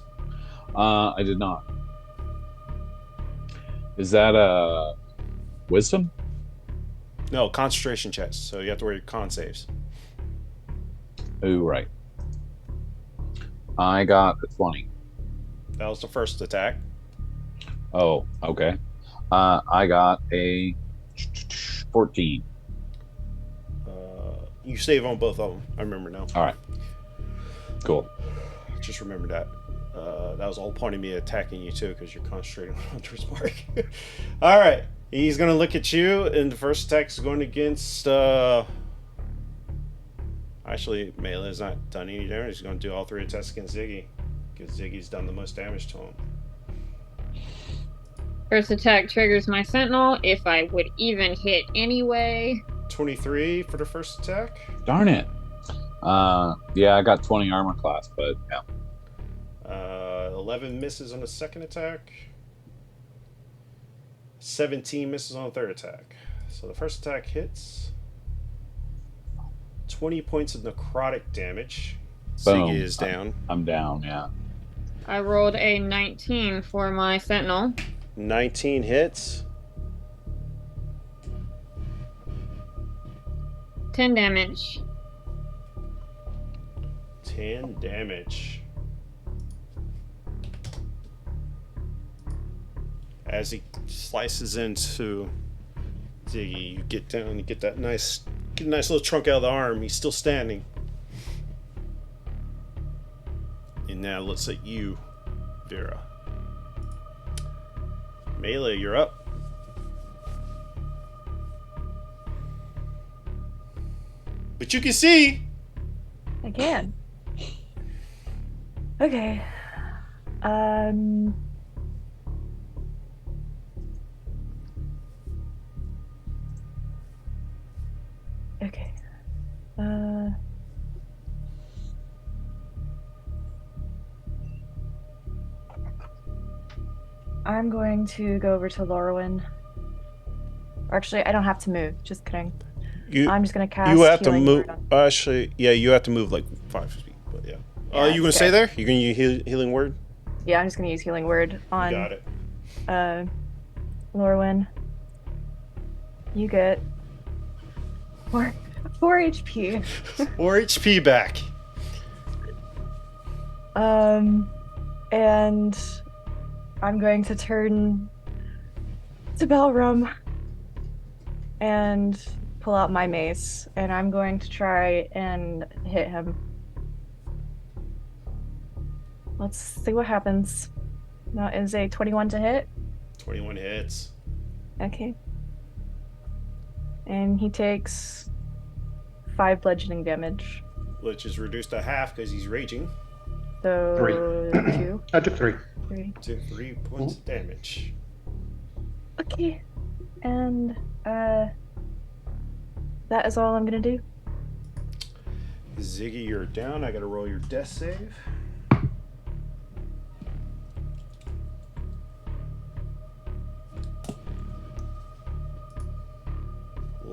I did not. Is that wisdom? No, concentration checks. So you have to wear your con saves. Oh, right. I got a 20. That was the first attack. Oh, okay. I got a 14. You save on both of them. I remember now. All right. Cool. Just remember that. That was the whole point of me attacking you too, because you're concentrating on Hunter's Mark. All right. He's going to look at you, and the first attack is going against... Actually, Melee's not done any damage. He's going to do all 3 attacks against Ziggy, because Ziggy's done the most damage to him. First attack triggers my sentinel, if I would even hit anyway. 23 for the first attack. Darn it. Yeah, I got 20 armor class, but yeah. 11 misses on the second attack. 17 misses on the third attack. So the first attack hits. 20 points of necrotic damage. Boom. Ziggy is down. I'm down, yeah. I rolled a 19 for my sentinel. 19 hits. 10 damage. 10 damage. As he slices into Ziggy, you get down, you get a nice little chunk out of the arm. He's still standing. And now looks at you, Vera. Melee, you're up. But you can see. Again. Okay. Okay. I'm going to go over to Lorwyn. Actually, I don't have to move. Just kidding. I'm just gonna cast. You have to Healing move. Word on- Actually, yeah, you have to move like 5 feet. But yeah. Yeah, You gonna it's stay okay. there? You gonna use healing word? Yeah, I'm just gonna use Healing Word on. You got it. Lorwyn. You get 4 HP. 4 HP back. And I'm going to turn to Belrum and pull out my mace, and I'm going to try and hit him. Let's see what happens. That is a 21 to hit. 21 hits. Okay. And he takes 5 bludgeoning damage. Which is reduced to half because he's raging. So 2, I took 3. 3. To 3 points of damage. Okay. And that is all I'm gonna do. Ziggy, you're down. I gotta roll your death save.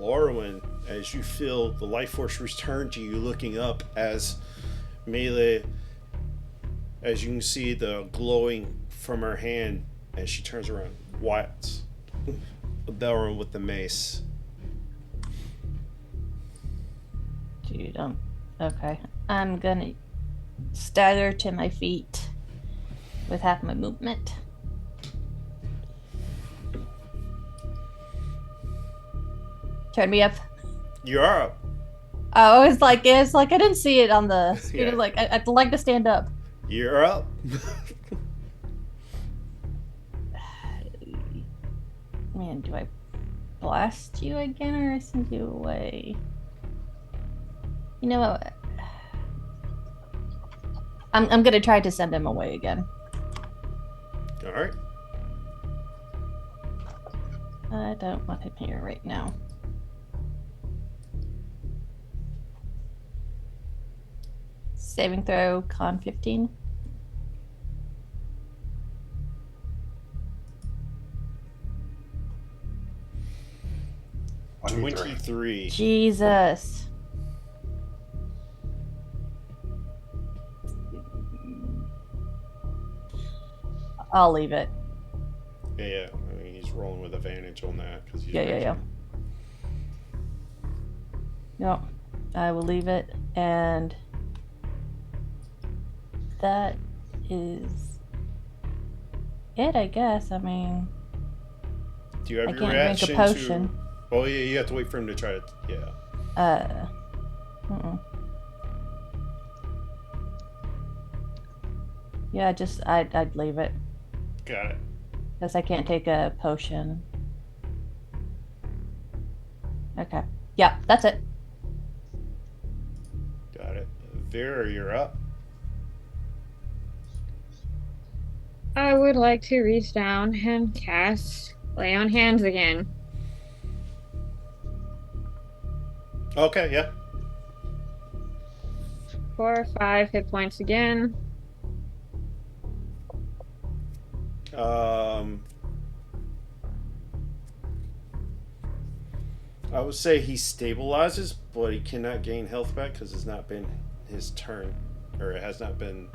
Orwin, as you feel the life force return to you, looking up as Melee, as you can see the glowing from her hand as she turns around. What? Belrin with the mace. Dude, okay. I'm gonna stagger to my feet with half my movement. Turn me up. You're up. Oh, it's like I didn't see it on the screen. Yeah. It's like I'd like to stand up. You're up. Man, do I blast you again or I send you away? You know what? I'm gonna try to send him away again. All right. I don't want him here right now. Saving throw, con 15. Twenty-three. 23. Jesus. I'll leave it. Yeah. I mean, he's rolling with advantage on that because he's Yeah. Yep. I will leave it, and that is it, I guess. I mean, Do you have I your can't drink a reaction potion. to? Oh yeah, you have to wait for him to try to. Yeah. Yeah, I'd leave it Got it. because I can't take a potion. Okay. Yeah, that's it. Got it. Vera, you're up. I would like to reach down and cast Lay on Hands again. Okay. Yeah. 4 or 5 hit points again. I would say he stabilizes, but he cannot gain health back because it's not been his turn, or it has not been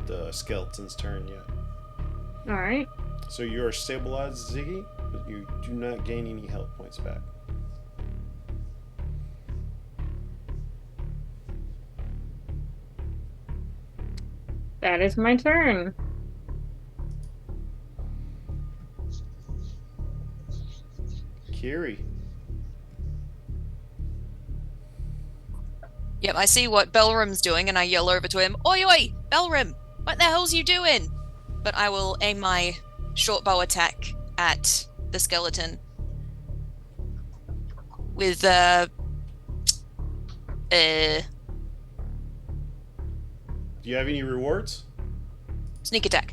the skeleton's turn yet. Alright. So you are stabilized, Ziggy, but you do not gain any health points back. That is my turn. Kiri. Yep, I see what Belrim's doing, and I yell over to him, "Oi, oi, Belrim! What the hell's you doing?" But I will aim my short bow attack at the skeleton with Do you have any rewards? sneak attack.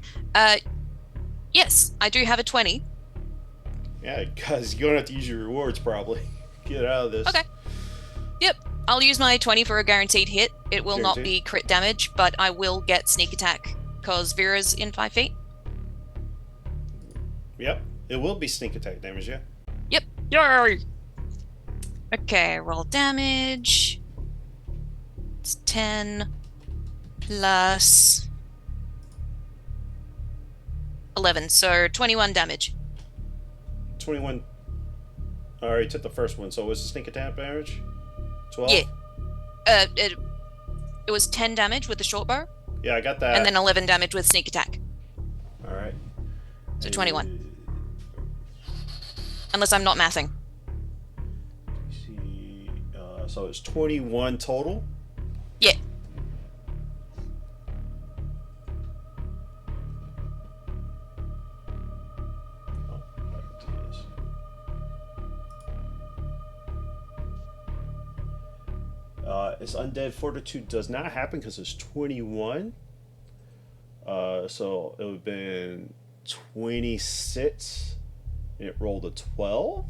Yes, I do have a 20. Yeah, because you're gonna have to use your rewards probably. Get out of this. Okay. Yep, I'll use my 20 for a guaranteed hit. It will not Guaranteed. be crit damage, but I will get sneak attack because Vera's in 5 feet. Yep. It will be sneak attack damage, yeah. Yep. Yay! Okay, roll damage. It's 10 plus 11, so 21 damage. 21. Alright, took the first one, so what's the sneak attack damage? 12? Yeah. It was 10 damage with the short bow, Yeah, I got that. and then 11 damage with sneak attack. Alright. So 21. Unless I'm not mathing. See, so it's 21 total. Yeah. Oh, back to this. Its undead fortitude does not happen because it's 21. So it would have been 26. It rolled a 12.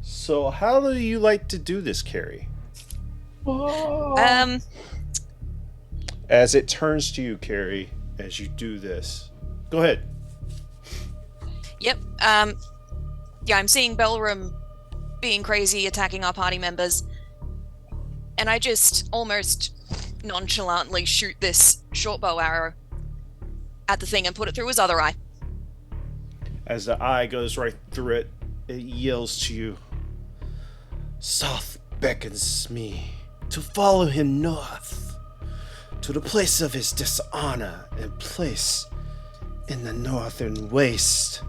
So how do you like to do this, Carrie? As it turns to you, Carrie, as you do this. Go ahead. Yep. Yeah, I'm seeing Belram being crazy, attacking our party members. And I just almost nonchalantly shoot this short bow arrow at the thing and put it through his other eye. As the eye goes right through it, it yells to you. Soth beckons me to follow him north, to the place of his dishonor and place in the northern waste.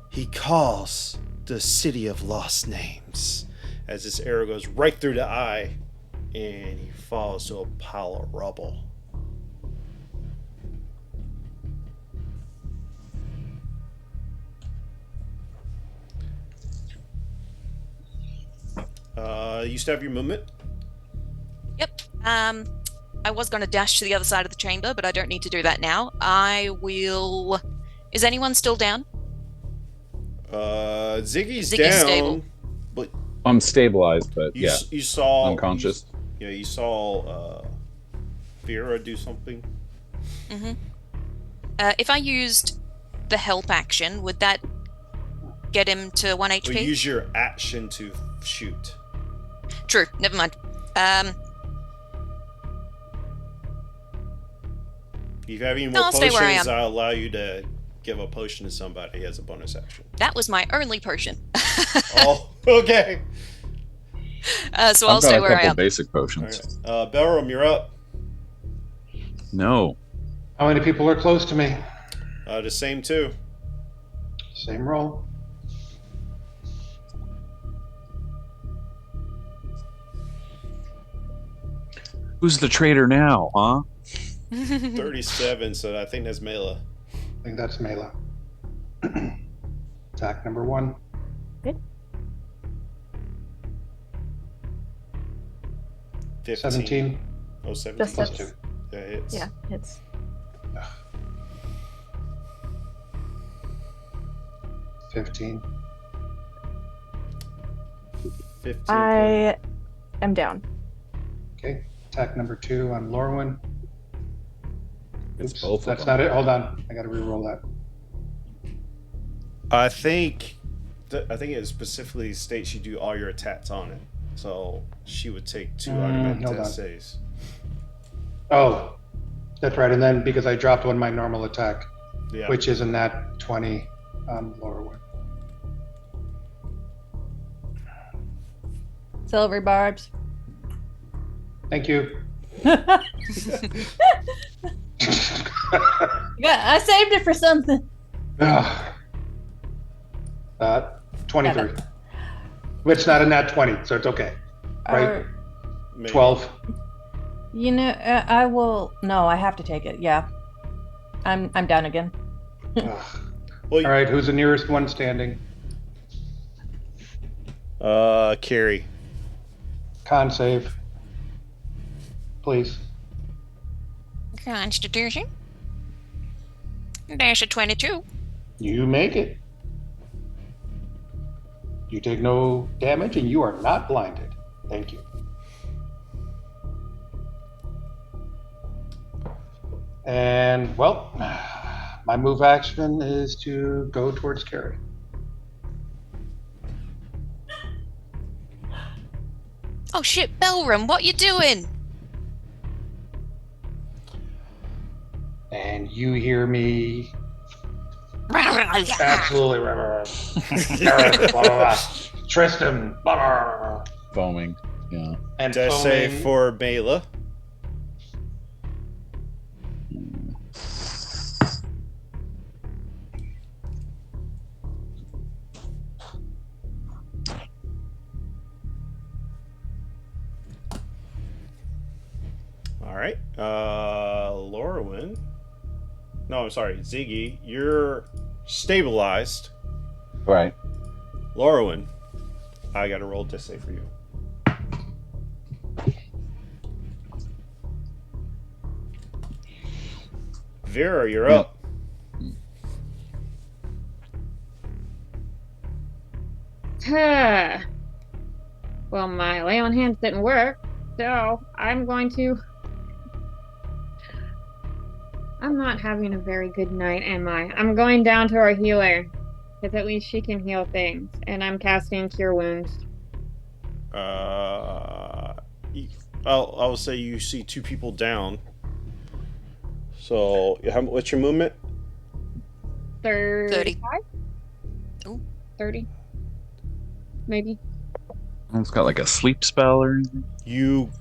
He calls the city of lost names. As this arrow goes right through the eye, and he falls to a pile of rubble. You still have your movement? Yep. I was going to dash to the other side of the chamber, but I don't need to do that now. I will... Is anyone still down? Ziggy's Ziggy's down, stable. but I'm stabilized, but you, yeah, you saw unconscious. You saw Vera do something. Mm-hmm. If I used the help action, would that get him to 1 HP? Well, use your action to shoot. True, never mind. If you have any No, more I'll stay where I potions, am. I'll allow you to give a potion to somebody as a bonus action. That was my only potion. Oh, okay. So I'll I've stay got a where I couple am. basic All potions. right. Belram, you're up. No. How many people are close to me? The same two. Same roll. Who's the traitor now, huh? 37, so I think that's Mela. I think that's Mela. Attack number 1. Good. 15. 17. Oh, 17. Just Plus hits. 2. Yeah, it hits. Yeah, it's 15. 15. I am down. Okay. Attack number 2 on Lorwyn. It's Oops, both of that's them. not it. Hold on. I gotta re-roll that. I think it specifically states you do all your attacks on it. So she would take 2 automatic hold death on. saves. Oh, that's right. And then because I dropped one my normal attack, Yeah. which is a nat 20 on Lorwyn. Silver barbs. Thank you. Yeah, I saved it for something. Ah. 23. It's not a nat 20, so it's okay. Right. Or, Maybe. 12. you know, I will. No, I have to take it. Yeah, I'm down again. Ugh. Well, All right, who's the nearest one standing? Carrie. Con save. Please. Constitution. There's a 22. You make it. You take no damage and you are not blinded. Thank you. And, well, my move action is to go towards Carrie. Oh shit, Belram, what you doing? And you hear me absolutely. Tristan. Foaming. Yeah. And Death save foaming. for Mela. All right. Lorwyn. No, I'm sorry. Ziggy, you're stabilized. Right. Lorwyn, I got to roll death save for you. Vera, you're up. Well, my lay on hands didn't work, so I'm going to. I'm not having a very good night, am I? I'm going down to our healer because at least she can heal things, and I'm casting Cure Wounds. I'll say you see 2 people down. So, what's your movement? 35? Ooh. 30? Maybe. It's got like a sleep spell or anything. You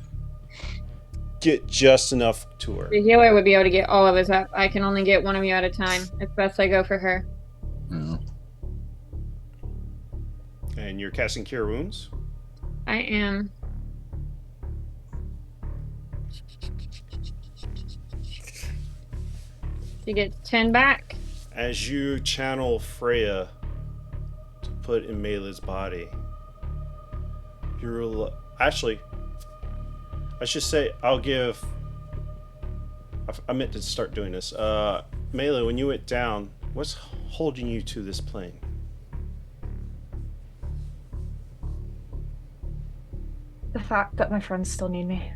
get just enough to her. The healer would be able to get all of us up. I can only get one of you at a time. It's best I go for her. Yeah. And you're casting Cure Wounds? I am. She gets 10 back. As you channel Freya to put in Melee's body, actually, I should say I meant to start doing this. Melee, when you went down, what's holding you to this plane? The fact that my friends still need me.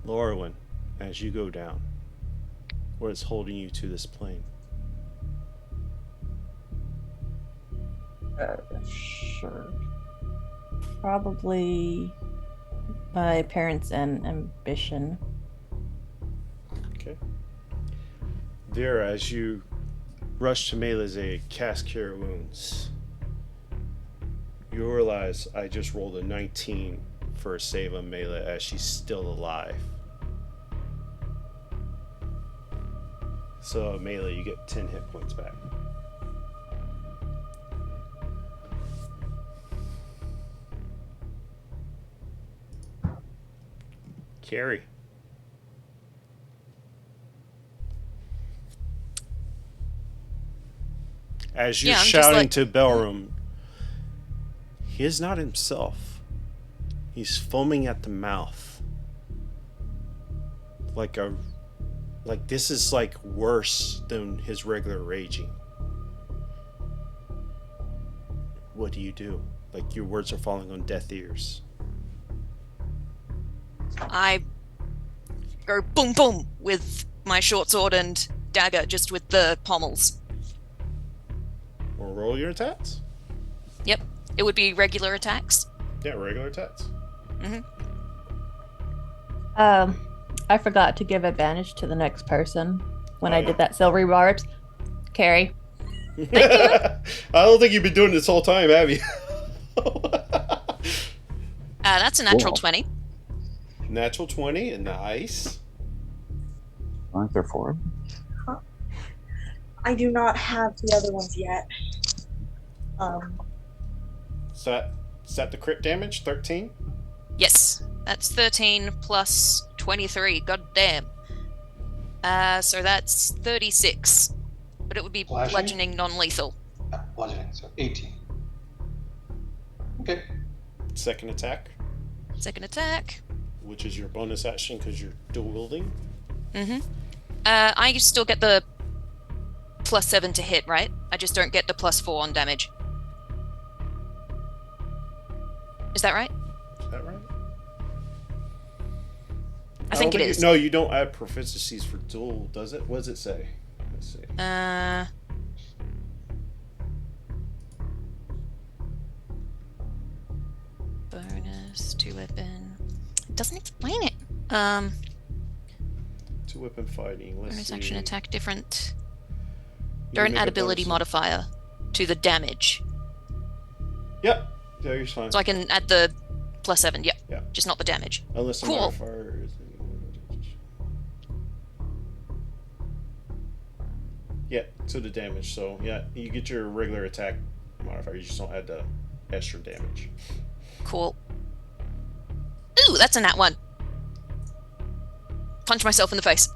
Laurelin, as you go down, what is holding you to this plane? Sure. Probably my parents and ambition. Okay. Vera, as you rush to Melee's aid, cast Cure Wounds. You realize I just rolled a 19 for a save on Melee as she's still alive. So Melee, you get 10 hit points back. Carrie. As you're I'm just shouting like- to Belram, he is not himself. He's foaming at the mouth. Like this is like worse than his regular raging. What do you do? Like your words are falling on deaf ears. I go boom boom with my short sword and dagger, just with the pommels. Or roll your attacks? Yep, it would be regular attacks. Yeah, regular attacks. I forgot to give advantage to the next person when Oh, I yeah. did that silvery barbs. Carrie. I don't think you've been doing this whole time, have you? That's a natural Cool. 20. Natural 20, nice. Aren't there 4? I do not have the other ones yet. Is that the crit damage? 13? Yes, that's 13 plus 23. God damn. So that's 36. But it would be Slashing? bludgeoning non-lethal. Bludgeoning, so 18. Okay. Second attack, Second attack. which is your bonus action because you're dual wielding. I still get the +7 to hit, right? I just don't get the +4 on damage. Is that right? Is that right? I think it don't is. No, you don't add proficiencies for dual, does it? What does it say? Let's see. Bonus to weapon. It doesn't explain it. To weapon fighting. Let's Bonus see. action attack different. You Don't make add a ability bonus- modifier to the damage. Yep. Yeah, you're fine. So I can add the +7, yep. Yeah. Just not the damage. Unless the Cool. modifier is. Yeah, to the damage. So yeah, you get your regular attack modifier. You just don't add the extra damage. Cool. Ooh, that's a nat 1. Punch myself in the face.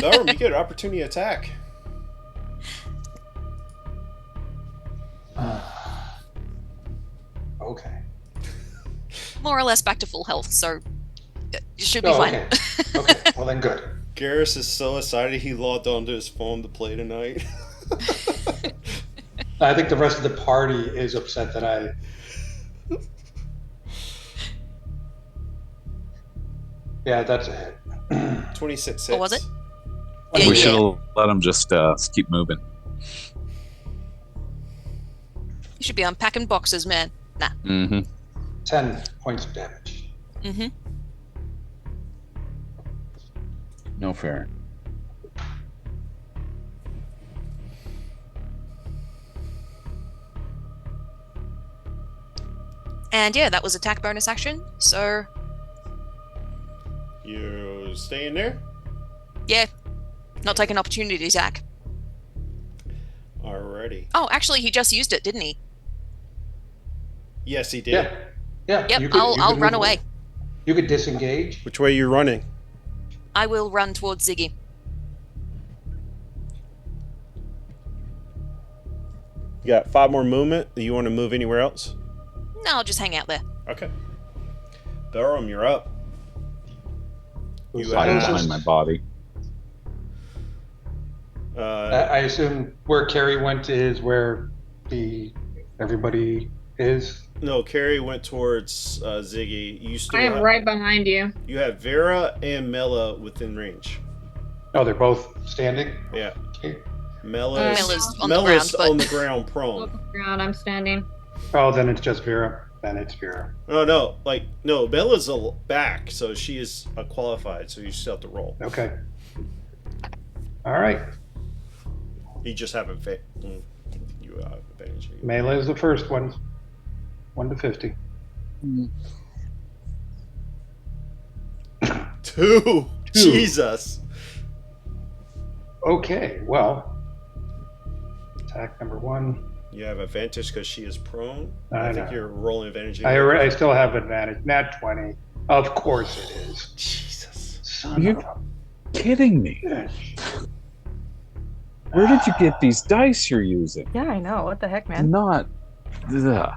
No, you get an opportunity attack. Okay. More or less back to full health, so it should be Oh, fine. okay. Okay. Well then, good. Garrus is so excited he logged onto his phone to play tonight. I think the rest of the party is upset that I. Yeah, that's a hit. 26 hits. What was it? We Yeah, should yeah. have let him just keep moving. You should be unpacking boxes, man. Nah. Mm-hmm. 10 points of damage. Mm-hmm. No fair. And yeah, that was attack bonus action. So You staying there? yeah, not taking opportunity attack. Alrighty. Oh, actually, he just used it, didn't he? Yes, he did. Yeah. Yeah. Yep, you could- you I'll could run move away. You could disengage. Which way are you running? I will run towards Ziggy. You got 5 more movement. Do you want to move anywhere else? No, I'll just hang out there. Okay. Durham, you're up. You Hiding This is- behind my body. I assume where Carrie went is where everybody is. No, Carrie went towards Ziggy. You still I am have, right behind you. You have Vera and Mela within range. Oh, they're both standing? Yeah. Okay. Mela's Mela's on Mela's the ground, on but the ground prone. Ground, I'm standing. Oh, then it's just Vera. Then it's Vera. Oh no, no, Mela's back, so she is qualified, so you still have to roll. Okay. All right. You just haven't you have advantage. Melee is the first one. 1 to 50. 2. Jesus. Okay, well. Attack number 1. You have advantage because she is prone. I think know. you're rolling advantage. I still have advantage. Nat 20. Of course it is. Jesus. Son You- of a Kidding me? bitch. Where did you get these dice you're using? Yeah, I know. What the heck, man? Not. Ugh.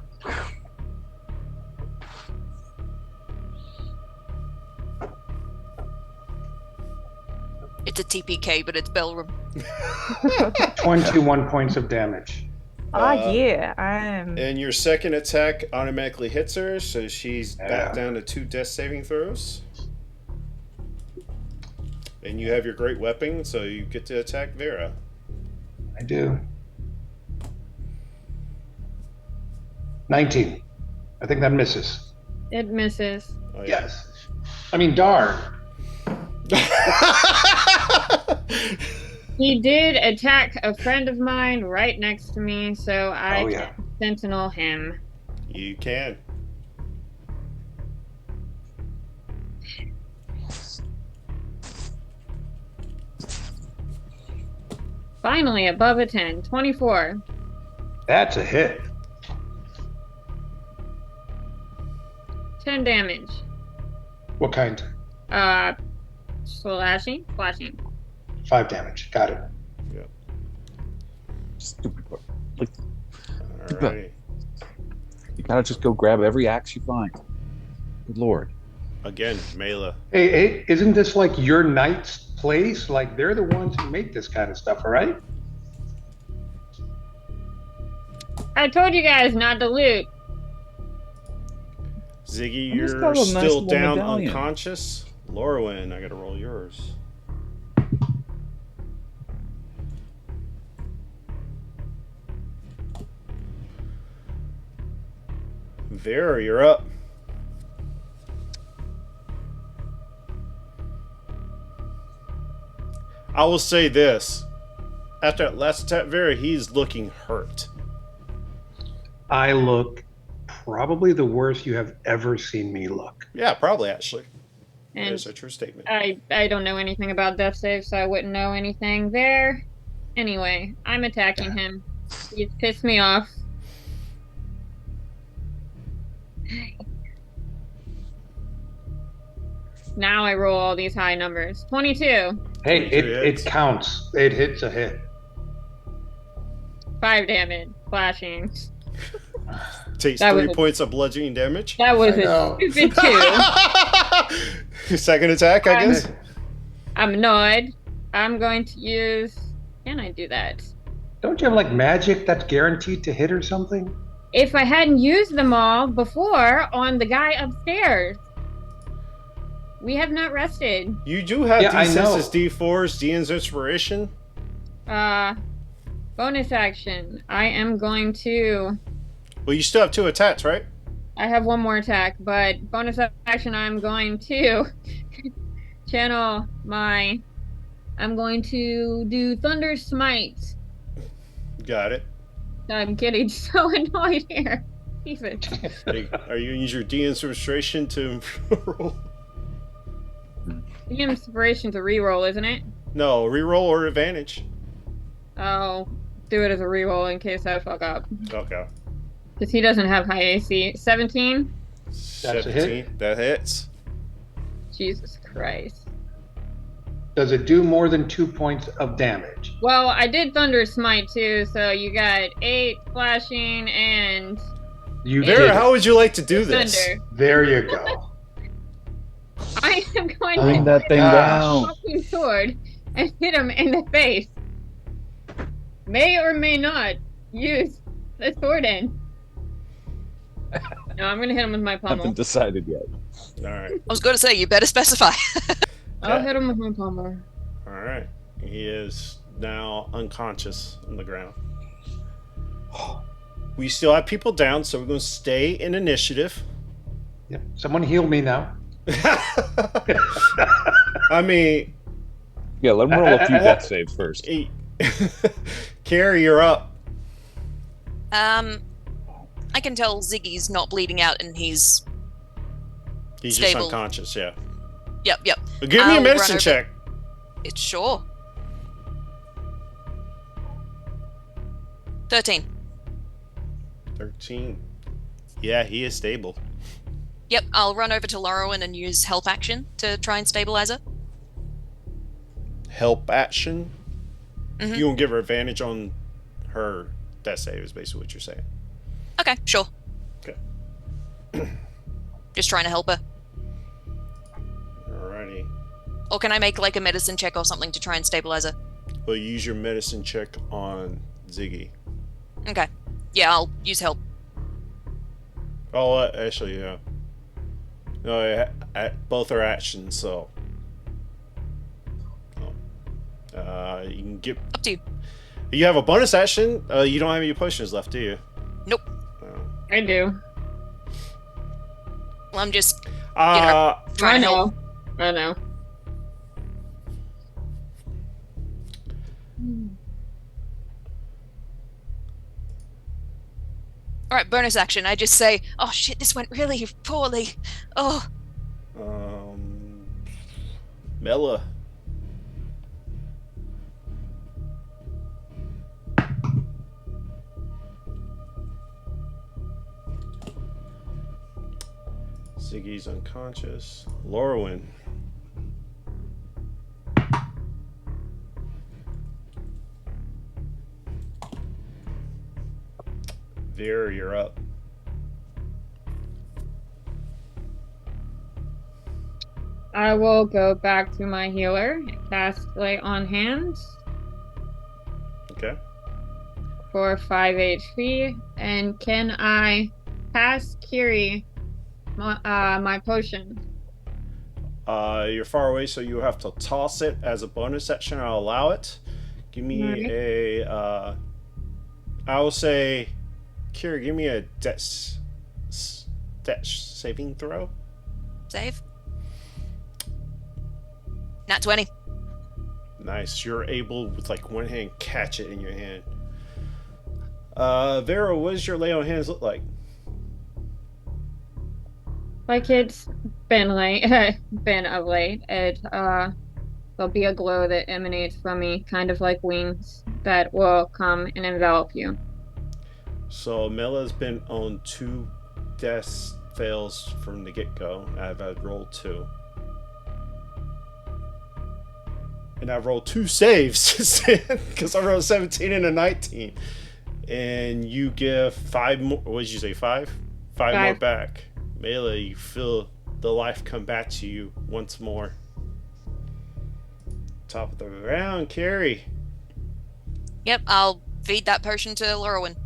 it's a TPK, but it's Bellroom. 21 points of damage. Yeah. I'm. And your second attack automatically hits her, so she's back Yeah. down to 2 death saving throws. And you have your great weapon, so you get to attack Vera. I do. 19. I think that misses. It misses. Oh, yeah. Yes. I mean, darn. He did attack a friend of mine right next to me, so I Oh, yeah. can sentinel him. You can. Finally, above a 10. 24. That's a hit. 10 damage. What kind? Slashing? 5 damage. Got it. Stupid. Like, Alrighty. you gotta just go grab every axe you find. Good lord. Again, Mela. Hey, isn't this like your knight's place? Like, they're the ones who make this kind of stuff, all right? I told you guys not to loot. Ziggy, I just you're got a nice still little down medallion. unconscious. Lorwyn, I gotta roll yours. Vera, you're up. I will say this. After that last attack, Vera, he's looking hurt. I look probably the worst you have ever seen me look. Yeah, probably, actually. And That's a true statement. I don't know anything about death saves, so I wouldn't know anything there. Anyway, I'm attacking him. He's pissed me off. Now I roll all these high numbers. 22. Hey, Three hits. it counts. It hits a hit. 5 damage. Flashing. Takes that 3 was a- points of bludgeoning damage. That was I know. a stupid 2. Second attack, I guess. I'm annoyed. I'm going to use... Can I do that? Don't you have like magic that's guaranteed to hit or something? If I hadn't used them all before on the guy upstairs. We have not rested. You do have Yeah, I know. D6s, D4s, Dean's Inspiration. Bonus action. I am going to Well, you still have 2 attacks, right? I have one more attack, but bonus action, I'm going to channel my. I'm going to do Thunder Smite. Got it. I'm getting so annoyed here. Jesus. Are you going to use your DN's frustration to roll? The inspiration's a reroll, isn't it? No, reroll or advantage. I'll do it as a reroll in case I fuck up. Okay. Because he doesn't have high AC. 17? That's a 17. hit. That hits. Jesus Christ. Does it do more than 2 points of damage? Well, I did Thunder Smite too, so you got 8 flashing and You Vera, did. how would you like to do this? thunder. There you go. I am going Oh Bring to that thing down. fucking sword and hit him in the face. May or may not use the sword end. No, I'm gonna hit him with my Haven't pommel. decided yet. All right. I was going to say, you better specify. I'll hit him with my pommel. All right. He is now unconscious on the ground. We still have people down, so we're going to stay in initiative. Yep. Someone heal me now. I mean, Yeah, let him roll a few death saves first. Carrie, you're up. I can tell Ziggy's not bleeding out and he's He's just stable. unconscious, yeah. Yep. Well, give me I'll a medicine run over- check. It's sure. 13. 13. Yeah, he is stable. Yep, I'll run over to Lorwyn and use help action to try and stabilize her. Help action. Mhm. You won't give her advantage on her death save, is basically what you're saying. Okay, sure. Okay. Just trying to help her. Alrighty. Or can I make like a medicine check or something to try and stabilize her? Well, use your medicine check on Ziggy. Okay. Yeah, I'll use help. Oh, actually, yeah. No, both are actions, so. You can get. Up to you. You have a bonus action. You don't have any potions left, do you? Nope. I do. Well, I'm just Uh, trying to help. I know. Alright, bonus action. I just say, oh shit, this went really poorly. Oh, Mela. Ziggy's unconscious. Lorwyn. Vera, you're up. I will go back to my healer, cast Lay on Hands Okay. for 5 HP, and can I pass Kiri my potion? You're far away, so you have to toss it as a bonus action. I'll allow it. Give me a. I will say, Kira, give me a dex saving throw. save. Nat 20. Nice. You're able with like one hand catch it in your hand. Vera, what does your lay on hands look like? Like it's been been of late. There'll be a glow that emanates from me, kind of like wings that will come and envelop you. So Mela's been on 2 death fails from the get-go. I've rolled 2. And I've rolled 2 saves because I rolled 17 and a 19. And you give 5 more. What did you say? 5? 5 more 5. back. Mela, you feel the life come back to you once more. Top of the round, Carrie. Yep, I'll feed that potion to Lorwyn.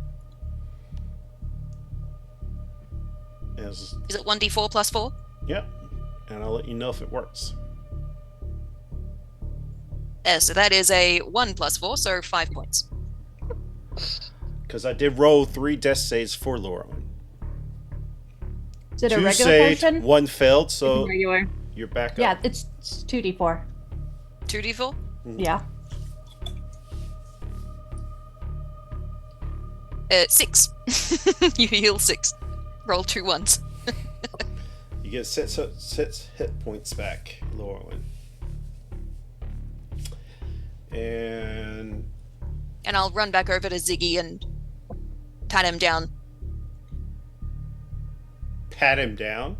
As, Is it 1d4 plus 4? yep. And I'll let you know if it works. Yeah, so that is a 1 plus 4, so 5 points. Because I did roll 3 death saves for Lauren. Is it a 2 regular saved, potion? 1 failed, so Regular. you're back up. Yeah, it's 2d4. 2d4? Yeah. 6. You heal 6. Roll 2 ones. You get 6 hit points back, Lauren. And I'll run back over to Ziggy and pat him down. pat him down.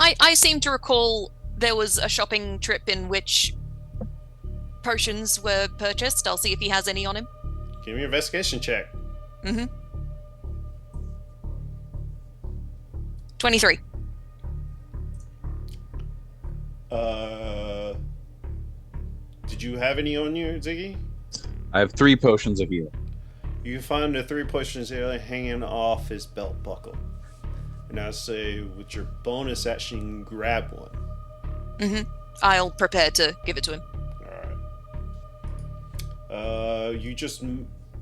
I seem to recall there was a shopping trip in which potions were purchased. I'll see if he has any on him. Give me an investigation check. 23. Did you have any on you, Ziggy? I have 3 potions of healing. You find the 3 potions there hanging off his belt buckle. And I say, with your bonus action, you can grab one. I'll prepare to give it to him. Alright. You just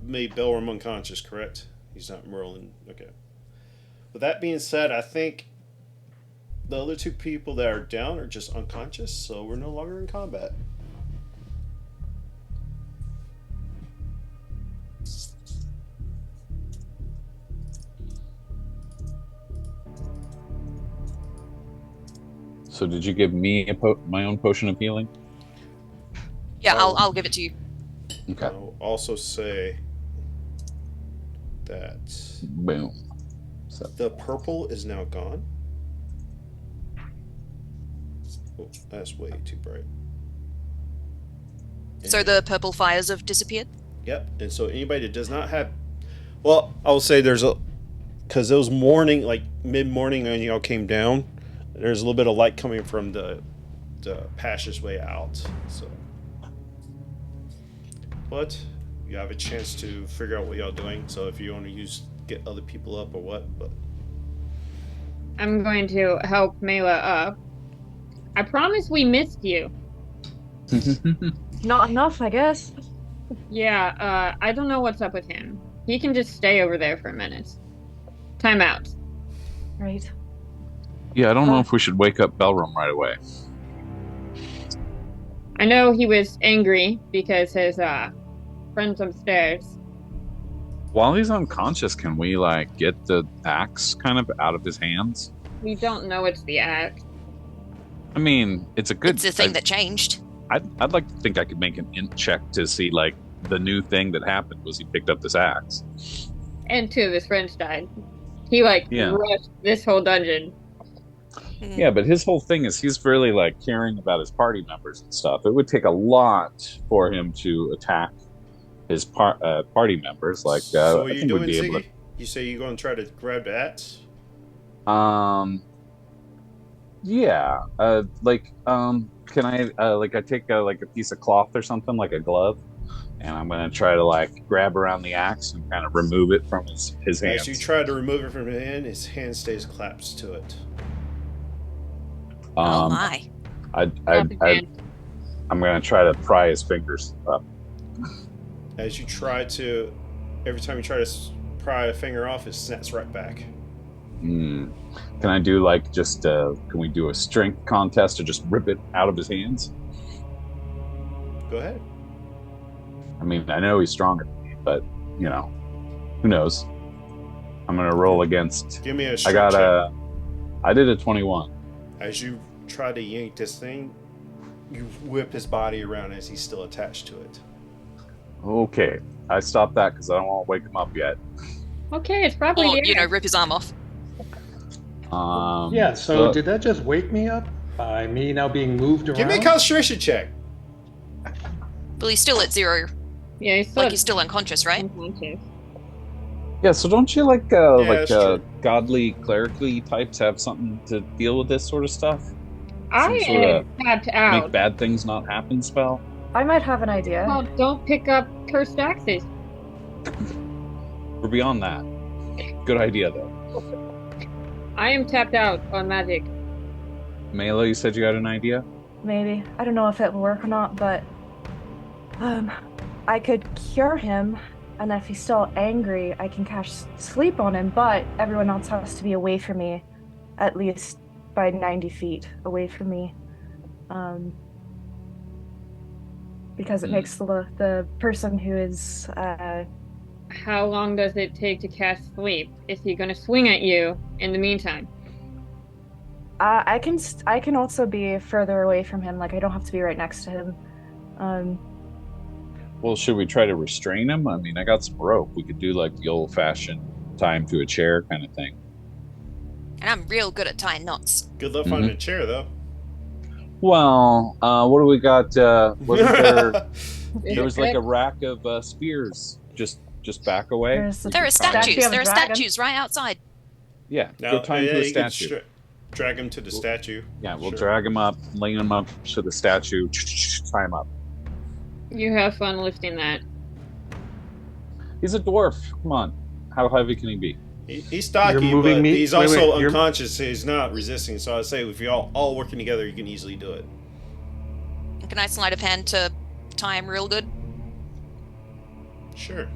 made Belram unconscious, correct? He's not rolling. Okay. With that being said, I think the other 2 people that are down are just unconscious, so we're no longer in combat. So did you give me my own potion of healing? Yeah, I'll give it to you. Okay. I'll also say that Boom. So, the purple is now gone. Oh, that's way too bright. So the purple fires have disappeared? Yep. And so anybody that does not have, well, I will say there's a, because it was morning, like mid-morning, when y'all came down. There's a little bit of light coming from the passageway out. So, but you have a chance to figure out what y'all doing. So if you want to get other people up or what, but I'm going to help Mela up. I promise we missed you. Not enough, I guess. Yeah, I don't know what's up with him. He can just stay over there for a minute. Time out. Right. yeah, I don't know if we should wake up Belram right away. I know he was angry because his friend's upstairs. While he's unconscious, can we like get the axe kind of out of his hands? We don't know it's the axe. I mean, it's a good. It's the thing that changed. I'd like to think I could make an int check to see like the new thing that happened was he picked up this axe. And 2 of his friends died. He rushed this whole dungeon. Yeah, but his whole thing is he's really like caring about his party members and stuff. It would take a lot for him to attack his party members. Like, so I what are you think doing, we'd be able Ziggy? You say you're going to try to grab the axe? Yeah. Can I I take a piece of cloth or something, like a glove, and I'm gonna try to like grab around the axe and kind of remove it from his hands. As you try to remove it from his hand stays collapsed to it. Oh my. I'm gonna try to pry his fingers up. As you try to, every time you try to pry a finger off, it snaps right back. Can I do like just can we do a strength contest to just rip it out of his hands? Go ahead. I mean, I know he's stronger than me, but you know, who knows? I'm gonna roll against. Give me a I strength check. I did a 21. As you try to yank this thing, you whip his body around as he's still attached to it. Okay, I stopped that because I don't want to wake him up yet. Okay, it's probably Or, the axe. rip his arm off. Yeah, so did that just wake me up by me now being moved around? Give me a concentration check. Well, he's still at 0. Yeah, he's still, He's still unconscious, right? unconscious. Yeah, so don't you that's true. godly clerically types have something to deal with this sort of stuff? I Some sorta am tapped Make out. bad things not happen spell? I might have an idea. Well, don't pick up cursed axes. We're beyond that. Good idea though. I am tapped out on magic. Mela, you said you had an idea? Maybe. I don't know if it will work or not, but I could cure him And if he's still angry, I can cast sleep on him, but everyone else has to be away from me, at least by 90 feet away from me. Because it makes the person who is How long does it take to cast sleep? Is he going to swing at you in the meantime? I can also be further away from him. Like I don't have to be right next to him. Well, should we try to restrain him? I mean, I got some rope. We could do like the old-fashioned tie him to a chair kind of thing. And I'm real good at tying knots. Good luck finding a chair, though. Well, what do we got? Wasn't there? There was like a rack of spears. Just back away. There are statues. There are statues right outside. Yeah, Now, go tie him to a you can statue. drag him to the statue. Yeah, we'll Sure. drag him up, lay him up to the statue, tie him up. You have fun lifting that. He's a dwarf. Come on, how heavy can he be? He's stocky, You're moving but me- he's wait, also wait, you're- unconscious. So he's not resisting. So I'd say if you're all working together, you can easily do it. Can I sleight of hand to tie him real good? Sure.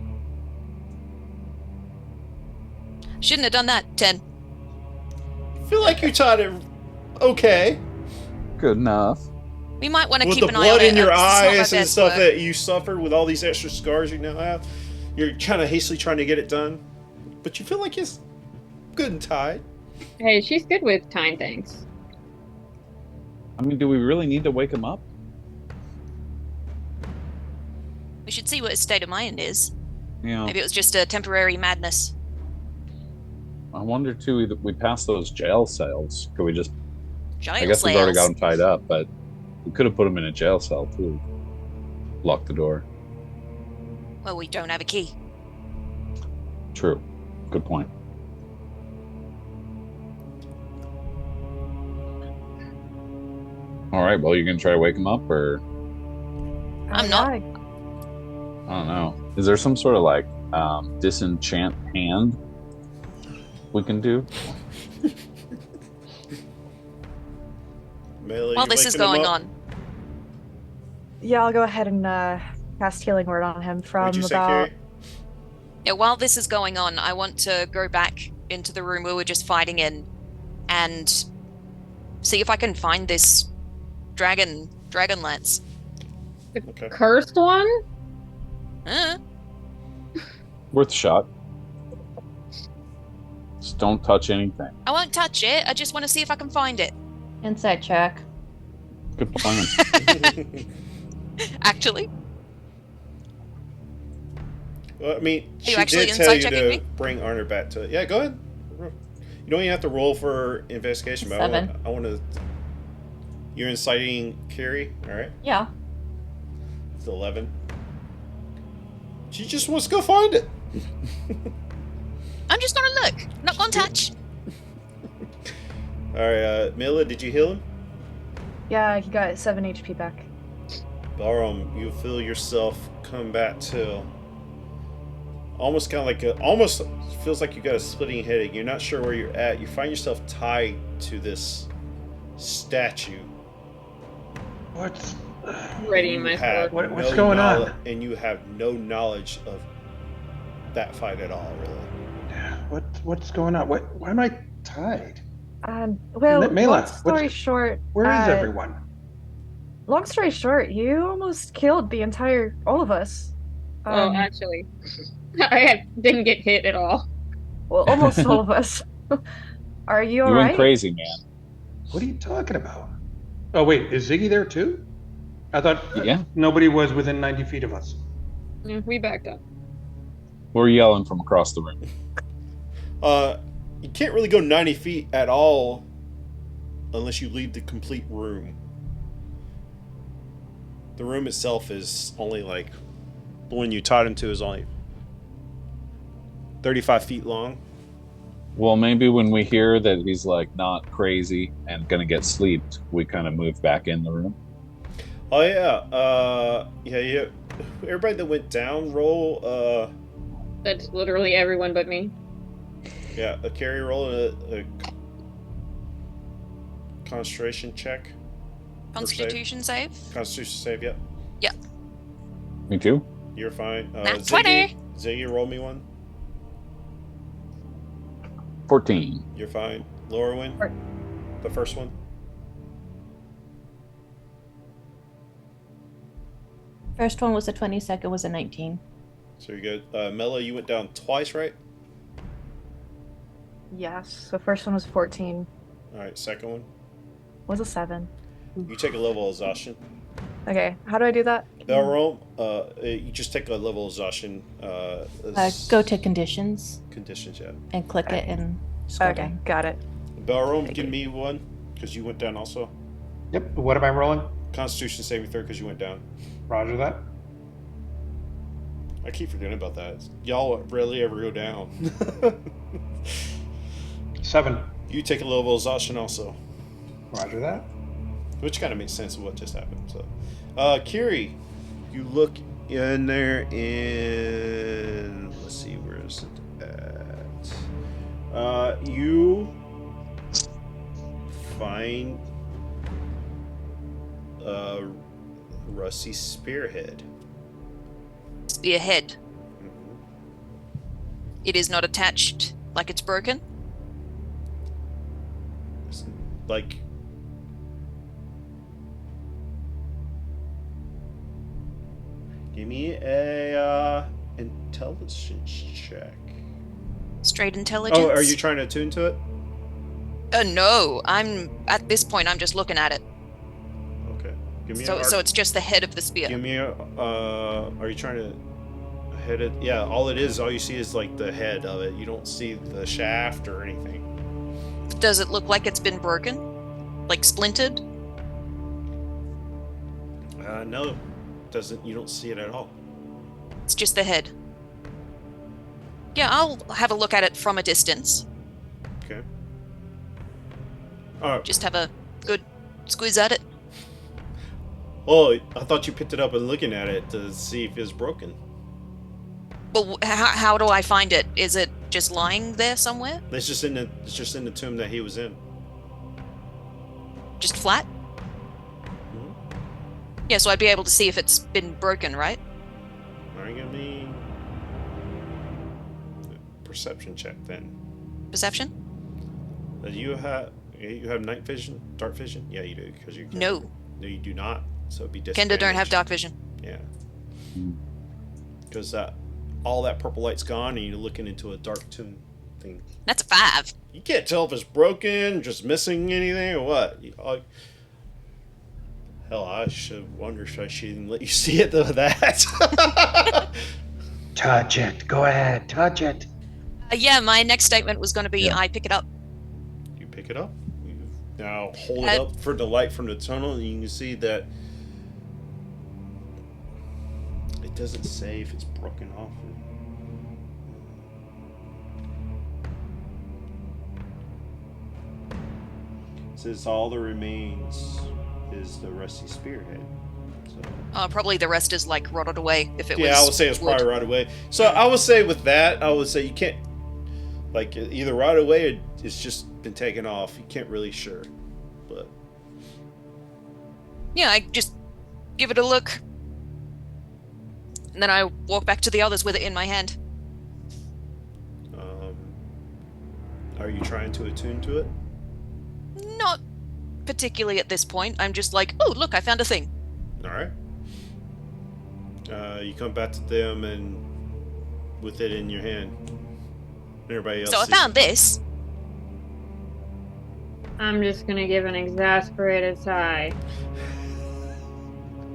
Shouldn't have done that. 10. I feel like you taught it okay. Good enough. We might want to With keep the an eye on blood it. in your It's not my eyes and best stuff work. that you suffered with all these extra scars you now have, you're kind of hastily trying to get it done. But you feel like it's good and tied. Hey, she's good with tying things. I mean, do we really need to wake him up? We should see what his state of mind is. Yeah. Maybe it was just a temporary madness. I wonder too. That we passed those jail cells. Could we just? Jail I guess we've already got cells. him tied up, but we could have put him in a jail cell too. Lock the door. Well, we don't have a key. True. Good point. All right. Well, you're gonna try to wake him up, or I'm not. I don't know. Is there some sort of like disenchant hand we can do? Melee, While you this is waking him going up? on, Yeah, I'll go ahead and cast Healing Word on him from What'd you say, about. Carrie? yeah, while this is going on, I want to go back into the room we were just fighting in and see if I can find this Dragonlance. Okay. Cursed one? Worth a shot. Just don't touch anything. I won't touch it. I just want to see if I can find it. Insight check. Good plan. Actually, Well, I mean, you she actually did tell you insight to checking me? bring Arner back to it. Yeah, go ahead. You don't even have to roll for investigation, but 7. I want to. You're inciting Carrie, all right? Yeah. It's 11. She just wants to go find it. I'm just gonna look. Not gonna touch. All right, Mila, did you heal him? Yeah, he got 7 HP back. Balram, you feel yourself come back to almost kind of like almost feels like you got a splitting headache. You're not sure where you're at. You find yourself tied to this statue. What's Ready, You my have sword. What's no going on? knowl- And you have no knowledge of that fight at all, really. what's going on? Why am I tied? Well, Mela, long story short, Where is everyone? long story short, you almost killed the entire all of us. Oh, actually, I didn't get hit at all. Well, almost all of us. Are you You all went right? crazy, man. What are you talking about? Oh wait, is Ziggy there too? I thought Yeah. nobody was within 90 feet of us. Yeah, we backed up. We're yelling from across the room. You can't really go 90 feet at all unless you leave the complete room. The room itself is only like the one you tied him to is only 35 feet long. Well, maybe when we hear that he's like not crazy and gonna get sleeped, we kind of move back in the room. Oh yeah, yeah. Everybody that went down, roll. That's literally everyone but me. Yeah, a carry roll and a concentration check. Constitution save. Constitution save. Yep. Me too. You're fine. Nat 20. Ziggy, roll me one. 14. You're fine. Laura, the first one. First one was a 20, second was a 19. So you're good. Mela, you went down twice, right? Yes. The first one was 14. All right, second one. Was a 7. You take a level of exhaustion. Okay. How do I do that? Belrom, you just take a level of exhaustion. Go to conditions Conditions, yeah. and click it and scroll Okay. down. Got it. Belrom, Thank give you. me one, because you went down also. Yep. What am I rolling? Constitution saving throw, because you went down. Roger that. I keep forgetting about that. Y'all rarely ever go down. 7. You take a level of exhaustion also, Roger that. which kind of makes sense of what just happened. So, Kiri, you look in there and let's see, where is it at? You find a rusty spearhead. Spearhead. Mhm. It is not attached like it's broken. It's like, give me a intelligence check. Straight intelligence. Oh, are you trying to attune to it? No, at this point I'm just looking at it. Okay. Give me So it's just the head of the spear. Give me a. Are you trying to head it? Yeah. All you see is like the head of it. You don't see the shaft or anything. Does it look like it's been broken? Like splintered? No, doesn't. You don't see it at all. It's just the head. Yeah, I'll have a look at it from a distance. Okay. All right. Just have a good squeeze at it. Oh, I thought you picked it up and looking at it to see if it's broken. But how do I find it? Is it just lying there somewhere? It's just in the tomb that he was in. Just flat? Mhm. Yeah, so I'd be able to see if it's been broken, right? All right, give me a perception check then. Perception? You have night vision, dark vision? Yeah, you do, because you. No. No, you do not. So it'd be Kenda don't have disadvantage. dark vision. Yeah. Because all that purple light's gone, and you're looking into a dark tomb thing. That's a 5. You can't tell if it's broken, just missing anything, or what. Hell, I should wonder if I should even let you see it with that. Touch it. Go ahead. Touch it. Yeah, my next statement was going to be Yeah. I pick it up. You pick it up. You now hold it up for the light from the tunnel, and you can see that it doesn't say if it's broken off. It says all that remains is the rusty spearhead. So. Probably the rest is like rotted away if it was. Yeah, I would say it's wood. probably right away. So I would say with that, I would say you can't, like, either right away or it's just been taken off. You can't really sure, but Yeah, I just give it a look. And then I walk back to the others with it in my hand. are you trying to attune to it? Not particularly at this point. I'm just like, oh, look, I found a thing. All right. You come back to them and with it in your hand. Everybody else. So I sees found it. this. I'm just gonna give an exasperated sigh.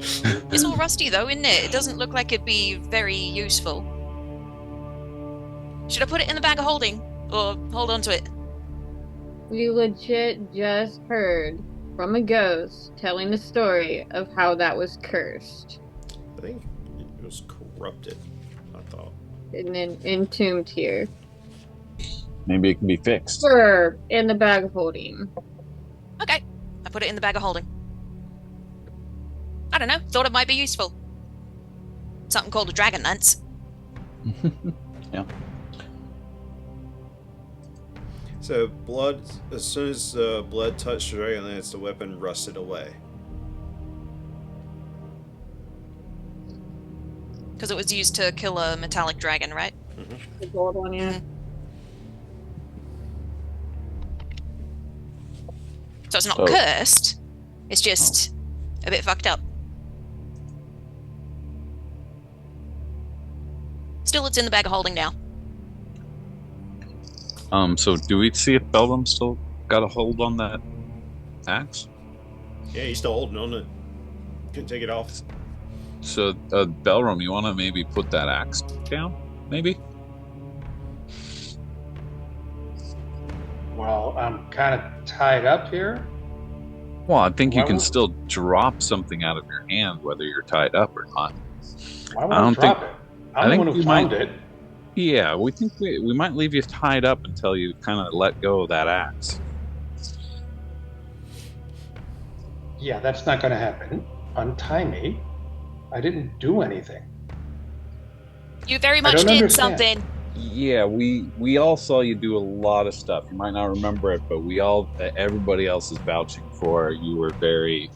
It's all rusty though, isn't it? It doesn't look like it'd be very useful. Should I put it in the bag of holding? Or hold on to it? We legit just heard from a ghost telling the story of how that was cursed I think it was corrupted. I thought. and then entombed here. Maybe it can be fixed. Sure, in the bag of holding. Okay. I put it in the bag of holding. I don't know. Thought it might be useful. Something called a Dragonlance. Yeah. So blood. As soon as blood touched the Dragonlance, the weapon rusted away. Because it was used to kill a metallic dragon, right? The gold one, yeah. So it's not Oh. cursed. It's just a bit fucked up. Still, it's in the bag of holding now. So do we see if Belram still got a hold on that axe? Yeah, he's still holding on it. Couldn't take it off. So, Belram, you want to maybe put that axe down? Maybe? Well, I'm kind of tied up here. Well, I think you Why can won't- still drop something out of your hand, whether you're tied up or not. Why won't I don't drop think- it? I I'm the think one who you found might- it. Yeah, we think we might leave you tied up until you kind of let go of that axe. Yeah, that's not going to happen. Untie me. I didn't do anything. You very I much don't did understand. something. Yeah, we all saw you do a lot of stuff. You might not remember it, but everybody else is vouching for you were very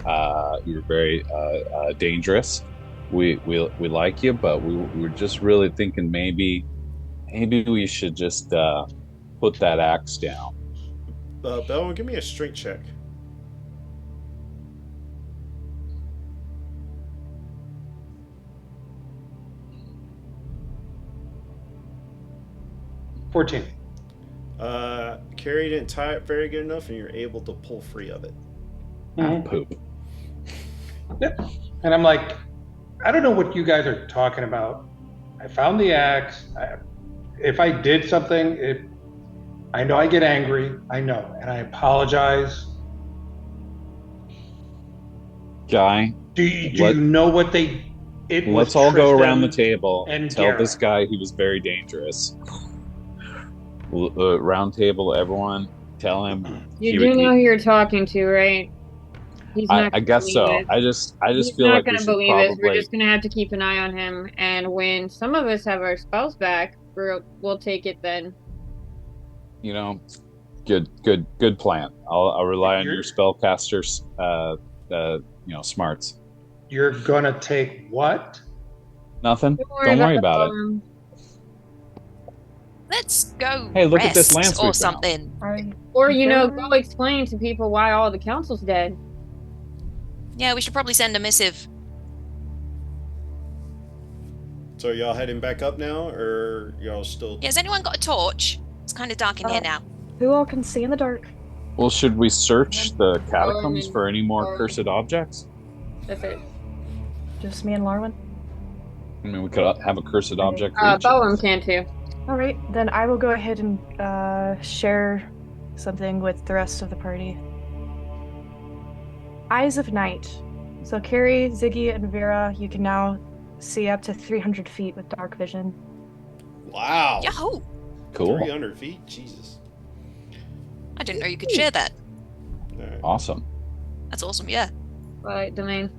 dangerous. We like you, but we were just really thinking maybe we should just put that axe down. Bell, give me a strength check. $14. Carrie didn't tie it very good enough, and you're able to pull free of it. Mhm. Poop. Yep. And I'm like, I don't know what you guys are talking about. I found the axe. If I did something, I know I get angry. I know, and I apologize. Guy, Do you know what they? It was let's all go around the Tristan table and tell this Garrett. guy he was very dangerous. Round table, everyone, tell him. You do know who you're talking to, right? He's not I gonna guess believe so. it. I just He's feel not like we gonna should believe us. We're probably, just gonna have to keep an eye on him, and when some of us have our spells back, we'll take it then. you know, good plan. I'll rely on your spellcasters, smarts. You're gonna take what? Nothing. Don't Don't worry about it. Let's go. Hey, look at this rest lance we or found. something. Or go explain to people why all the council's dead. Yeah, we should probably send a missive. So are y'all heading back up now, or y'all still? Yeah, has anyone got a torch? It's kind of dark in here now. Who all can see in the dark? Well, should we search the catacombs Larwin. for any more Larwin. cursed objects? That's it. Just me and Larwin? I mean, we could have a cursed object for each. Bowen can too. Alright, then I will go ahead and share something with the rest of the party. Eyes of Night. So Carrie, Ziggy, and Vera, you can now see up to 300 feet with dark vision. Wow. Yahoo! Cool. 300 feet? Jesus. I didn't know you could share that. Alright. Awesome. That's awesome, yeah. Right, domain.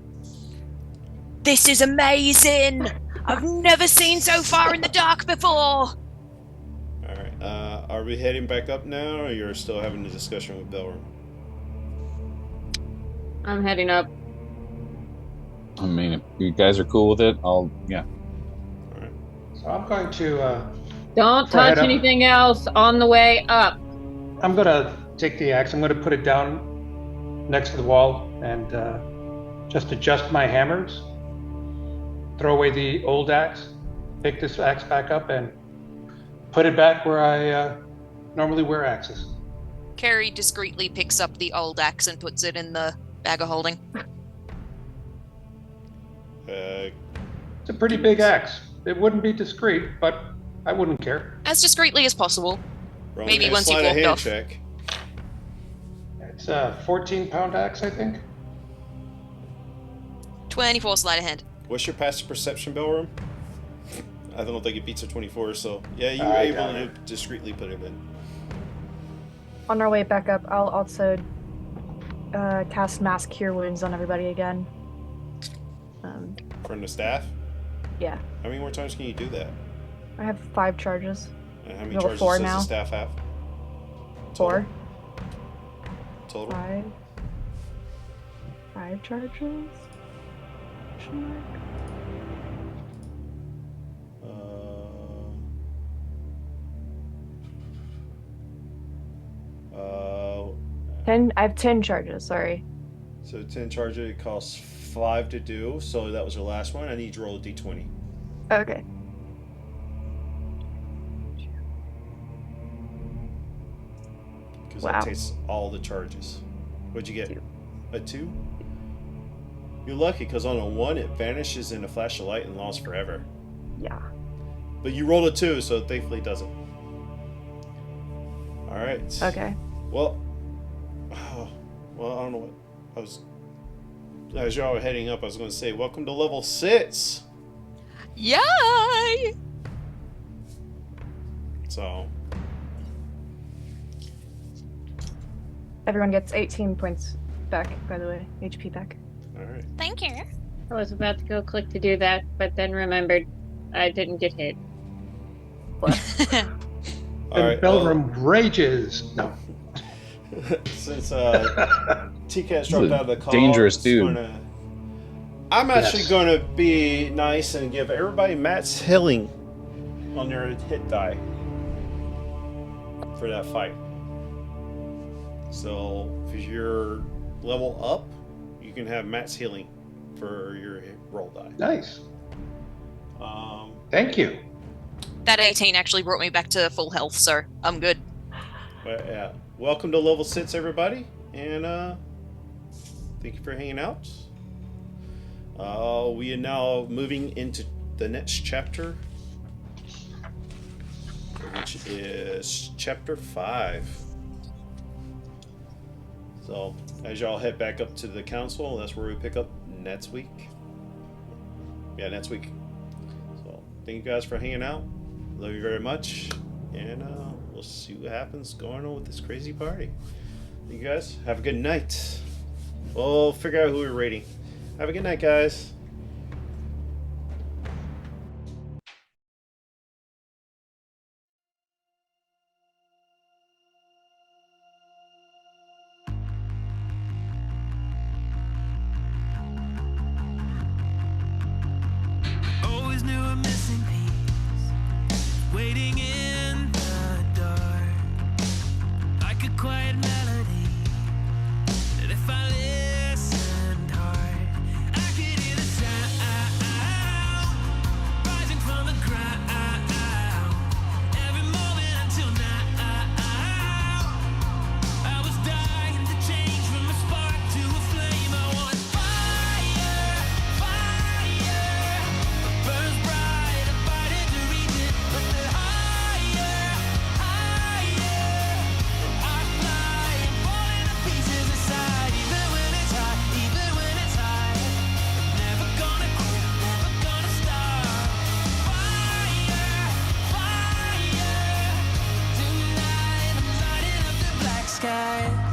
This is amazing! I've never seen so far in the dark before! Alright. Are we heading back up now, or you're still having a discussion with Belram? I'm heading up. I mean, if you guys are cool with it, yeah. Alright. So I'm going to. Don't Before I head touch up- anything else on the way up. I'm gonna take the axe. I'm gonna put it down next to the wall and just adjust my hammers. Throw away the old axe. Pick this axe back up and put it back where I normally wear axes. Carrie discreetly picks up the old axe and puts it in the bag of holding. It's a pretty big axe. It wouldn't be discreet, but I wouldn't care. As discreetly as possible. Roll Maybe me a once you've sleight of walked hand off. check. It's a 14-pound axe, I think. 24 sleight of hand. What's your passive perception, Belram? I don't think it beats a 24, so yeah, you were I able got to it. discreetly put it in. On our way back up, I'll also cast Mass Cure Wounds on everybody again. From the staff? Yeah, How many more times can you do that? I have 5 charges. And how many Level charges 4 does now. the staff have? 4. Total? 5. 5 charges? Question mark? I have 10 charges, sorry. So 10 charges, it costs 5 to do. So that was your last one. I need you to roll a d20. Okay. Because Wow. that takes all the charges. What'd you get? 2. A 2? You're lucky because on a 1 it vanishes in a flash of light and lost forever. Yeah. But you rolled a 2, so thankfully it doesn't. Alright. Okay. Well, I don't know what I was. As y'all were heading up, I was going to say, welcome to level 6. Yay! So, Everyone gets 18 points back, by the way. HP back. alright. Thank you. I was about to go click to do that, but then remembered I didn't get hit. And Alright. Belram rages. No. Since TCAT's dropped out of the call, dangerous I'm dude. I'm actually Yes. going to be nice and give everybody Matt's healing on their hit die for that fight. So, if you're level up, you can have Matt's healing for your roll die. Nice. Um, Thank you. That 18 actually brought me back to full health, so I'm good. but yeah, welcome to level 6, everybody, and thank you for hanging out. We are now moving into the next chapter, which is chapter 5. So, as y'all head back up to the council, that's where we pick up next week. Yeah, next week. So, thank you guys for hanging out. Love you very much. And we'll see what happens going on with this crazy party. Thank you guys. Have a good night. We'll figure out who we're rating. Have a good night, guys. Always knew a missing piece, waiting in the dark, like a quiet melody. That if I listened hard, I could hear the sound rising from the ground. Every moment until now, I was dying to change from a spark to a flame. I want fire, fire. Burns bright, I'm fighting to reach it, but the higher, higher I fly and falling to pieces inside. Even when it's hot, even when it's high, I'm never gonna quit, never gonna stop. Fire, fire. Tonight I'm lighting up the black sky.